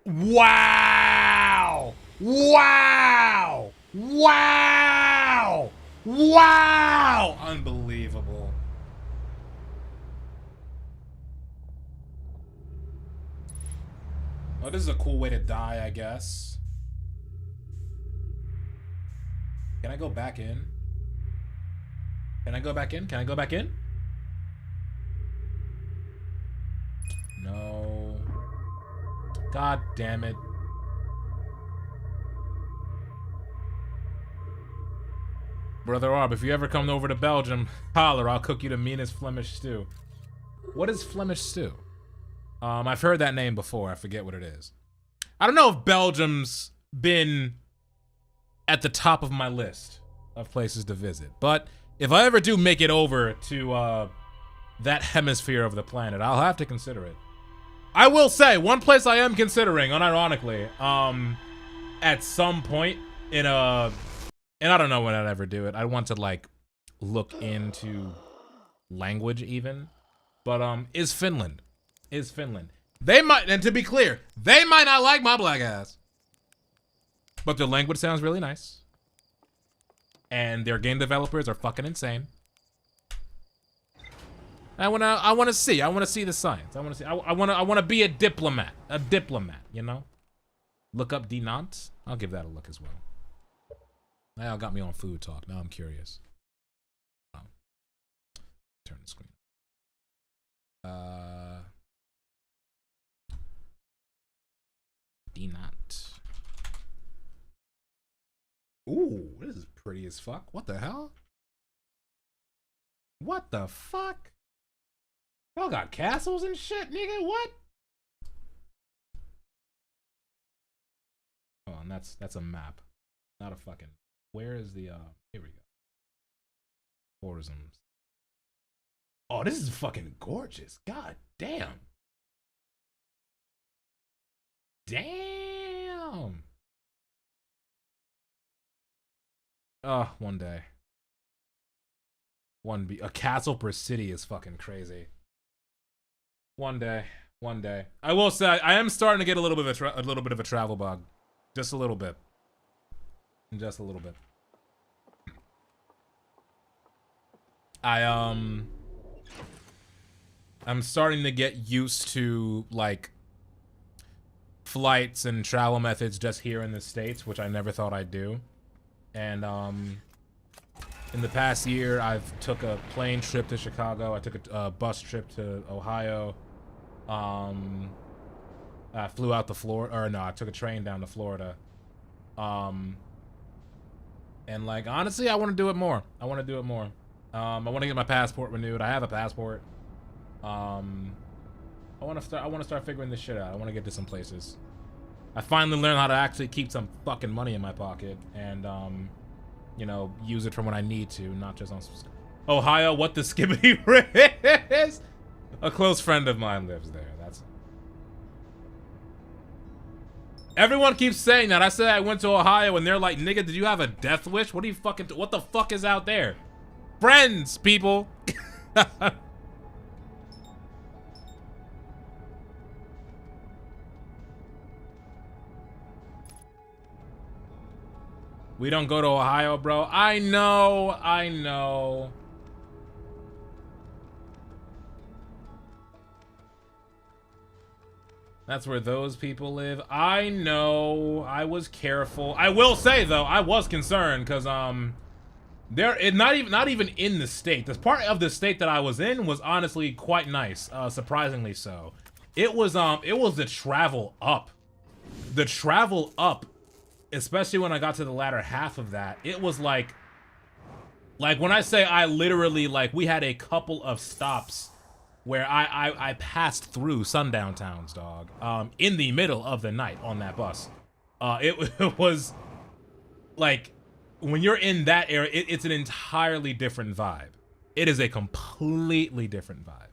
Wow! Wow! Wow! Wow! Unbelievable. Oh, this is a cool way to die, I guess. Can I go back in? Can I go back in? Can I go back in? No. God damn it. Brother Arb, if you ever come over to Belgium, holler, I'll cook you the meanest Flemish stew. What is Flemish stew? I've heard that name before. I forget what it is. I don't know if Belgium's been at the top of my list of places to visit, but if I ever do make it over to that hemisphere of the planet, I'll have to consider it. I will say, one place I am considering, unironically, at some point in a... And I don't know when I'd ever do it. I want to, like, look into language, even. But, is Finland. Is Finland. They might, and to be clear, they might not like my black ass. But their language sounds really nice. And their game developers are fucking insane. I wanna see the science. I wanna be a diplomat, you know? Look up Dinant. I'll give that a look as well. Now got me on food talk. Now I'm curious. Oh. Turn the screen. Dinant. Ooh, this is pretty as fuck. What the hell? What the fuck? Y'all got castles and shit, nigga. What? Oh, and that's a map, not a fucking. Where is the? Here we go. Tourism. Oh, this is fucking gorgeous. God damn. Damn. One day. A castle per city is fucking crazy. One day. I will say I am starting to get a little bit of a travel bug, just a little bit. I'm starting to get used to like flights and travel methods just here in the States, which I never thought I'd do. And in the past year, I've took a plane trip to Chicago. I took a bus trip to Ohio. I flew out to Florida, or no, I took a train down to Florida. And like, honestly, I want to do it more. I want to get my passport renewed. I have a passport. I want to start figuring this shit out. I want to get to some places. I finally learned how to actually keep some fucking money in my pocket and you know, use it for when I need to, not just on Ohio. What the skibbity is? A close friend of mine lives there. That's everyone keeps saying that. I said I went to Ohio and they're like, nigga, did you have a death wish? What do you fucking what the fuck is out there? Friends, people. We don't go to Ohio, bro. I know. That's where those people live. I know. I was careful. I will say though, I was concerned because not even in the state. This part of the state that I was in was honestly quite nice, surprisingly so. It was the travel up. The travel up, especially when I got to the latter half of that, it was like when I say I literally, like, we had a couple of stops where I passed through sundown towns, dog, in the middle of the night on that bus. It was like, when you're in that area, it's an entirely different vibe. It is a completely different vibe.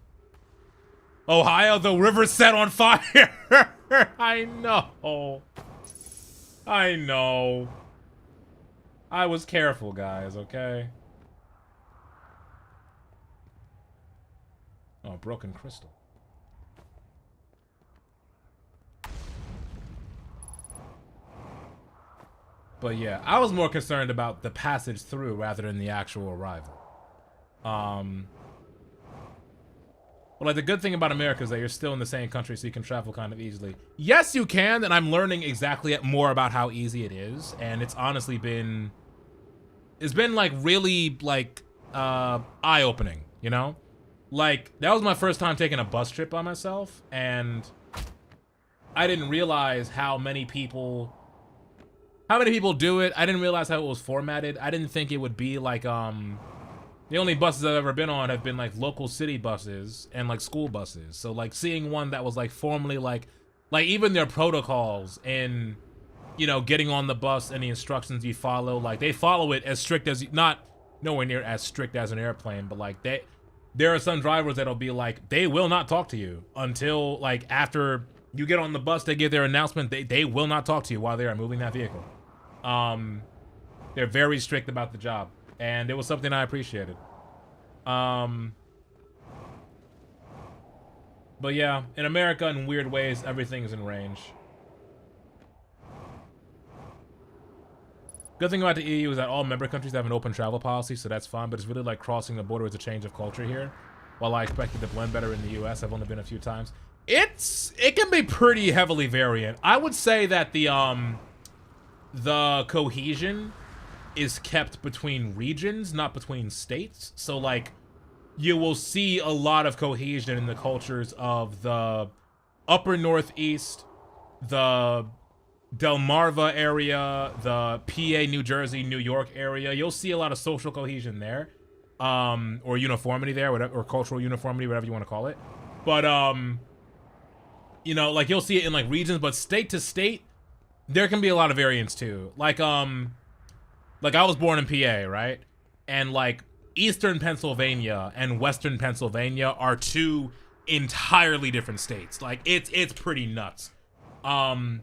Ohio, the river set on fire. I know. I was careful, guys, okay? Oh, broken crystal. But yeah, I was more concerned about the passage through rather than the actual arrival. Well, like, the good thing about America is that you're still in the same country, so you can travel kind of easily. Yes, you can, and I'm learning exactly more about how easy it is, and it's honestly been... It's been, like, really, like, eye-opening, you know? Like, that was my first time taking a bus trip by myself, and I didn't realize how many people do it. I didn't realize how it was formatted. I didn't think it would be, like, the only buses I've ever been on have been like local city buses and like school buses. So like seeing one that was like formally like even their protocols and, you know, getting on the bus and the instructions you follow, like they follow it as strict as, not nowhere near as strict as an airplane, but like there are some drivers that'll be like, they will not talk to you until like after you get on the bus, they give their announcement, they will not talk to you while they are moving that vehicle. They're very strict about the job. And it was something I appreciated. But yeah, in America, in weird ways, everything's in range. Good thing about the EU is that all member countries have an open travel policy, so that's fine, but it's really like crossing the border is a change of culture here. While I expected to blend better in the US, I've only been a few times. It can be pretty heavily variant. I would say that the cohesion is kept between regions, not between states. So like, you will see a lot of cohesion in the cultures of the upper Northeast, the Delmarva area, the PA, New Jersey, New York area. You'll see a lot of social cohesion there, or uniformity there, whatever, or cultural uniformity, whatever you want to call it. But you know, like you'll see it in like regions, but state to state, there can be a lot of variance too. Like I was born in PA, right? And like Eastern Pennsylvania and Western Pennsylvania are two entirely different states. Like it's pretty nuts. And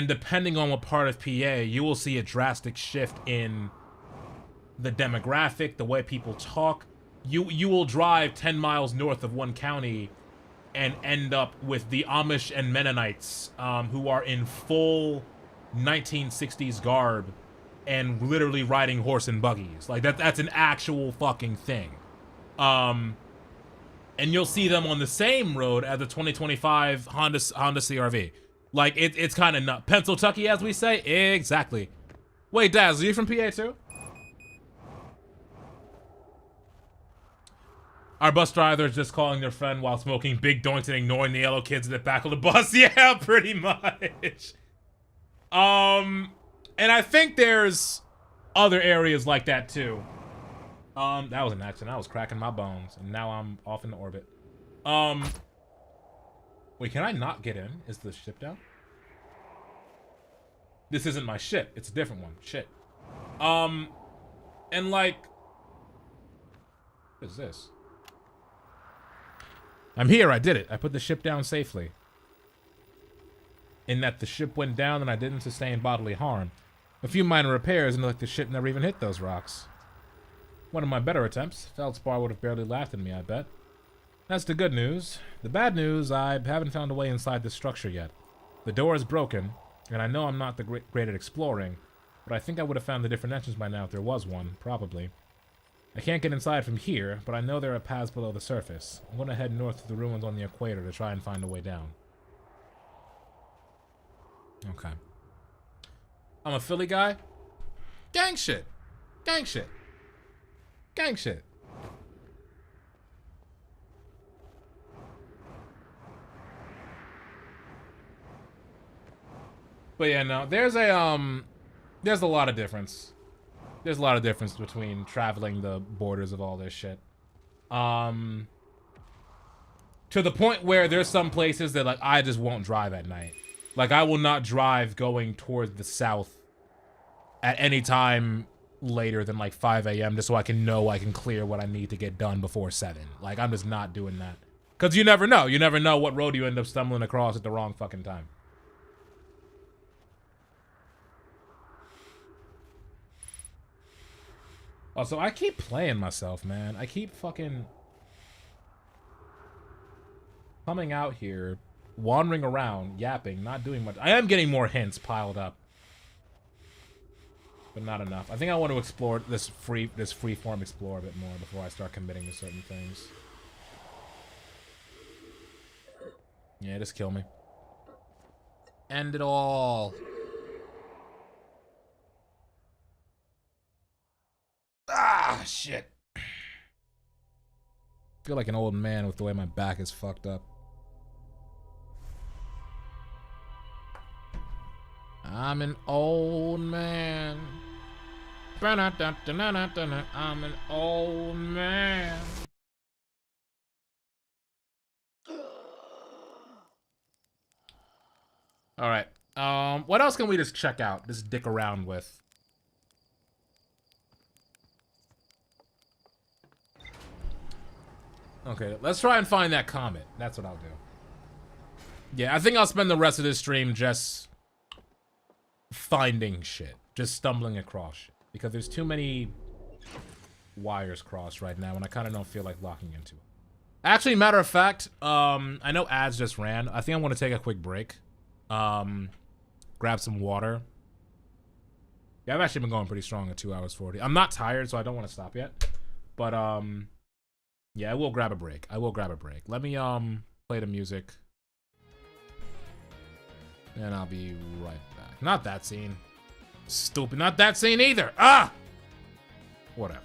depending on what part of PA, you will see a drastic shift in the demographic, the way people talk. You will drive 10 miles north of one county and end up with the Amish and Mennonites, who are in full 1960s garb and literally riding horse and buggies. Like that's an actual fucking thing. And you'll see them on the same road as the 2025 Honda CRV. Like it's kind of nuts. Pennsyltucky, as we say. Exactly. Wait, Daz, are you from PA too? Our bus driver is just calling their friend while smoking big doinks and ignoring the yellow kids in the back of the bus. Yeah, pretty much. And I think there's other areas like that too. That was an accident. I was cracking my bones, and now I'm off into orbit. Wait, can I not get in? Is the ship down? This isn't my ship. It's a different one. Shit. And like, what is this? I'm here. I did it. I put the ship down safely. In that the ship went down and I didn't sustain bodily harm. A few minor repairs and like the ship never even hit those rocks. One of my better attempts. Feldspar would have barely laughed at me, I bet. That's the good news. The bad news, I haven't found a way inside this structure yet. The door is broken, and I know I'm not the great at exploring, but I think I would have found the different entrance by now if there was one, probably. I can't get inside from here, but I know there are paths below the surface. I'm going to head north to the ruins on the equator to try and find a way down. Okay. I'm a Philly guy? Gang shit. Gang shit. Gang shit. But yeah, no, there's a lot of difference. There's a lot of difference between traveling the borders of all this shit. To the point where there's some places that, like, I just won't drive at night. Like, I will not drive going towards the south at any time later than, like, 5 a.m. just so I can know I can clear what I need to get done before 7. Like, I'm just not doing that. Because you never know. You never know what road you end up stumbling across at the wrong fucking time. Also, I keep playing myself, man. I keep fucking coming out here, wandering around, yapping, not doing much. I am getting more hints piled up, but not enough. I think I want to explore this freeform explore a bit more before I start committing to certain things. Yeah, just kill me. End it all. Ah, shit. I feel like an old man with the way my back is fucked up. I'm an old man. I'm an old man. Alright. What else can we just check out? Just dick around with? Okay, let's try and find that comet. That's what I'll do. Yeah, I think I'll spend the rest of this stream just finding shit. Just stumbling across shit. Because there's too many wires crossed right now, and I kind of don't feel like locking into it. Actually, matter of fact, I know ads just ran. I think I want to take a quick break. Grab some water. Yeah, I've actually been going pretty strong at 2 hours 40. I'm not tired, so I don't want to stop yet. But, yeah, I will grab a break. I will grab a break. Let me, play the music. And I'll be right back. Not that scene. Stupid. Not that scene either. Ah! Whatever.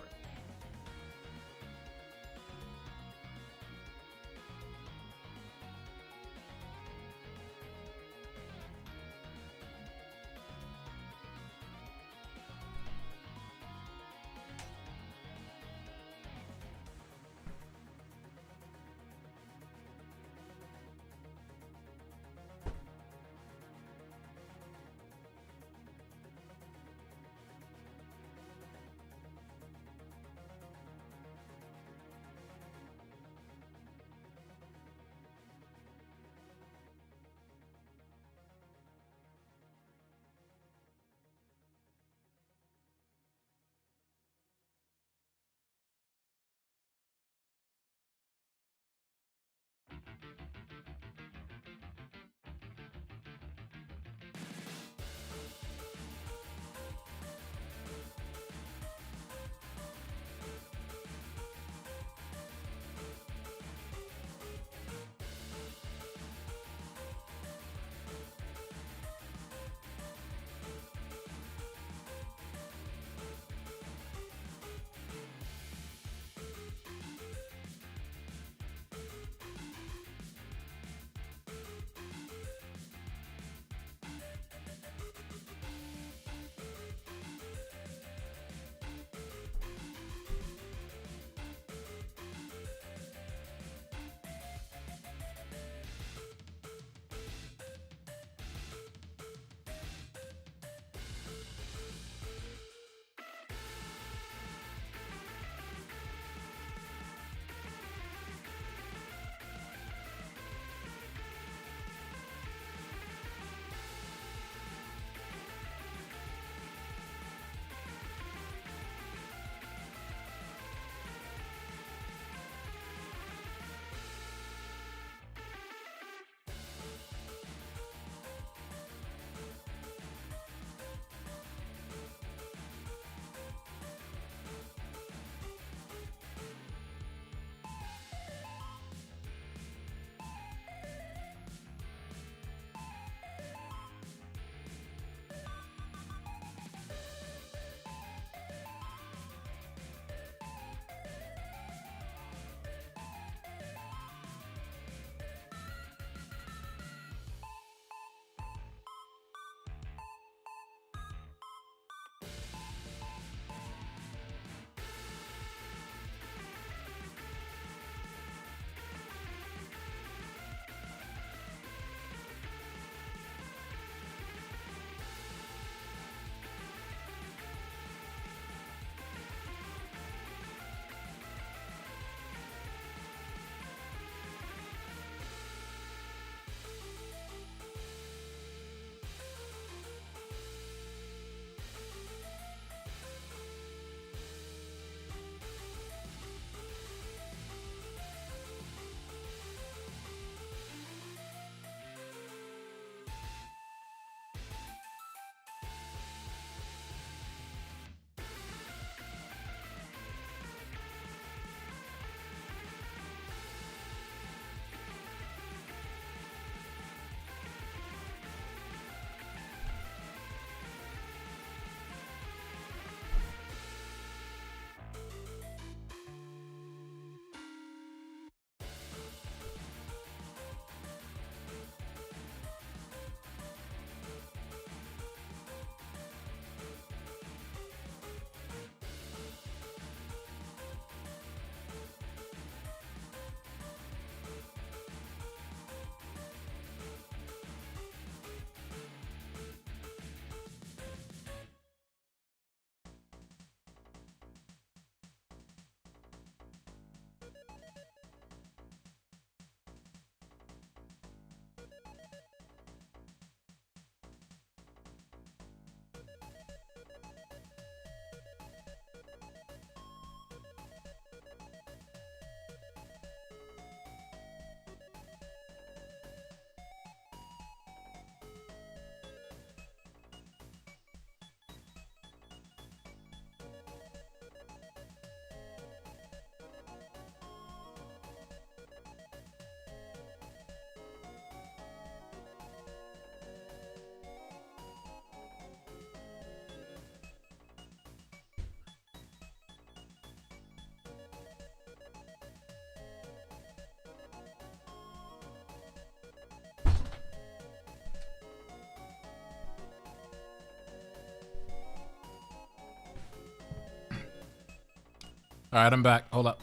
All right, I'm back. Hold up.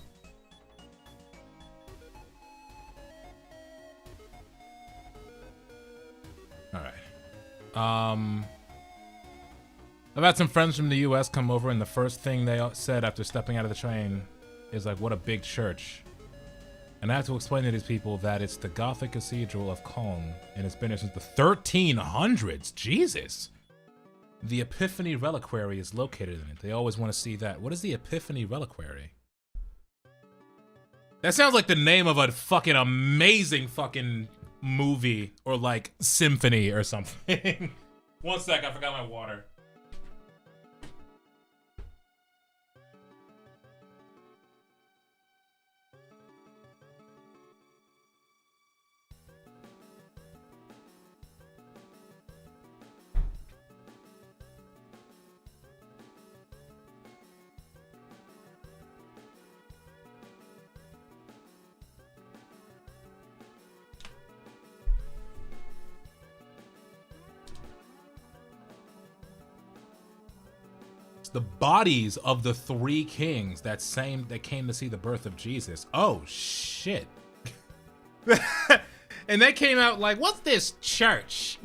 All right. I've had some friends from the U.S. come over, and the first thing they said after stepping out of the train is like, "What a big church." And I have to explain to these people that it's the Gothic Cathedral of Cologne, and it's been there since the 1300s. Jesus. The Epiphany Reliquary is located in it. They always want to see that. What is the Epiphany Reliquary? That sounds like the name of a fucking amazing fucking movie or like symphony or something. One sec, I forgot my water. The bodies of the three kings that came to see the birth of Jesus. Oh shit. And they came out like, what's this church?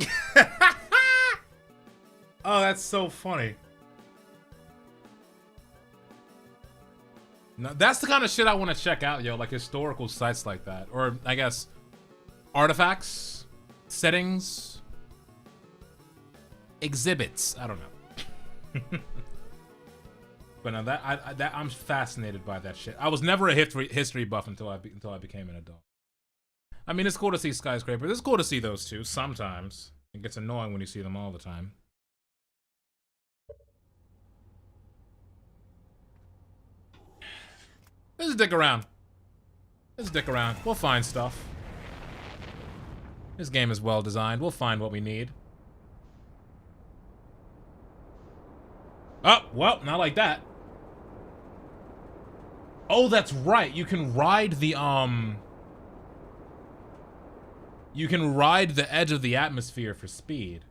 Oh, that's so funny. Now, that's the kind of shit I want to check out, yo, like historical sites like that. Or I guess artifacts, settings, exhibits. I don't know. But now that I'm fascinated by that shit. I was never a history buff until I became an adult. I mean, it's cool to see skyscrapers. It's cool to see those too. Sometimes it gets annoying when you see them all the time. Let's dick around. Let's dick around. We'll find stuff. This game is well designed. We'll find what we need. Oh, well, not like that. Oh, that's right. You can ride the you can ride the edge of the atmosphere for speed.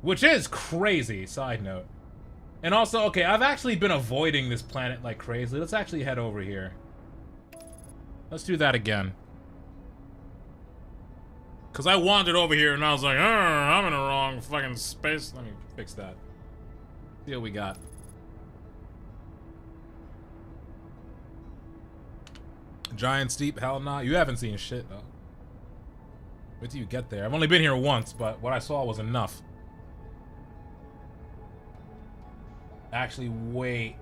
Which is crazy, side note. And also, okay, I've actually been avoiding this planet like crazy. Let's actually head over here. Let's do that again. Because I wandered over here and I was like, I'm in the wrong fucking space. Let me fix that. See what we got. Giant steep? Hell nah. You haven't seen shit, though. Wait till you get there. I've only been here once, but what I saw was enough. Actually, wait.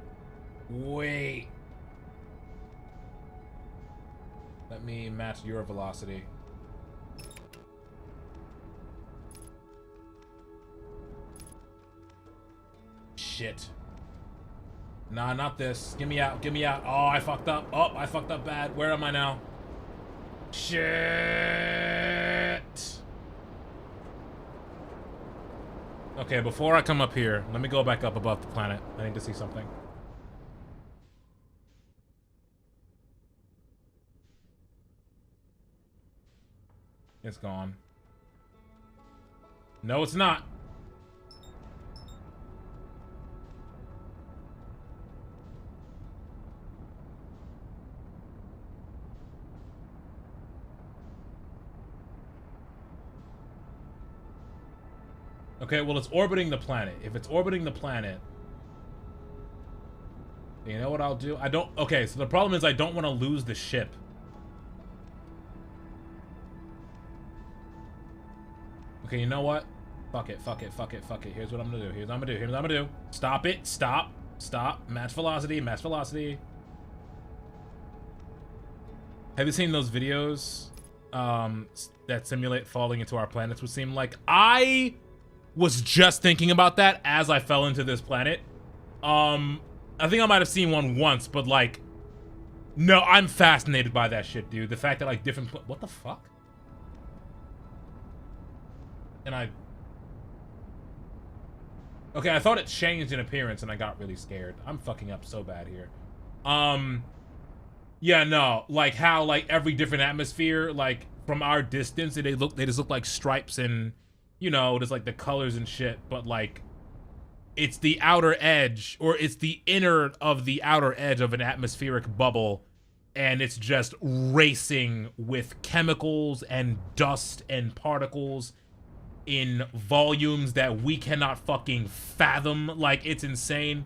Wait. Let me match your velocity. Shit. Nah, not this. Get me out. Get me out. Oh, I fucked up. Oh, I fucked up bad. Where am I now? Shit. Okay, before I come up here, let me go back up above the planet. I need to see something. It's gone. No, it's not. Okay, well, it's orbiting the planet. If it's orbiting the planet, you know what I'll do? I don't... Okay, so the problem is I don't want to lose the ship. Okay, you know what? Fuck it, fuck it, fuck it, fuck it. Here's what I'm gonna do. Here's what I'm gonna do. Here's what I'm gonna do. Stop it. Stop. Stop. Match velocity. Match velocity. Have you seen those videos that simulate falling into our planets, would seem like? I was just thinking about that as I fell into this planet. I think I might have seen one once, but like, no, I'm fascinated by that shit, dude. The fact that like different, what the fuck? And okay, I thought it changed in appearance and I got really scared. I'm fucking up so bad here. Yeah, no, like how like every different atmosphere, like from our distance, they just look like stripes and, you know, just like the colors and shit, but like it's the outer edge, or it's the inner of the outer edge of an atmospheric bubble, and it's just racing with chemicals and dust and particles in volumes that we cannot fucking fathom. Like, it's insane.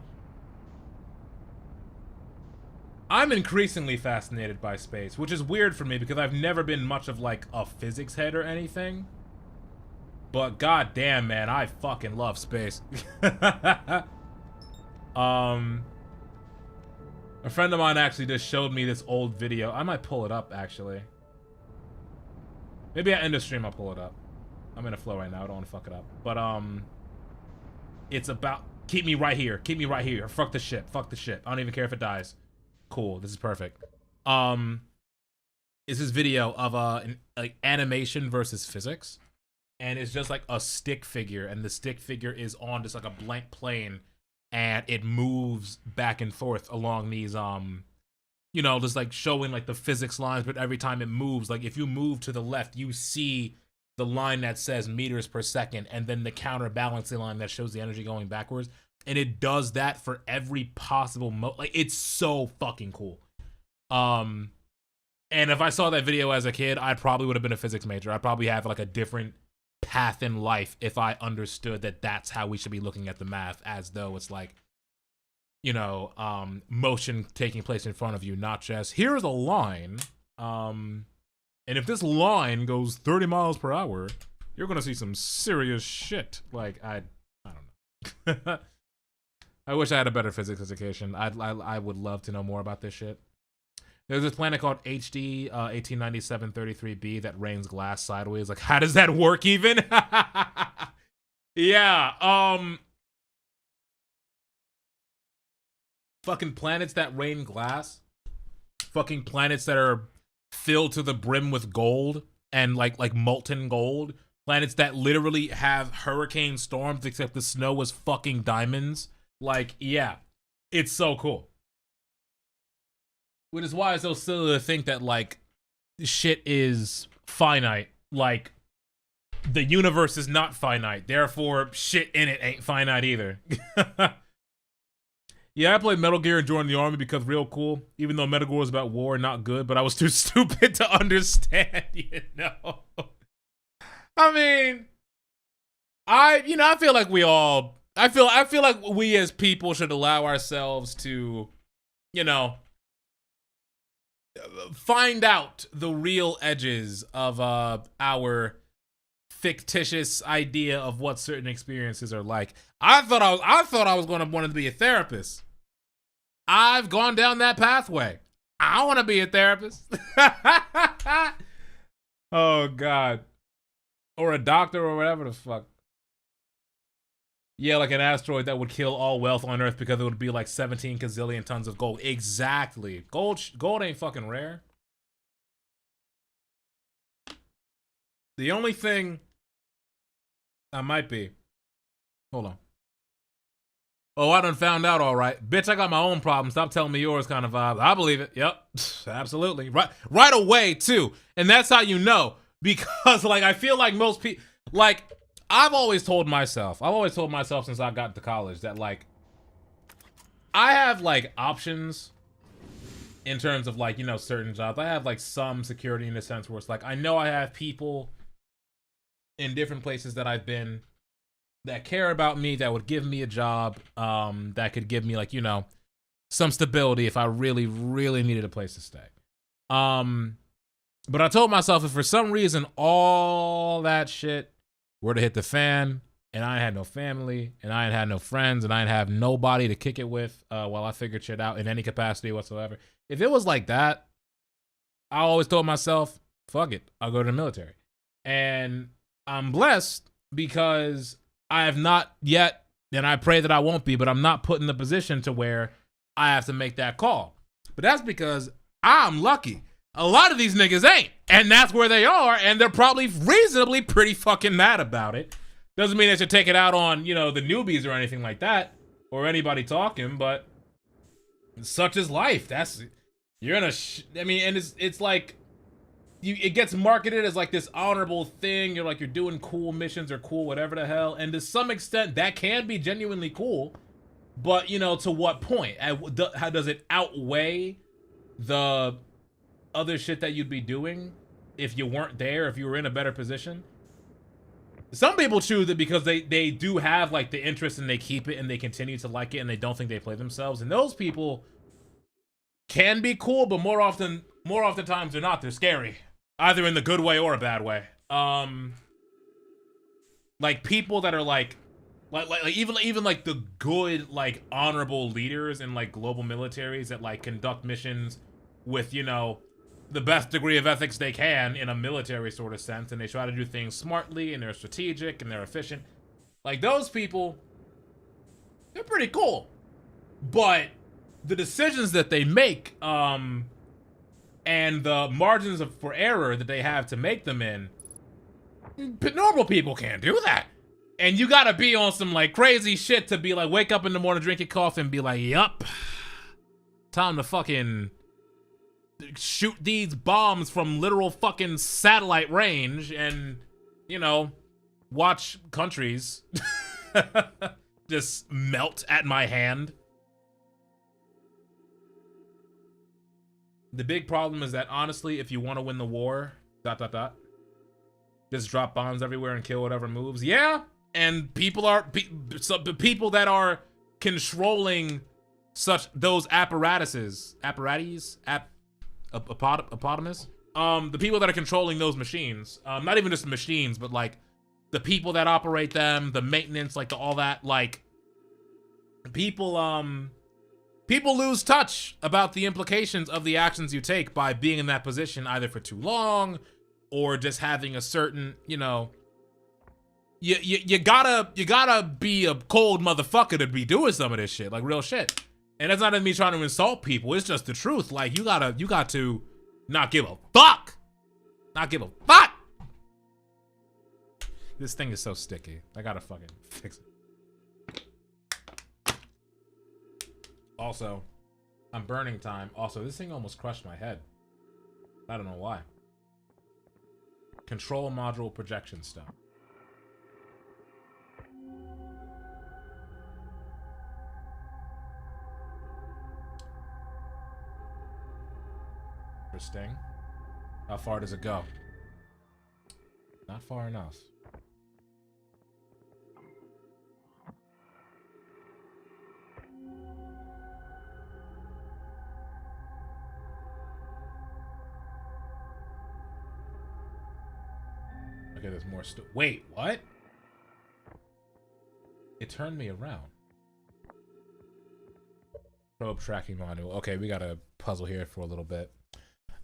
I'm increasingly fascinated by space, which is weird for me because I've never been much of like a physics head or anything. But goddamn, man, I fucking love space. A friend of mine actually just showed me this old video. I might pull it up, actually. Maybe at end of stream I'll pull it up. I'm in a flow right now. I don't want to fuck it up. But, it's about... Keep me right here. Keep me right here. Fuck the ship. Fuck the ship. I don't even care if it dies. Cool. This is perfect. It's this video of, like, animation versus physics. And it's just like a stick figure, and the stick figure is on just like a blank plane, and it moves back and forth along these, you know, just like showing like the physics lines, but every time it moves, like if you move to the left, you see the line that says meters per second, and then the counterbalancing line that shows the energy going backwards, and it does that for every possible like, it's so fucking cool. And if I saw that video as a kid, I probably would have been a physics major. I'd probably have like a different path in life if I understood that that's how we should be looking at the math, as though it's like, you know, motion taking place in front of you, not just here's a line, and if this line goes 30 miles per hour, you're gonna see some serious shit. Like, I don't know. I wish I had a better physics education. I would love to know more about this shit. There's this planet called HD 1897-33b that rains glass sideways. Like, how does that work even? Yeah, fucking planets that rain glass. Fucking planets that are filled to the brim with gold and like molten gold. Planets that literally have hurricane storms except the snow was fucking diamonds. Like, yeah, it's so cool. Which is why it's so silly to think that, like, shit is finite. Like, the universe is not finite. Therefore, shit in it ain't finite either. Yeah, I played Metal Gear and joined the army because real cool. Even though Metal Gear was about war and not good, but I was too stupid to understand, you know? I mean, I feel like we all... I feel like we as people should allow ourselves to, you know... find out the real edges of our fictitious idea of what certain experiences are like. I thought I was going to want to be a therapist. I've gone down that pathway. I want to be a therapist. Oh God, or a doctor or whatever the fuck. Yeah, like an asteroid that would kill all wealth on Earth because it would be like 17 gazillion tons of gold. Exactly. Gold ain't fucking rare. The only thing I might be... Hold on. Oh, I done found out all right. Bitch, I got my own problem. Stop telling me yours kind of vibe. I believe it. Yep. Absolutely. Right away, too. And that's how you know. Because, like, I feel like most people... Like... I've always told myself since I got to college that, like, I have, like, options in terms of, like, you know, certain jobs. I have, like, some security in the sense where it's like, I know I have people in different places that I've been that care about me, that would give me a job, that could give me, like, you know, some stability if I really, really needed a place to stay. But I told myself if for some reason all that shit were to hit the fan, and I had no family, and I had no friends, and I have nobody to kick it with while I figured shit out in any capacity whatsoever. If it was like that, I always told myself, fuck it, I'll go to the military. And I'm blessed because I have not yet, and I pray that I won't be, but I'm not put in the position to where I have to make that call. But that's because I'm lucky. A lot of these niggas ain't. And that's where they are, and they're probably reasonably pretty fucking mad about it. Doesn't mean they should take it out on, you know, the newbies or anything like that, or anybody talking, but such is life. That's, you're in a, I mean, and it's like, it gets marketed as like this honorable thing. You're like, you're doing cool missions or cool whatever the hell, and to some extent that can be genuinely cool, but you know, to what point? How does it outweigh the other shit that you'd be doing if you weren't there, if you were in a better position? Some people choose it because they do have like the interest and they keep it and they continue to like it and they don't think they play themselves, and those people can be cool, but more oftentimes they're not. They're scary, either in the good way or a bad way. Like people that are like even like the good, like honorable leaders in like global militaries that like conduct missions with, you know, the best degree of ethics they can in a military sort of sense, and they try to do things smartly and they're strategic and they're efficient. Like those people, they're pretty cool, but the decisions that they make, and the margins for error that they have to make them in, normal people can't do that. And you gotta be on some like crazy shit to be like, wake up in the morning, drink your coffee, and be like, yup, time to fucking shoot these bombs from literal fucking satellite range and, you know, watch countries just melt at my hand. The big problem is that, honestly, if you want to win the war, ... just drop bombs everywhere and kill whatever moves. Yeah, and people that are controlling those apparatuses, the people that are controlling those machines, not even just machines, but like the people that operate them, the maintenance, like all that, like people lose touch about the implications of the actions you take by being in that position either for too long or just having a certain, you know, you gotta be a cold motherfucker to be doing some of this shit, like real shit. And that's not me trying to insult people, it's just the truth. Like you got to not give a fuck. Not give a fuck. This thing is so sticky. I gotta fucking fix it. Also, I'm burning time. Also, this thing almost crushed my head. I don't know why. Control module projection stuff. Interesting. How far does it go? Not far enough. Okay, there's more stuff. Wait, what? It turned me around. Probe tracking module. Okay, we got a puzzle here for a little bit.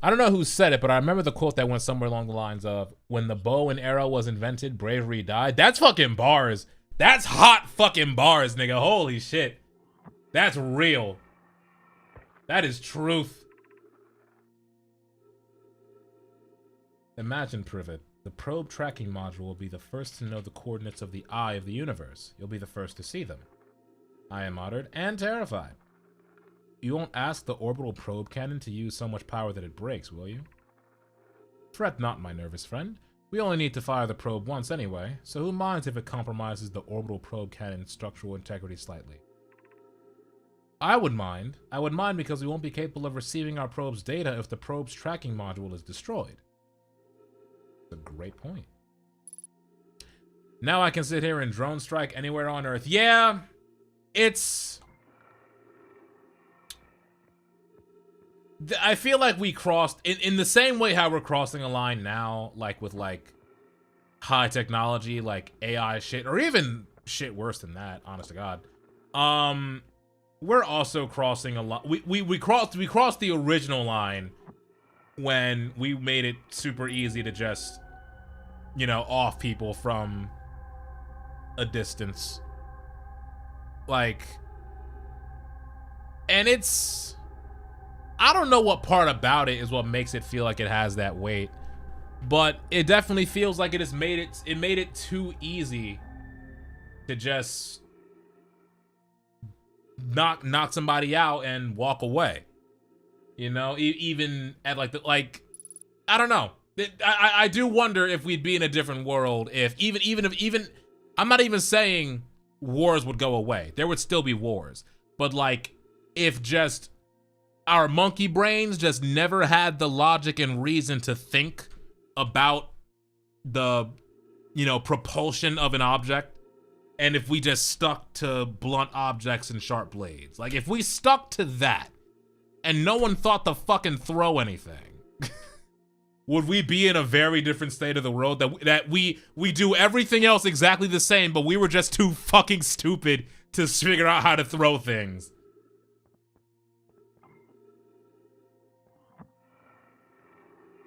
I don't know who said it, but I remember the quote that went somewhere along the lines of, when the bow and arrow was invented, bravery died. That's fucking bars. That's hot fucking bars, nigga. Holy shit. That's real. That is truth. Imagine, Privet. The probe tracking module will be the first to know the coordinates of the eye of the universe. You'll be the first to see them. I am honored and terrified. You won't ask the orbital probe cannon to use so much power that it breaks, will you? Fret not, my nervous friend. We only need to fire the probe once anyway, so who minds if it compromises the orbital probe cannon's structural integrity slightly? I would mind. I would mind because we won't be capable of receiving our probe's data if the probe's tracking module is destroyed. A great point. Now I can sit here and drone strike anywhere on Earth. Yeah, it's... I feel like we crossed, in the same way how we're crossing a line now, like with like high technology, like AI shit, or even shit worse than that, honest to God. We're also crossing a lot. We crossed the original line when we made it super easy to just, you know, off people from a distance. Like, and it's, I don't know what part about it is what makes it feel like it has that weight, but it definitely feels like it made it too easy to just knock somebody out and walk away. You know, even at like I don't know. I do wonder if we'd be in a different world if even I'm not even saying wars would go away. There would still be wars. But like if just our monkey brains just never had the logic and reason to think about the, you know, propulsion of an object, and if we just stuck to blunt objects and sharp blades. Like if we stuck to that and no one thought to fucking throw anything, would we be in a very different state of the world that we do everything else exactly the same, but we were just too fucking stupid to figure out how to throw things?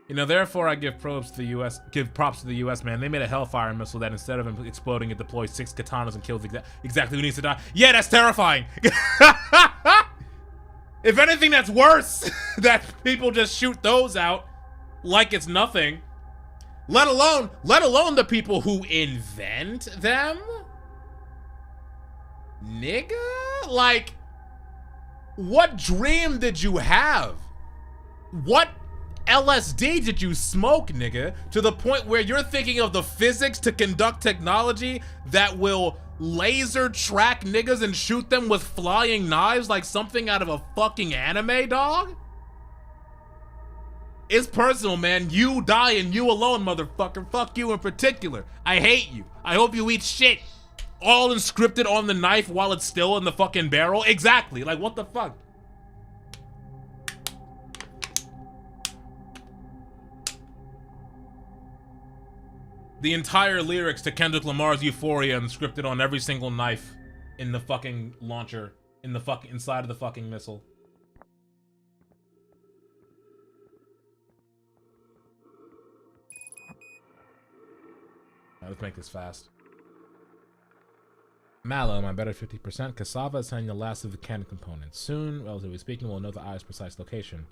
You know, therefore I give props to the US, man. They made a Hellfire missile that instead of exploding, it deploys 6 katanas and kills exactly who needs to die. Yeah, that's terrifying. If anything, that's worse. That people just shoot those out like it's nothing. Let alone the people who invent them. Nigga? Like, what dream did you have? What LSD did you smoke, nigga, to the point where you're thinking of the physics to conduct technology that will laser track niggas and shoot them with flying knives like something out of a fucking anime, dog? It's personal, man. You die and you alone, motherfucker. Fuck you in particular. I hate you. I hope you eat shit. All inscripted on the knife while it's still in the fucking barrel. Exactly. Like, what the fuck? The entire lyrics to Kendrick Lamar's Euphoria inscripted on every single knife in the fucking launcher, in the fucking inside of the fucking missile. Alright, let's make this fast. Mallow, my better 50%. Cassava is sending the last of the cannon components. Soon, relatively speaking, we'll know the eye's precise location.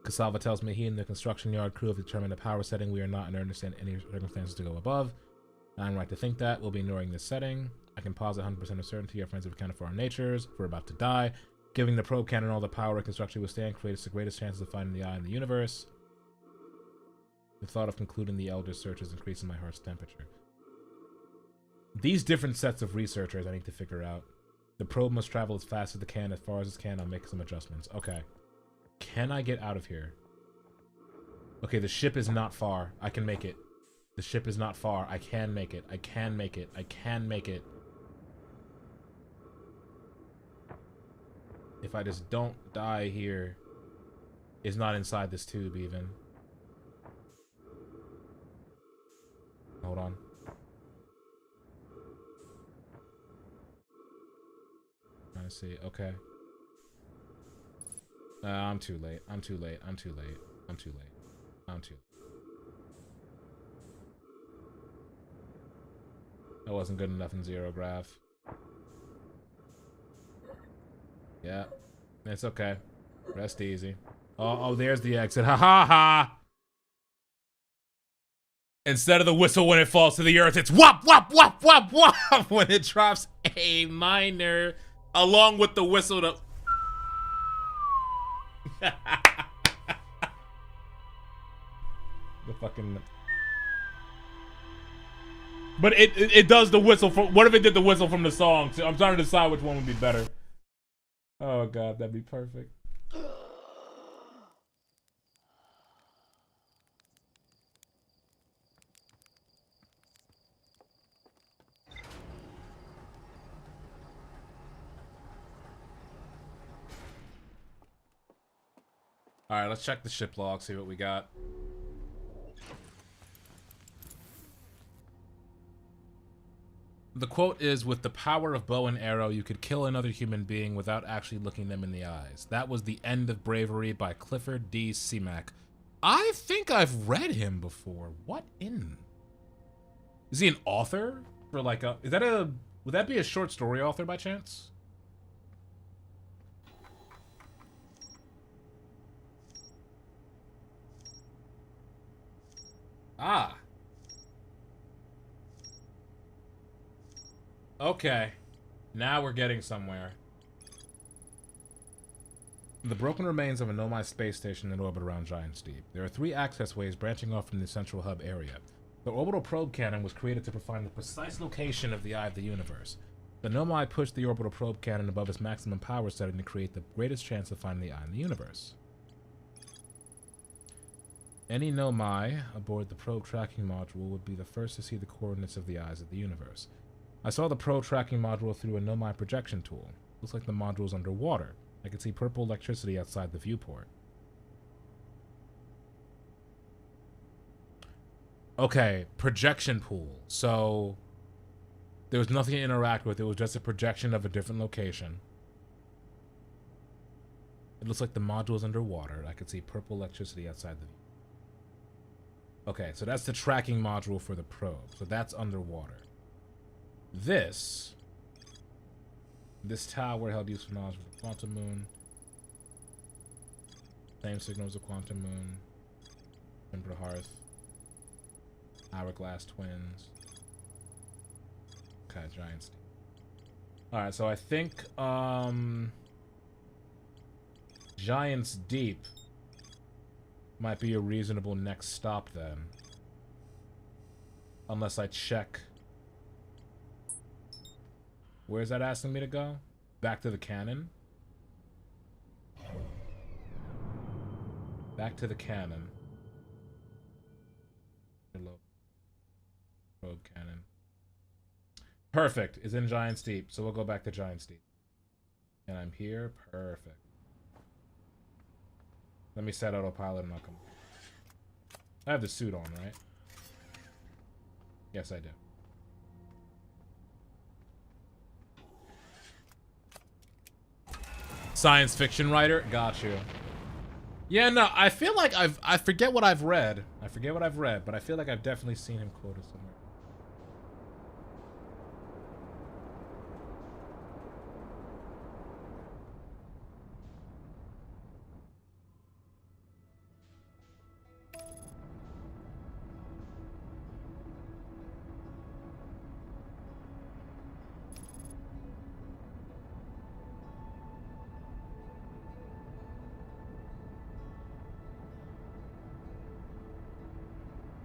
Cassava tells me he and the construction yard crew have determined a power setting we are not in earnest in any circumstances to go above. I'm right to think that. We'll be ignoring this setting. I can posit 100% of certainty our friends have accounted for our natures. We're about to die. Giving the probe cannon all the power and construction withstand creates the greatest chances of finding the eye in the universe. The thought of concluding the Elder's search is increasing my heart's temperature. These different sets of researchers I need to figure out. The probe must travel as fast as it can. As far as it can, I'll make some adjustments. Okay. Can I get out of here? Okay, the ship is not far. I can make it. The ship is not far. I can make it. I can make it. I can make it. If I just don't die here, it's not inside this tube even. Hold on. Trying to see. Okay. I'm too late. I'm too late. I'm too late. I'm too late. I'm too late. That wasn't good enough in zero graph. Yeah. It's okay. Rest easy. Oh, there's the exit. Ha ha ha! Instead of the whistle when it falls to the earth, it's whop whop whop whop whop when it drops A minor, along with the whistle to... The fucking... But it does the whistle from... What if it did the whistle from the song? So I'm trying to decide which one would be better. Oh god, that'd be perfect. Alright, let's check the ship log, see what we got. The quote is, with the power of bow and arrow, you could kill another human being without actually looking them in the eyes. That was The End of Bravery by Clifford D. Seamack. I think I've read him before. What in? Is he an author? For like a... Is that a... Would that be a short story author by chance? Ah. Okay. Now we're getting somewhere. The broken remains of a nomad space station in orbit around Giant's Deep. There are 3 access ways branching off from the central hub area. The orbital probe cannon was created to find the precise location of the eye of the universe. The nomad pushed the orbital probe cannon above its maximum power setting to create the greatest chance of finding the eye in the universe. Any nomai aboard the probe tracking module would be the first to see the coordinates of the eyes of the universe. I saw the probe tracking module through a nomai projection tool. Looks like the module's underwater. I could see purple electricity outside the viewport. Okay, projection pool. So there was nothing to interact with. It was just a projection of a different location. It looks like the module's underwater. I could see purple electricity outside the view. Okay, so that's the tracking module for the probe. So that's underwater. This tower held useful knowledge of the quantum moon. Same signals of quantum moon. Timber hearth. Hourglass twins. Okay, giants. Alright, so I think Giant's Deep might be a reasonable next stop then. Unless I check. Where's that asking me to go? Back to the cannon? Back to the cannon. Hello. Probe cannon. Perfect. Is in Giant's Deep. So we'll go back to Giant's Deep. And I'm here. Perfect. Let me set autopilot and I'll come. I have the suit on, right? Yes, I do. Science fiction writer? Got you. Yeah, no, I feel like I forget what I've read. I forget what I've read, but I feel like I've definitely seen him quoted somewhere.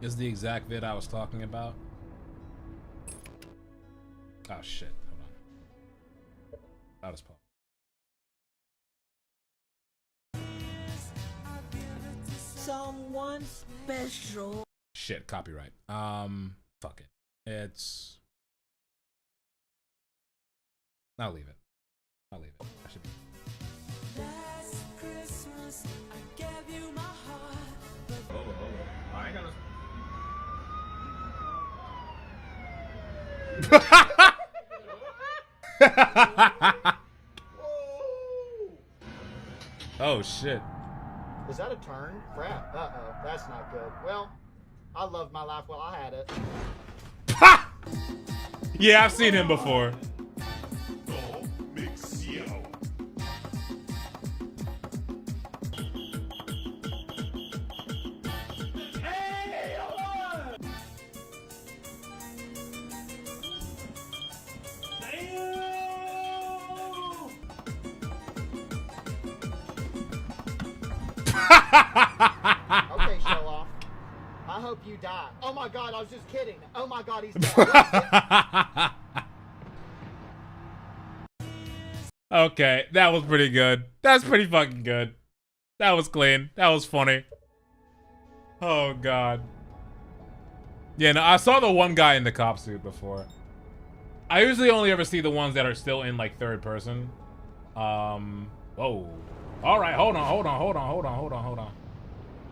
This is the exact vid I was talking about. Oh shit, hold on. That was Paul. Someone special. Shit, copyright. Fuck it. It's... I'll leave it. I'll leave it. I should be... Last Christmas, I gave you my heart. Oh, I ain't gonna... Oh shit. Is that a turn? Crap. Uh-oh. That's not good. Well, I loved my life while I had it. Yeah, I've seen him before. Okay, show off. I hope you die. Oh my god, I was just kidding. Oh my god, he's dead. Okay, that was pretty good. That's pretty fucking good. That was clean. That was funny. Oh god. Yeah, no, I saw the one guy in the cop suit before. I usually only ever see the ones that are still in like third person. Whoa. All right, hold on.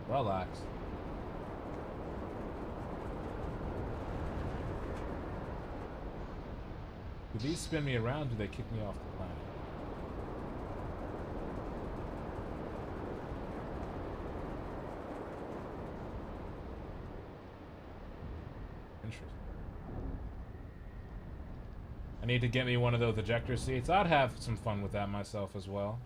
Relax. Do these spin me around? Do they kick me off the planet? Interesting. I need to get me one of those ejector seats. I'd have some fun with that myself as well.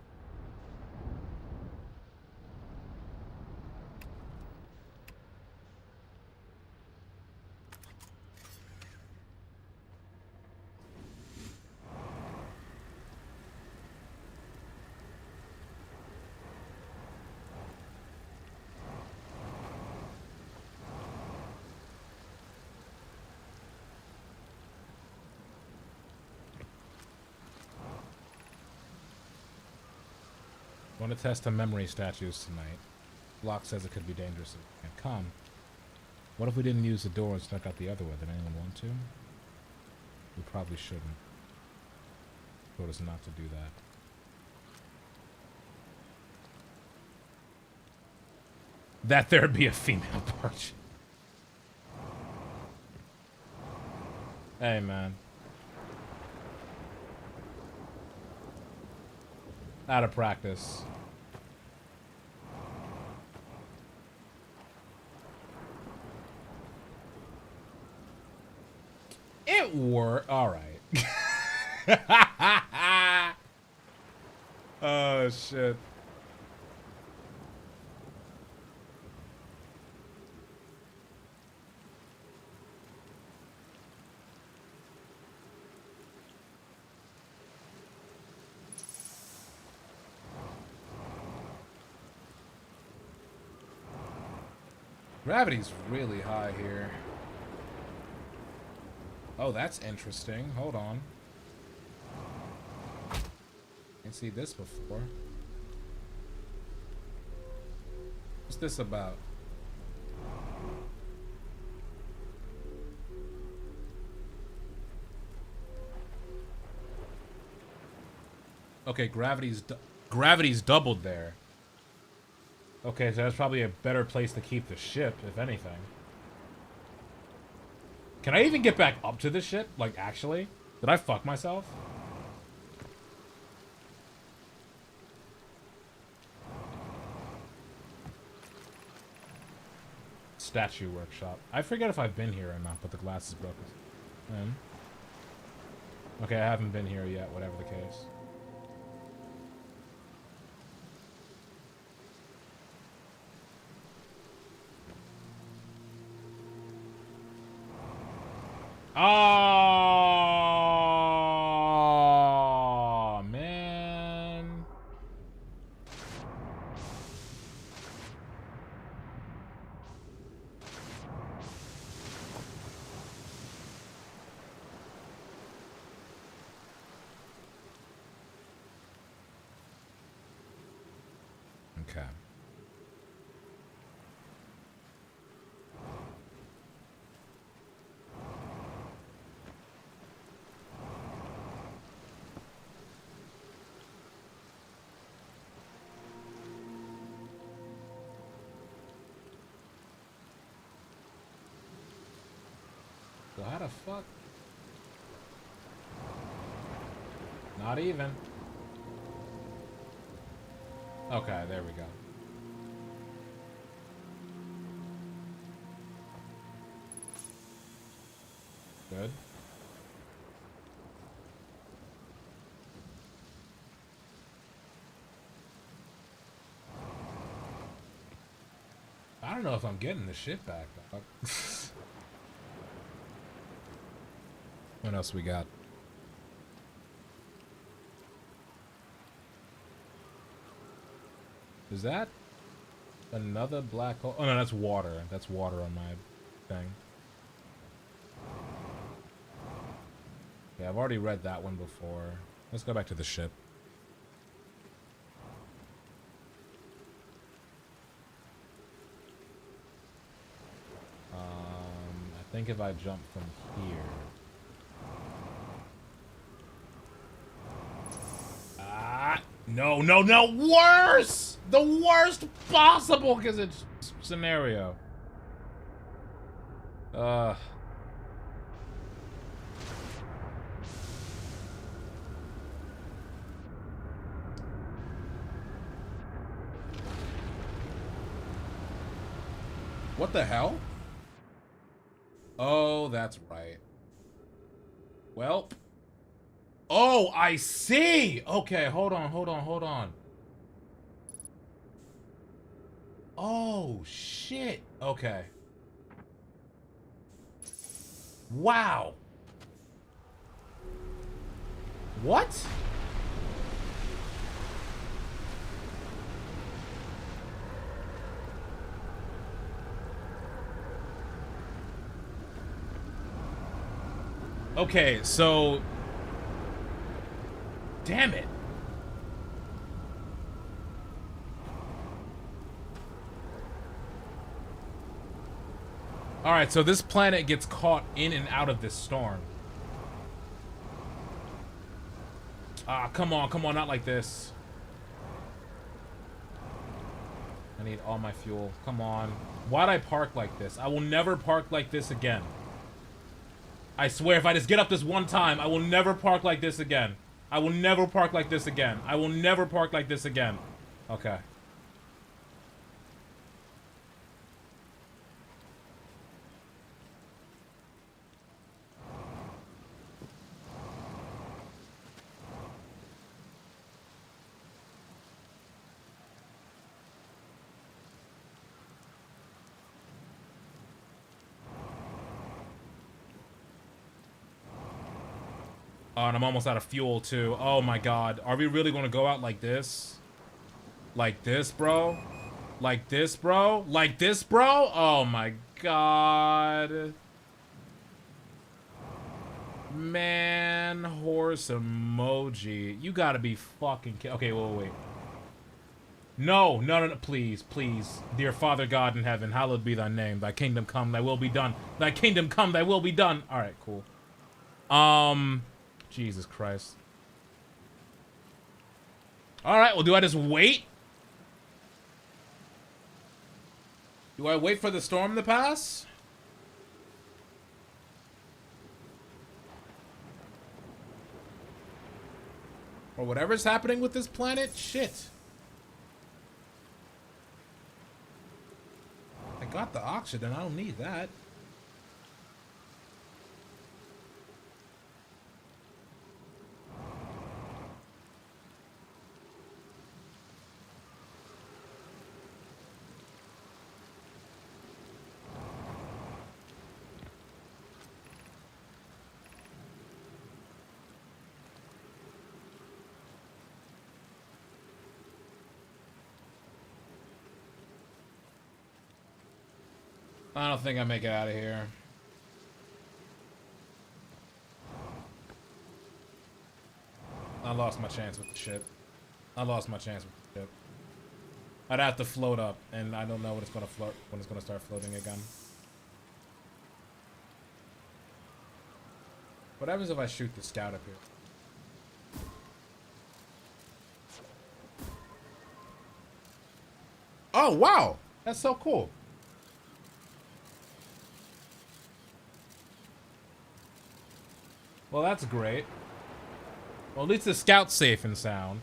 Want to test the memory statues tonight. Locke says it could be dangerous. And come. What if we didn't use the door and snuck out the other way? Did anyone want to? We probably shouldn't. Told us not to do that. That there'd be a female porch. Hey, man. Out of practice. It worked. All right. Oh, shit. Gravity's really high here. Oh, that's interesting. Hold on. Didn't see this before. What's this about? Okay, gravity's doubled there. Okay, so that's probably a better place to keep the ship, if anything. Can I even get back up to the ship? Like, actually? Did I fuck myself? Statue workshop. I forget if I've been here or not, but the glass is broken. Okay, I haven't been here yet, whatever the case. Oh, man. Okay. So how the fuck? Not even. Okay, there we go. Good. I don't know if I'm getting the shit back, dog. What else we got? Is that another black hole? Oh no, that's water. That's water on my thing. Yeah, I've already read that one before. Let's go back to the ship. I think if I jump from here. No, no, no! Worse! The worst possible because it's scenario. What the hell? Oh, that's right. Well. Oh, I see! Okay, hold on, hold on, hold on. Oh, shit. Okay. Wow. What? Okay, so... Damn it. Alright, so this planet gets caught in and out of this storm. Ah, come on, not like this. I need all my fuel. Come on. Why'd I park like this? I will never park like this again. I swear, if I just get up this one time, I will never park like this again. I will never park like this again. I will never park like this again. Okay. Oh, and I'm almost out of fuel, too. Oh, my God. Are we really going to go out like this? Like this, bro? Like this, bro? Like this, bro? Oh, my God. Man, horse emoji. You gotta be fucking kidding. Okay, wait. No, please. Dear Father God in heaven, hallowed be thy name. Thy kingdom come, thy will be done. Thy kingdom come, thy will be done. All right, cool. Jesus Christ. All right, well, do I just wait? Do I wait for the storm to pass? Or whatever's happening with this planet? Shit. I got the oxygen. I don't need that. I don't think I make it out of here. I lost my chance with the ship. I'd have to float up, and I don't know when it's gonna float, when it's gonna start floating again. What happens if I shoot the scout up here? Oh, wow! That's so cool. Well, that's great. Well, at least the scout's safe and sound.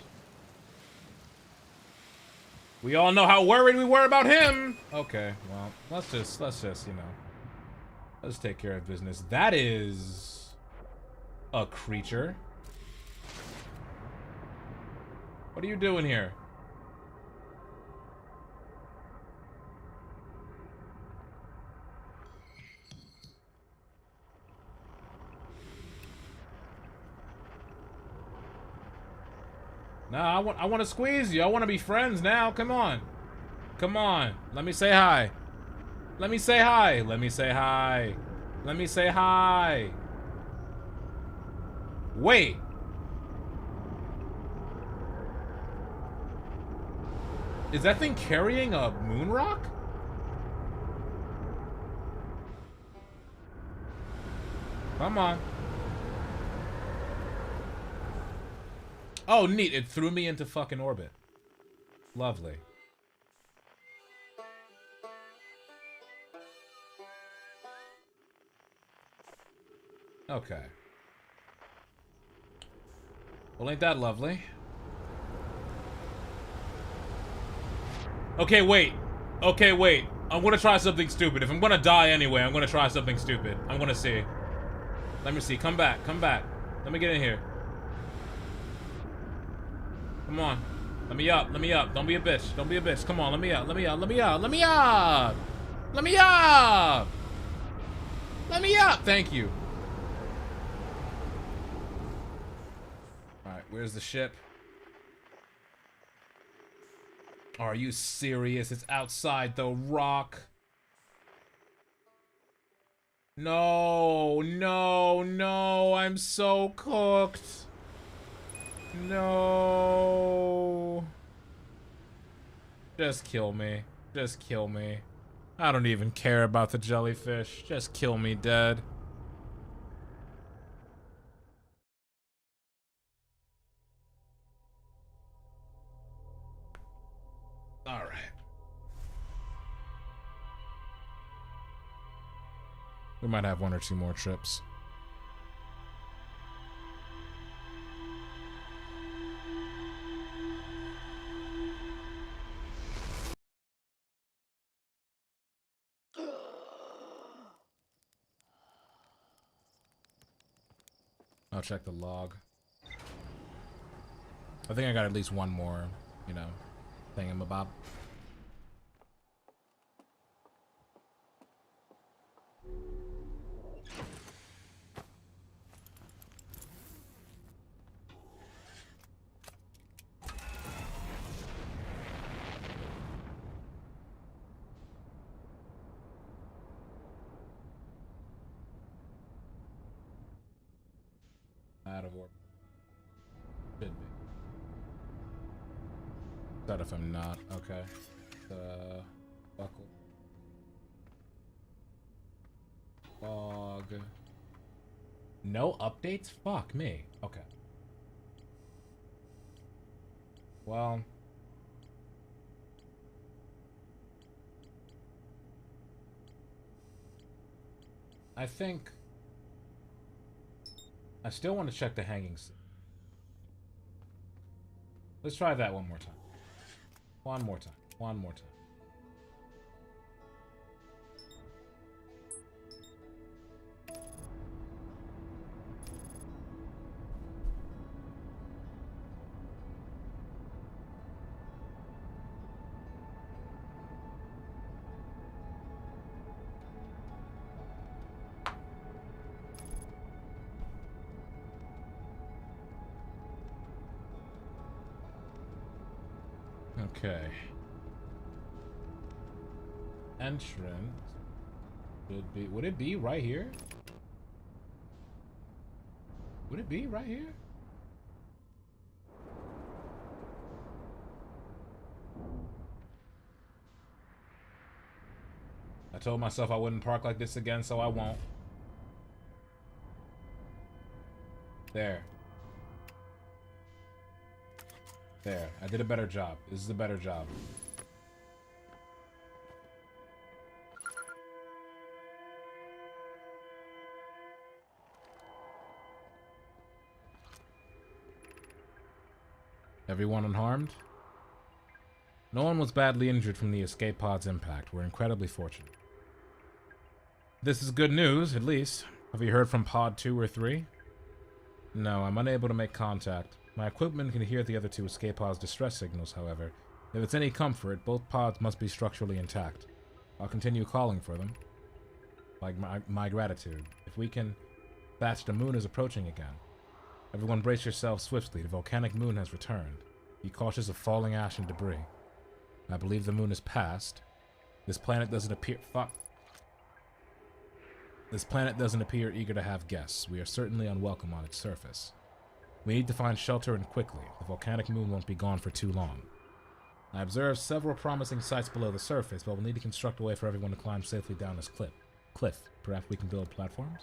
We all know how worried we were about him. Okay, well, let's just, you know, let's take care of business. That is a creature. What are you doing here? Nah, I want to squeeze you. I want to be friends now. Come on. Come on. Let me say hi. Let me say hi. Let me say hi. Let me say hi. Wait. Is that thing carrying a moon rock? Come on. Oh, neat. It threw me into fucking orbit. Lovely. Okay. Well, ain't that lovely? Okay, wait. Okay, wait. I'm gonna try something stupid. If I'm gonna die anyway, I'm gonna try something stupid. I'm gonna see. Let me see. Come back. Come back. Let me get in here. Come on. Let me up. Let me up. Don't be a bitch. Don't be a bitch. Come on. Let me up. Let me up. Let me up. Let me up. Let me up. Let me up. Thank you. Alright, where's the ship? Are you serious? It's outside the rock. No, no, no. I'm so cooked. No. Just kill me. Just kill me. I don't even care about the jellyfish. Just kill me dead. All right. We might have one or two more trips. I'll check the log. I think I got at least one more, you know, thingamabob. Out of order. Should be. That if I'm not. Okay. Buckle. Log. No updates? Fuck me. Okay. Well. I think I still want to check the hanging scene. Let's try that one more time. One more time. One more time. Okay. Entrance should be. Would it be right here? Would it be right here? I told myself I wouldn't park like this again, so I won't. There. There. I did a better job. This is a better job. Everyone unharmed? No one was badly injured from the escape pod's impact. We're incredibly fortunate. This is good news, at least. Have you heard from pod 2 or 3? No, I'm unable to make contact. My equipment can hear the other two escape pods' distress signals, however. If it's any comfort, both pods must be structurally intact. I'll continue calling for them. Like my gratitude. If we can... Thatch, the moon is approaching again. Everyone brace yourselves swiftly. The volcanic moon has returned. Be cautious of falling ash and debris. I believe the moon is past. This planet doesn't appear... Fuck. This planet doesn't appear eager to have guests. We are certainly unwelcome on its surface. We need to find shelter and quickly. The volcanic moon won't be gone for too long. I observed several promising sites below the surface, but we'll need to construct a way for everyone to climb safely down this cliff. Perhaps we can build platforms?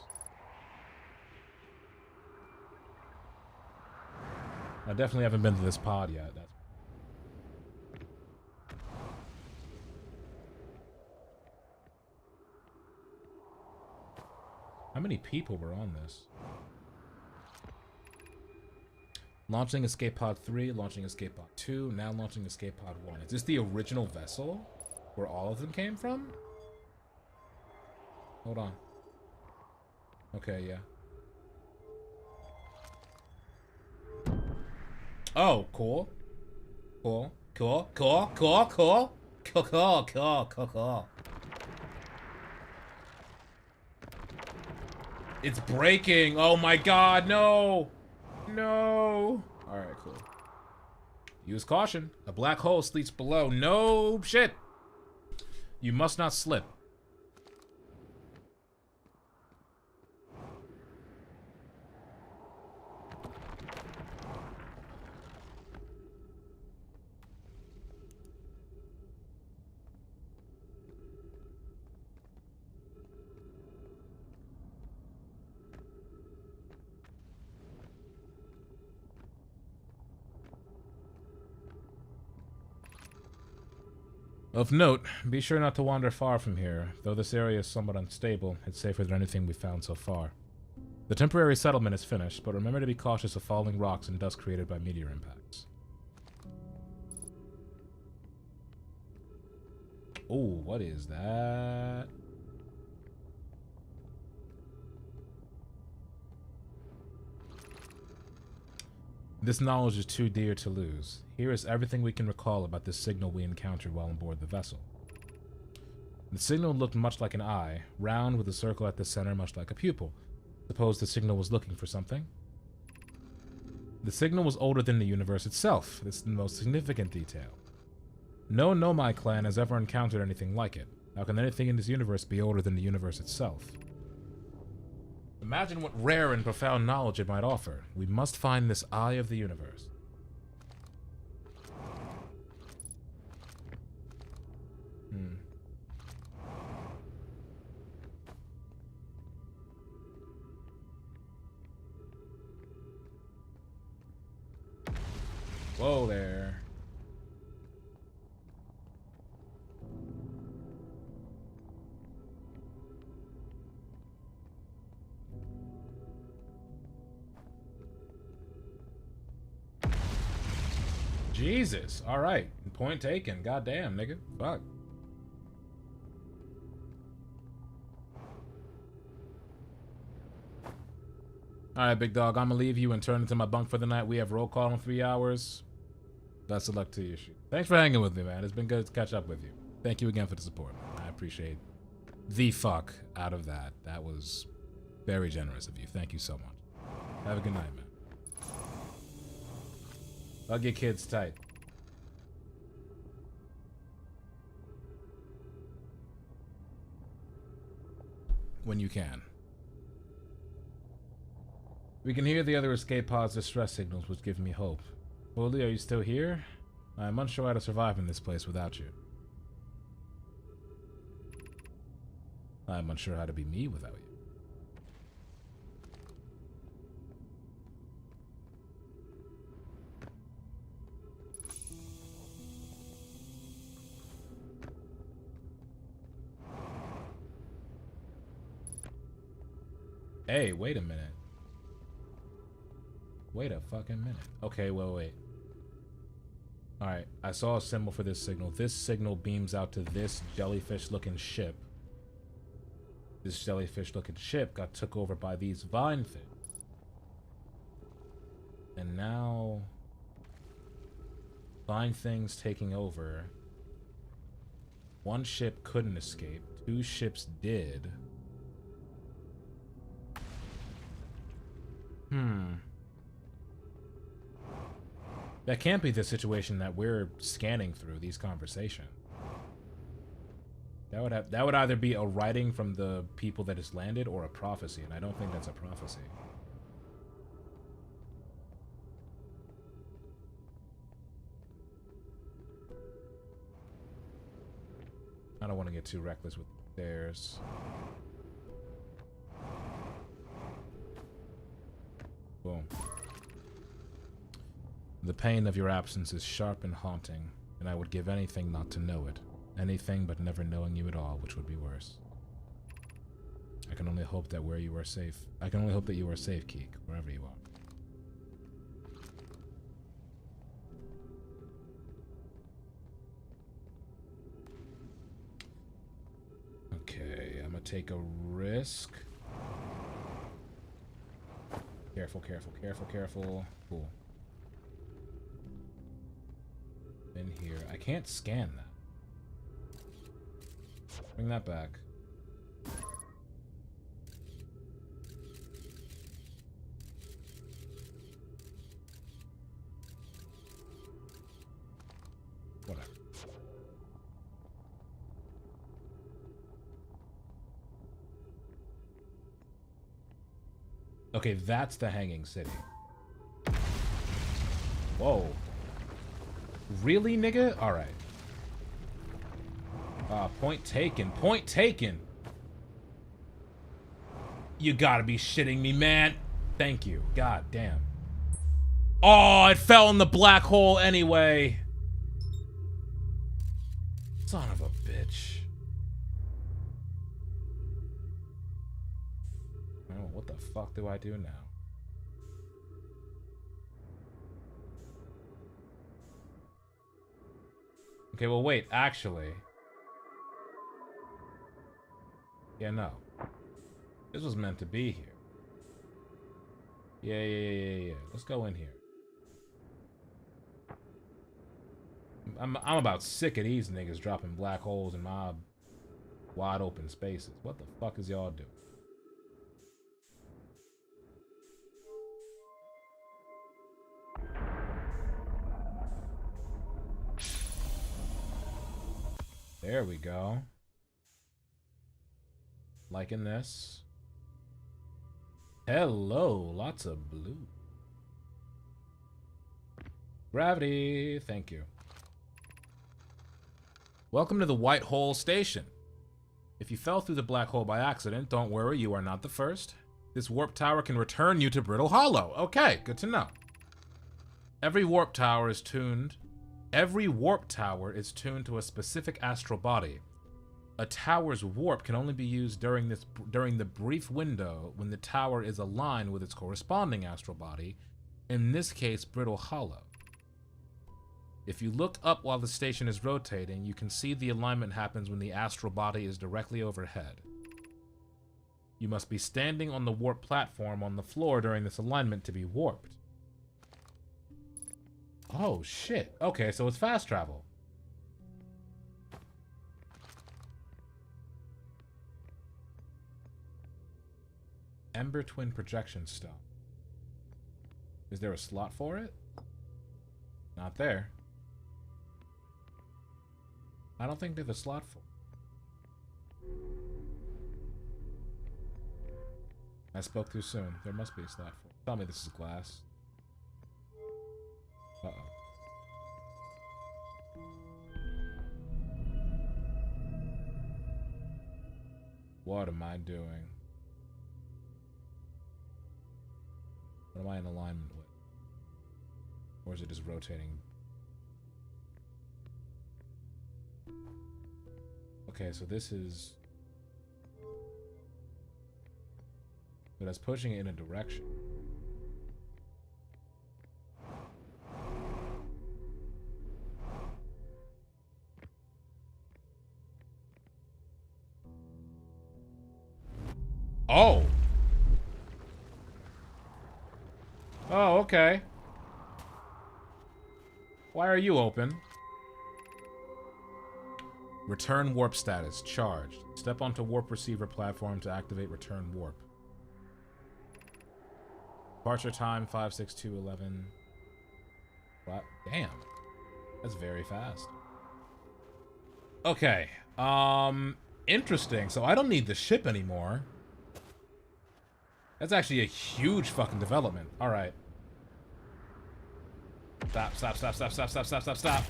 I definitely haven't been to this pod yet. How many people were on this? Launching Escape Pod 3, launching Escape Pod 2, now launching Escape Pod 1. Is this the original vessel where all of them came from? Hold on. Okay, yeah. Oh, cool. Cool. Cool. Cool. Cool. Cool. Cool. Cool. Cool. Cool. Cool. It's breaking. Oh my god, no. No. Alright, cool. Use caution. A black hole sleeps below. No shit. You must not slip. Of note, be sure not to wander far from here. Though this area is somewhat unstable, it's safer than anything we've found so far. The temporary settlement is finished, but remember to be cautious of falling rocks and dust created by meteor impacts. Oh, what is that? This knowledge is too dear to lose. Here is everything we can recall about this signal we encountered while on board the vessel. The signal looked much like an eye, round with a circle at the center much like a pupil. Suppose the signal was looking for something? The signal was older than the universe itself. This is the most significant detail. No Nomai clan has ever encountered anything like it. How can anything in this universe be older than the universe itself? Imagine what rare and profound knowledge it might offer. We must find this eye of the universe. Whoa there. Jesus. All right. Point taken. Goddamn, nigga. Fuck. All right, big dog. I'm gonna leave you and turn into my bunk for the night. We have roll call in 3 hours. Best of luck to you. Thanks for hanging with me, man. It's been good to catch up with you. Thank you again for the support. I appreciate the fuck out of that. That was very generous of you. Thank you so much. Have a good night, man. Hug your kids tight. When you can. We can hear the other escape pods' distress signals, which give me hope. Holy, are you still here? I'm unsure how to survive in this place without you. I'm unsure how to be me without you. Hey, wait a minute. Wait a fucking minute. Okay, well, wait. Alright, I saw a symbol for this signal. This signal beams out to this jellyfish-looking ship. This jellyfish-looking ship got took over by these vine things. And now... vine things taking over. One ship couldn't escape. 2 ships did. That can't be the situation that we're scanning through these conversations. That would either be a writing from the people that has landed or a prophecy, and I don't think that's a prophecy. I don't want to get too reckless with the stairs. Boom. The pain of your absence is sharp and haunting, and I would give anything not to know it. Anything but never knowing you at all, which would be worse. I can only hope that you are safe, Keek, wherever you are. Okay, I'm gonna take a risk. Careful, careful, careful, careful. Cool. In here. I can't scan that. Bring that back. Whatever. Okay, that's the hanging city. Whoa. Really, nigga? Alright. Point taken. Point taken! You gotta be shitting me, man. Thank you. God damn. Oh, it fell in the black hole anyway. Son of a bitch. Oh, what the fuck do I do now? Okay, well, wait, actually. Yeah, no. This was meant to be here. Yeah. Let's go in here. I'm about sick of these niggas dropping black holes in my wide open spaces. What the fuck is y'all doing? There we go. Liking this. Hello, lots of blue. Gravity, thank you. Welcome to the White Hole Station. If you fell through the black hole by accident, don't worry, you are not the first. This warp tower can return you to Brittle Hollow. Okay, good to know. Every warp tower is tuned to a specific astral body. A tower's warp can only be used during the brief window when the tower is aligned with its corresponding astral body, in this case, Brittle Hollow. If you look up while the station is rotating, you can see the alignment happens when the astral body is directly overhead. You must be standing on the warp platform on the floor during this alignment to be warped. Oh, shit. Okay, so it's fast travel. Ember Twin Projection Stone. Is there a slot for it? Not there. I don't think there's a slot for it. I spoke too soon. There must be a slot for it. Tell me this is glass. Uh-oh. What am I doing? What am I in alignment with? Or is it just rotating? Okay, so this is... But that's pushing it in a direction. Oh! Oh, okay. Why are you open? Return warp status. Charged. Step onto warp receiver platform to activate return warp. Departure time 5/6/2/11. What? Damn. That's very fast. Okay. Interesting. So I don't need the ship anymore. That's actually a huge fucking development. All right. Stop, stop, stop, stop, stop, stop, stop, stop, stop.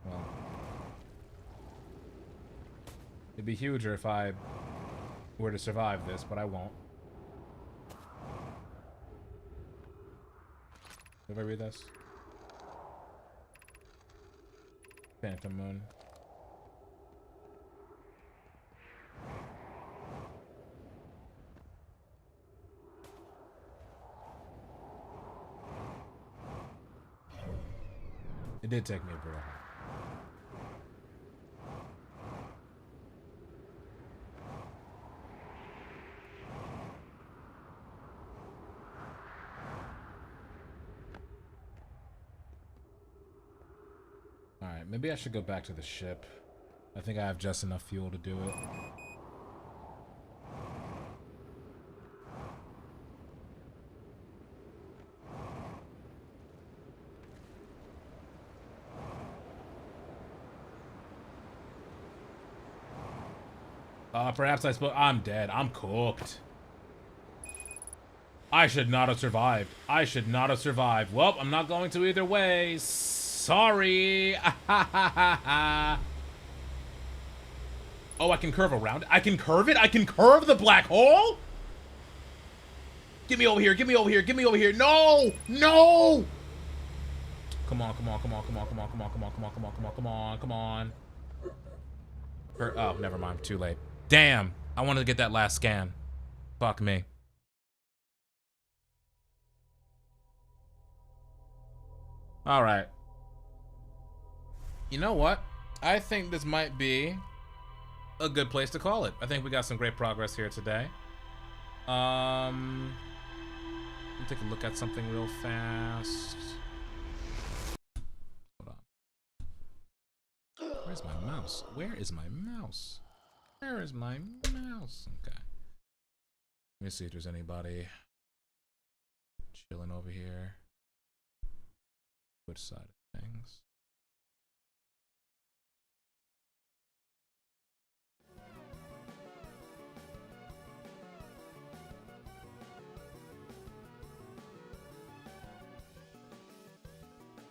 Well. It'd be huger if I were to survive this, but I won't. Did I read this? Phantom Moon. It did take me a bit. Alright, maybe I should go back to the ship. I think I have just enough fuel to do it. Perhaps I spoke. I'm dead. I'm cooked. I should not have survived. I should not have survived. Well, I'm not going to either way. Sorry. Oh, I can curve around it. I can curve it. I can curve the black hole. Get me over here. Get me over here. Get me over here. No. No. Come on, come on, come on, come on, come on, come on, come on, come on, come on, come on, come on, come on. Oh, never mind. Too late. Damn. I wanted to get that last scan. Fuck me. All right. You know what? I think this might be a good place to call it. I think we got some great progress here today. Let me take a look at something real fast. Hold on. Where's my mouse? Where is my mouse? Where is my mouse? Okay. Let me see if there's anybody chilling over here. Which side of things?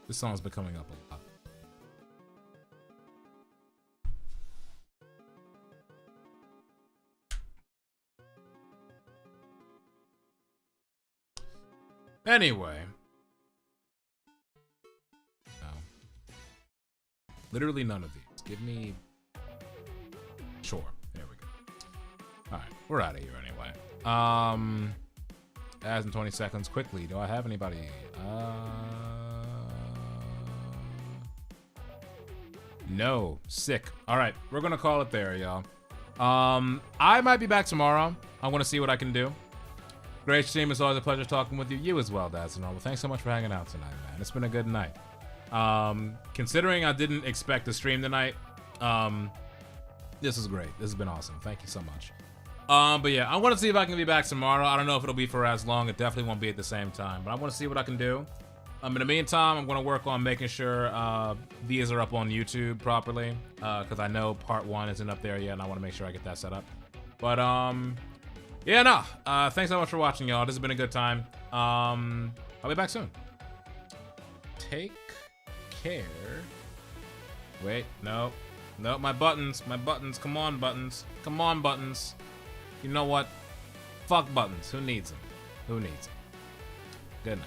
This song's been coming up a lot. Anyway. No. Literally none of these. Give me... Sure. There we go. Alright. We're out of here anyway. As in 20 seconds. Quickly. Do I have anybody? No. Sick. Alright. We're gonna call it there, y'all. I might be back tomorrow. I want to see what I can do. Great stream. It's always a pleasure talking with you. You as well, Daz and all. Thanks so much for hanging out tonight, man. It's been a good night. Considering I didn't expect to stream tonight, this is great. This has been awesome. Thank you so much. But yeah, I want to see if I can be back tomorrow. I don't know if it'll be for as long. It definitely won't be at the same time, but I want to see what I can do. In the meantime, I'm going to work on making sure these are up on YouTube properly, because I know part 1 isn't up there yet, and I want to make sure I get that set up. But, yeah, no. Thanks so much for watching, y'all. This has been a good time. I'll be back soon. Take care. Wait, no. No, my buttons. My buttons. Come on, buttons. Come on, buttons. You know what? Fuck buttons. Who needs them? Who needs them? Good night.